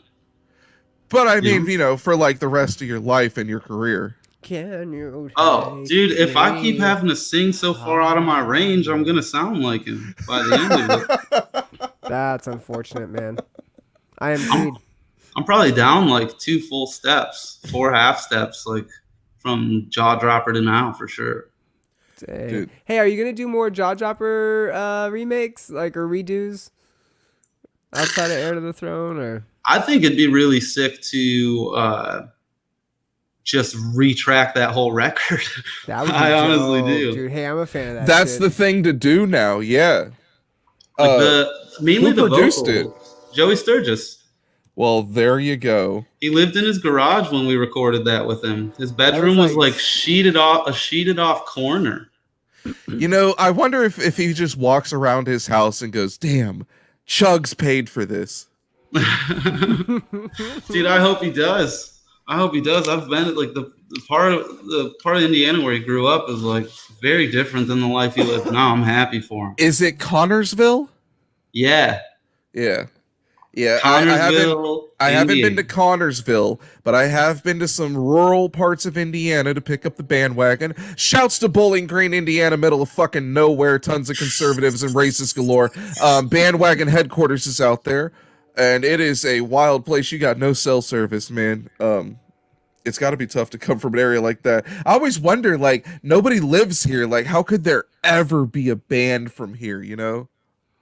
But I mean, for like the rest of your life and your career. Can you? Oh, dude, if I keep having to sing so far out of my range, I'm going to sound like him by the end of it. That's unfortunate, man. I am I'm probably down like 2 full steps, 4 half steps, like from Jaw Dropper to now for sure. Dang. Hey, are you going to do more Jaw Dropper remakes or redos outside of Heir to the Throne? Or I think it'd be really sick to just retrack that whole record. That would be honestly do. Dude, hey, I'm a fan of that. That's the thing to do now, yeah. Like mainly who the produced vocal, it? Joey Sturgis. Well, there you go. He lived in his garage when we recorded that with him. His bedroom was like a sheeted off corner. I wonder if he just walks around his house and goes, "Damn, Chugs paid for this." Dude, I hope he does. I've been at like the part of Indiana where he grew up is like very different than the life he lives now. I'm happy for him. Is it Connorsville? Yeah. I haven't been to Connorsville, but I have been to some rural parts of Indiana to pick up the bandwagon. Shouts to Bowling Green, Indiana, middle of fucking nowhere, tons of conservatives and racists galore. Bandwagon headquarters is out there. And it is a wild place. You got no cell service, man. It's got to be tough to come from an area like that. I always wonder, like, nobody lives here. Like, how could there ever be a band from here,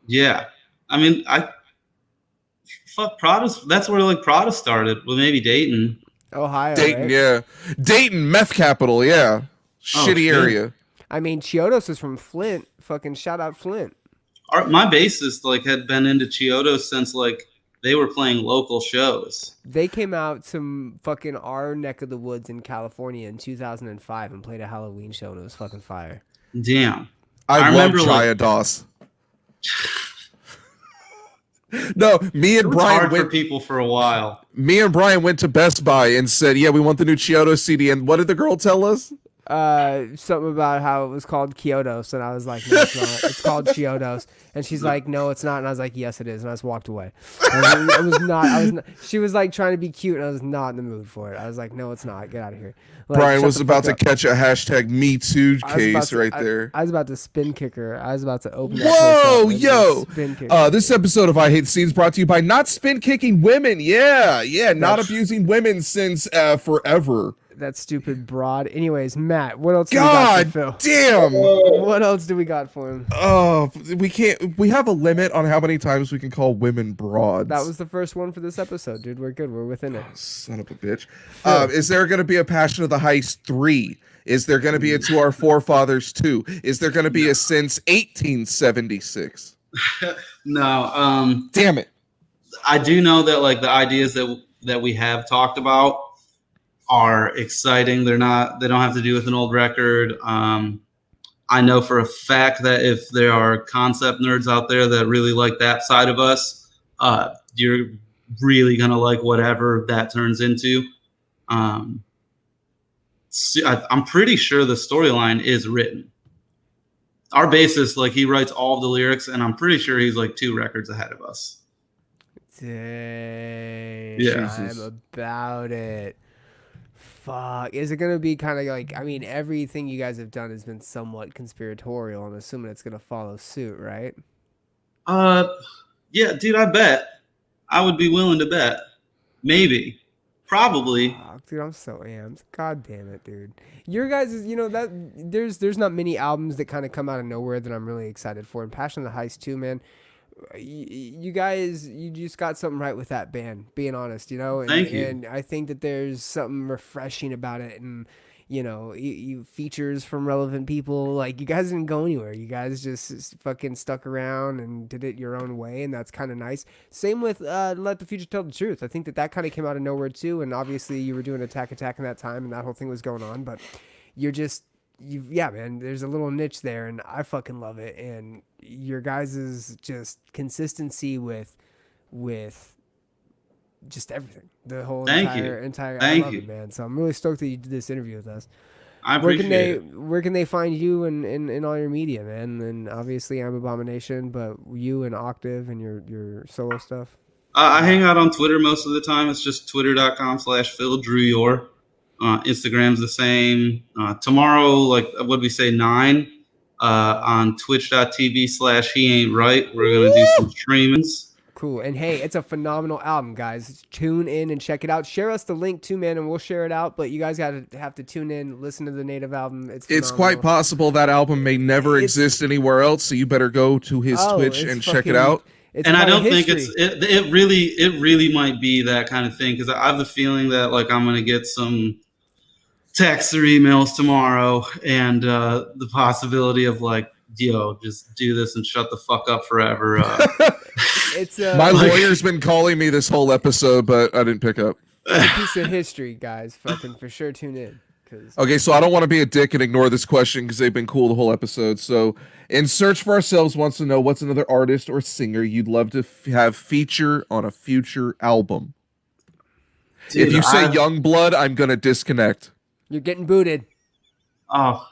Yeah. I mean, fuck Prada. That's where, like, Prada started. Well, maybe Dayton. Ohio, Dayton, right? yeah. Dayton, meth capital, yeah. Shitty area. I mean, Chiodos is from Flint. Fucking shout out Flint. My bassist, like, had been into Chiodos since, like, they were playing local shows. They came out to fucking our neck of the woods in California in 2005 and played a Halloween show, and it was fucking fire. Damn. I love Chiodos. No, me and Brian went for people for a while. Me and Brian went to Best Buy and said, "Yeah, we want the new Chiodos CD." And what did the girl tell us? Something about how it was called Chiodos, and I was like, no, it's not. It's called Chiodos. And she's like, no, it's not. And I was like, yes, it is. And I just walked away. I was not. She was like trying to be cute, and I was not in the mood for it. I was like, no, it's not. Get out of here. Like, Brian was about to catch a hashtag Me Too case right there. I was about to spin kick her. I was about to open. Whoa, yo! Spin kick this episode of I Hate the Scene is brought to you by not spin kicking women. Yeah, not abusing women since forever. That stupid broad. Anyways, Matt, what else? God do we got for damn! Phil? What else do we got for him? Oh, we can't. We have a limit on how many times we can call women broads. That was the first one for this episode, dude. We're good. We're within it. Son of a bitch. Is there going to be a Passion of the Heist 3? Is there going to be a To Our Forefathers 2? Is there going to be a Since 1876? No. Damn it. I do know that like the ideas that we have talked about are exciting. They don't have to do with an old record. I know for a fact that if there are concept nerds out there that really like that side of us, you're really gonna like whatever that turns into. I'm pretty sure the storyline is written. Our bassist, like, he writes all of the lyrics, and I'm pretty sure he's like 2 records ahead of us. Dang. Yeah. I'm about it. Fuck. Is it going to be kind of like, I mean, everything you guys have done has been somewhat conspiratorial. I'm assuming it's going to follow suit, right? Yeah, dude, I bet. I would be willing to bet. Maybe. Probably. Fuck, dude, I'm so amped. God damn it, dude. Your guys, that there's not many albums that kind of come out of nowhere that I'm really excited for. And Passion of the Heist too, man. You guys, you just got something right with that band, being honest, Thank you. And I think that there's something refreshing about it. And, you features from relevant people. Like, you guys didn't go anywhere. You guys just fucking stuck around and did it your own way, and that's kind of nice. Same with Let the Future Tell the Truth. I think that kind of came out of nowhere too, and obviously you were doing Attack in that time, and that whole thing was going on, but yeah, man, there's a little niche there, and I fucking love it. And your guys' just consistency with just everything, the whole entire. Thank I love you, it, man. So I'm really stoked that you did this interview with us. I appreciate it. Where can they find you in all your media, man? And obviously I'm Abomination, but you and Octave and your solo stuff. I hang out on Twitter most of the time. It's just twitter.com/Phil Druyor. Instagram's the same. Tomorrow, like what we say, 9 on twitch.tv/he ain't right. We're going to do some streamings. Cool. And hey, it's a phenomenal album, guys. Tune in and check it out. Share us the link too, man, and we'll share it out. But you guys have to tune in, listen to the Nativ album. It's quite possible that album may never exist anywhere else, so you better go to his Twitch and check it out. And I don't think it really might be that kind of thing, because I have the feeling that like I'm going to get some texts or emails tomorrow, and the possibility of like, yo, just do this and shut the fuck up forever. My lawyer's been calling me this whole episode, but I didn't pick up. It's a piece of history, guys. Fucking for sure tune in. Okay, so I don't want to be a dick and ignore this question because they've been cool the whole episode. So, In Search for Ourselves wants to know what's another artist or singer you'd love to have feature on a future album. Dude, if you say Youngblood, I'm going to disconnect. You're getting booted. Oh.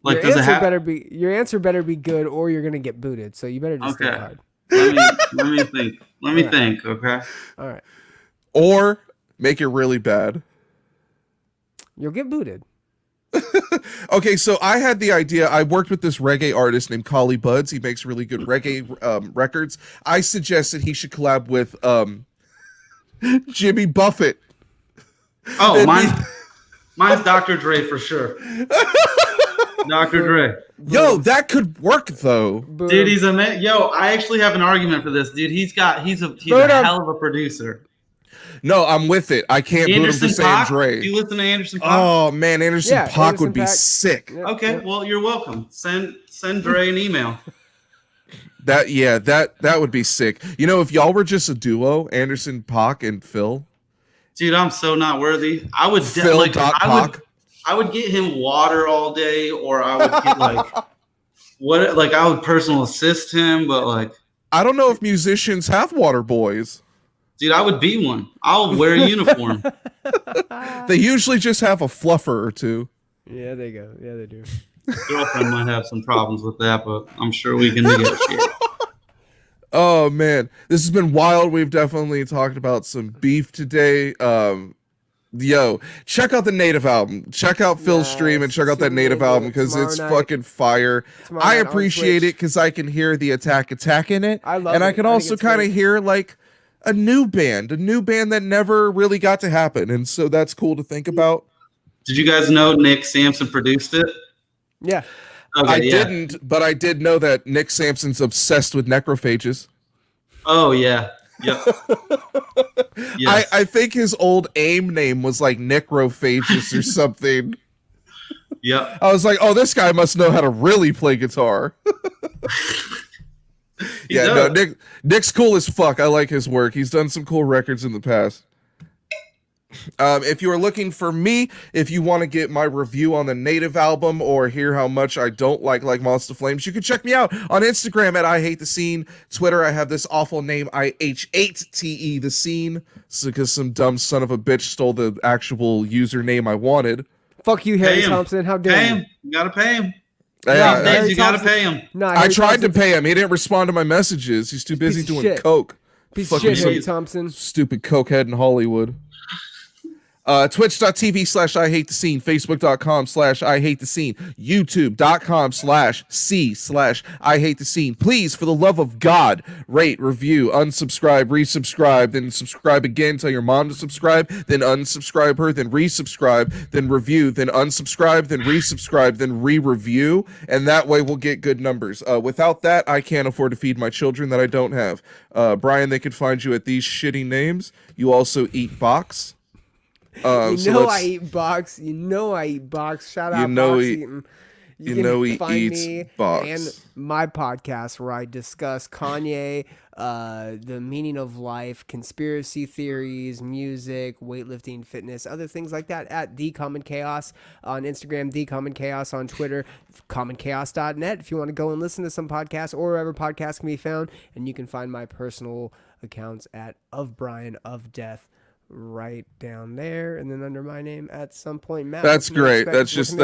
Like, your answer better be good, or you're gonna get booted. So you better just think hard. Let me think. Let me think. Okay. All right. Or make it really bad. You'll get booted. Okay, so I had the idea. I worked with this reggae artist named Collie Buds. He makes really good reggae records. I suggested he should collab with Jimmy Buffett. Oh, mine's Dr. Dre for sure. Dr. Dre. Yo, that could work though. Dude, he's a man. Yo, I actually have an argument for this, dude. He's a hell of a producer. No, I'm with it. I can't boot him for saying Dre. Do you listen to Anderson .Paak? Oh man, Anderson .Paak would be sick. Yep, okay, well, you're welcome. Send Dre an email. That would be sick. You know, if y'all were just a duo, Anderson .Paak and Phil. Dude, I'm so not worthy. I would I would get him water all day, or I would get I would personal assist him, but like I don't know if musicians have water boys. Dude, I would be one. I'll wear a uniform. They usually just have a fluffer or two. Yeah, they go. Yeah, they do. Girlfriend might have some problems with that, but I'm sure we can negotiate. Oh man, this has been wild. We've definitely talked about some beef today. Yo, check out the Nativ album. Check out Phil's stream and check out that Nativ album because it's fucking fire. I appreciate it because I can hear the attack in it. I love it. And I can also kind of hear like a new band that never really got to happen. And so that's cool to think about. Did you guys know Nick Sampson produced it? Yeah. Okay, I didn't, but I did know that Nick Sampson's obsessed with necrophages. Oh, yeah. Yep. Yes. I think his old AIM name was like Necrophagus or something. Yep. I was like, oh, this guy must know how to really play guitar. No, Nick's cool as fuck. I like his work. He's done some cool records in the past. If you are looking for me, if you want to get my review on the Nativ album or hear how much I don't like Moths to Flames, you can check me out on Instagram at iHateTheScene. Twitter, I have this awful name, IHateThe Scene, because some dumb son of a bitch stole the actual username I wanted. Fuck you, Harry Thompson. How dare you? You gotta pay him. Yeah, you gotta pay him. No, I tried to pay him. He didn't respond to my messages. He's too busy doing coke. Piece of shit, Harry Thompson. Stupid cokehead in Hollywood. Twitch.tv/iHateTheScene, Facebook.com/iHateTheScene, YouTube.com/C/iHateTheScene. Please, for the love of God, rate, review, unsubscribe, resubscribe, then subscribe again, tell your mom to subscribe, then unsubscribe her, then resubscribe, then review, then unsubscribe, then resubscribe, then re-review, and that way we'll get good numbers. Without that, I can't afford to feed my children that I don't have. Brian, they can find you at these shitty names. You also eat box. I eat box. You know I eat box. Shout out box eating. You know he eats box. And my podcast where I discuss Kanye, the meaning of life, conspiracy theories, music, weightlifting, fitness, other things like that at The Common Chaos on Instagram, The Common Chaos on Twitter, commonchaos.net if you want to go and listen to some podcasts or wherever podcasts can be found. And you can find my personal accounts at Of Brian Of Death right down there, and then under my name at some point. Matt, that's great. That's just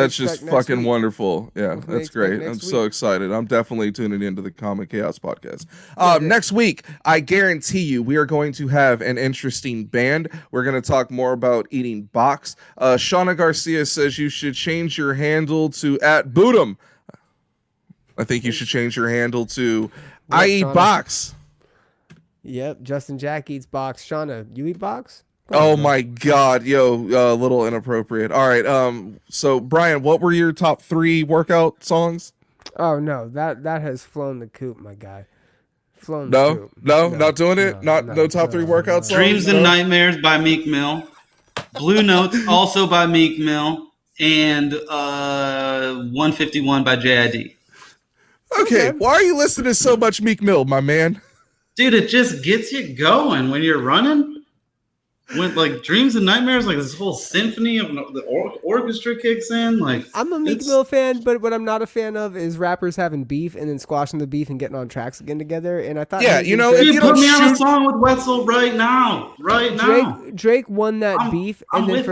fucking wonderful. Yeah, that's great. I'm so excited. I'm definitely tuning into the Common Chaos podcast. Next week, I guarantee you, we are going to have an interesting band. We're going to talk more about eating box. Shauna Garcia says you should change your handle to @Boodum. I think you should change your handle to I Eat Box. Yep, Justin Jack eats box. Shauna, you eat box? Oh my God, yo, a little inappropriate. All right, so Brian, what were your top 3 workout songs? Oh no, that has flown the coop, my guy. Flown the coop. No, not doing it. No top 3 workout songs. Dreams and Nightmares by Meek Mill. Blue Notes also by Meek Mill, and 151 by JID. Okay, why are you listening to so much Meek Mill, my man? Dude, it just gets you going when you're running. When like Dreams and Nightmares, like this whole symphony of the orchestra kicks in. Like I'm a Meek Mill fan, but what I'm not a fan of is rappers having beef and then squashing the beef and getting on tracks again together. And I thought, if you put me on a song with Wetzel right now. Drake won that beef, and then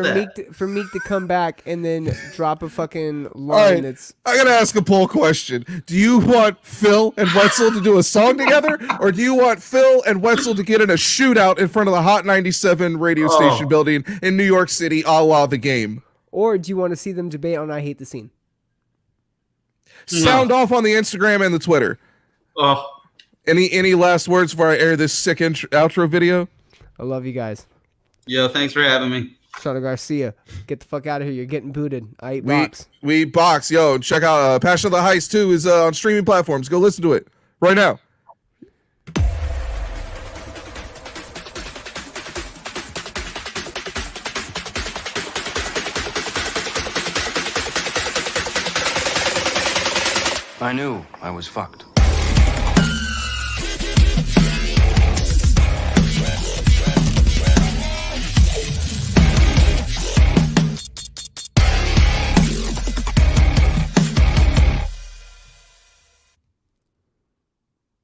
for Meek to come back and then drop a fucking line that's. I gotta ask a poll question: do you want Phil and Wetzel to do a song together, or do you want Phil and Wetzel to get in a shootout in front of the Hot 97 radio station building in New York City, a la The Game? Or do you want to see them debate on I Hate the Scene? Sound off on the Instagram and the Twitter. Any last words before I air this sick outro video? I love you guys. Yo, thanks for having me. Shauna Garcia, get the fuck out of here. You're getting booted. I eat box. We box. Yo, check out Passion of the Heist 2 is on streaming platforms. Go listen to it right now. I knew I was fucked.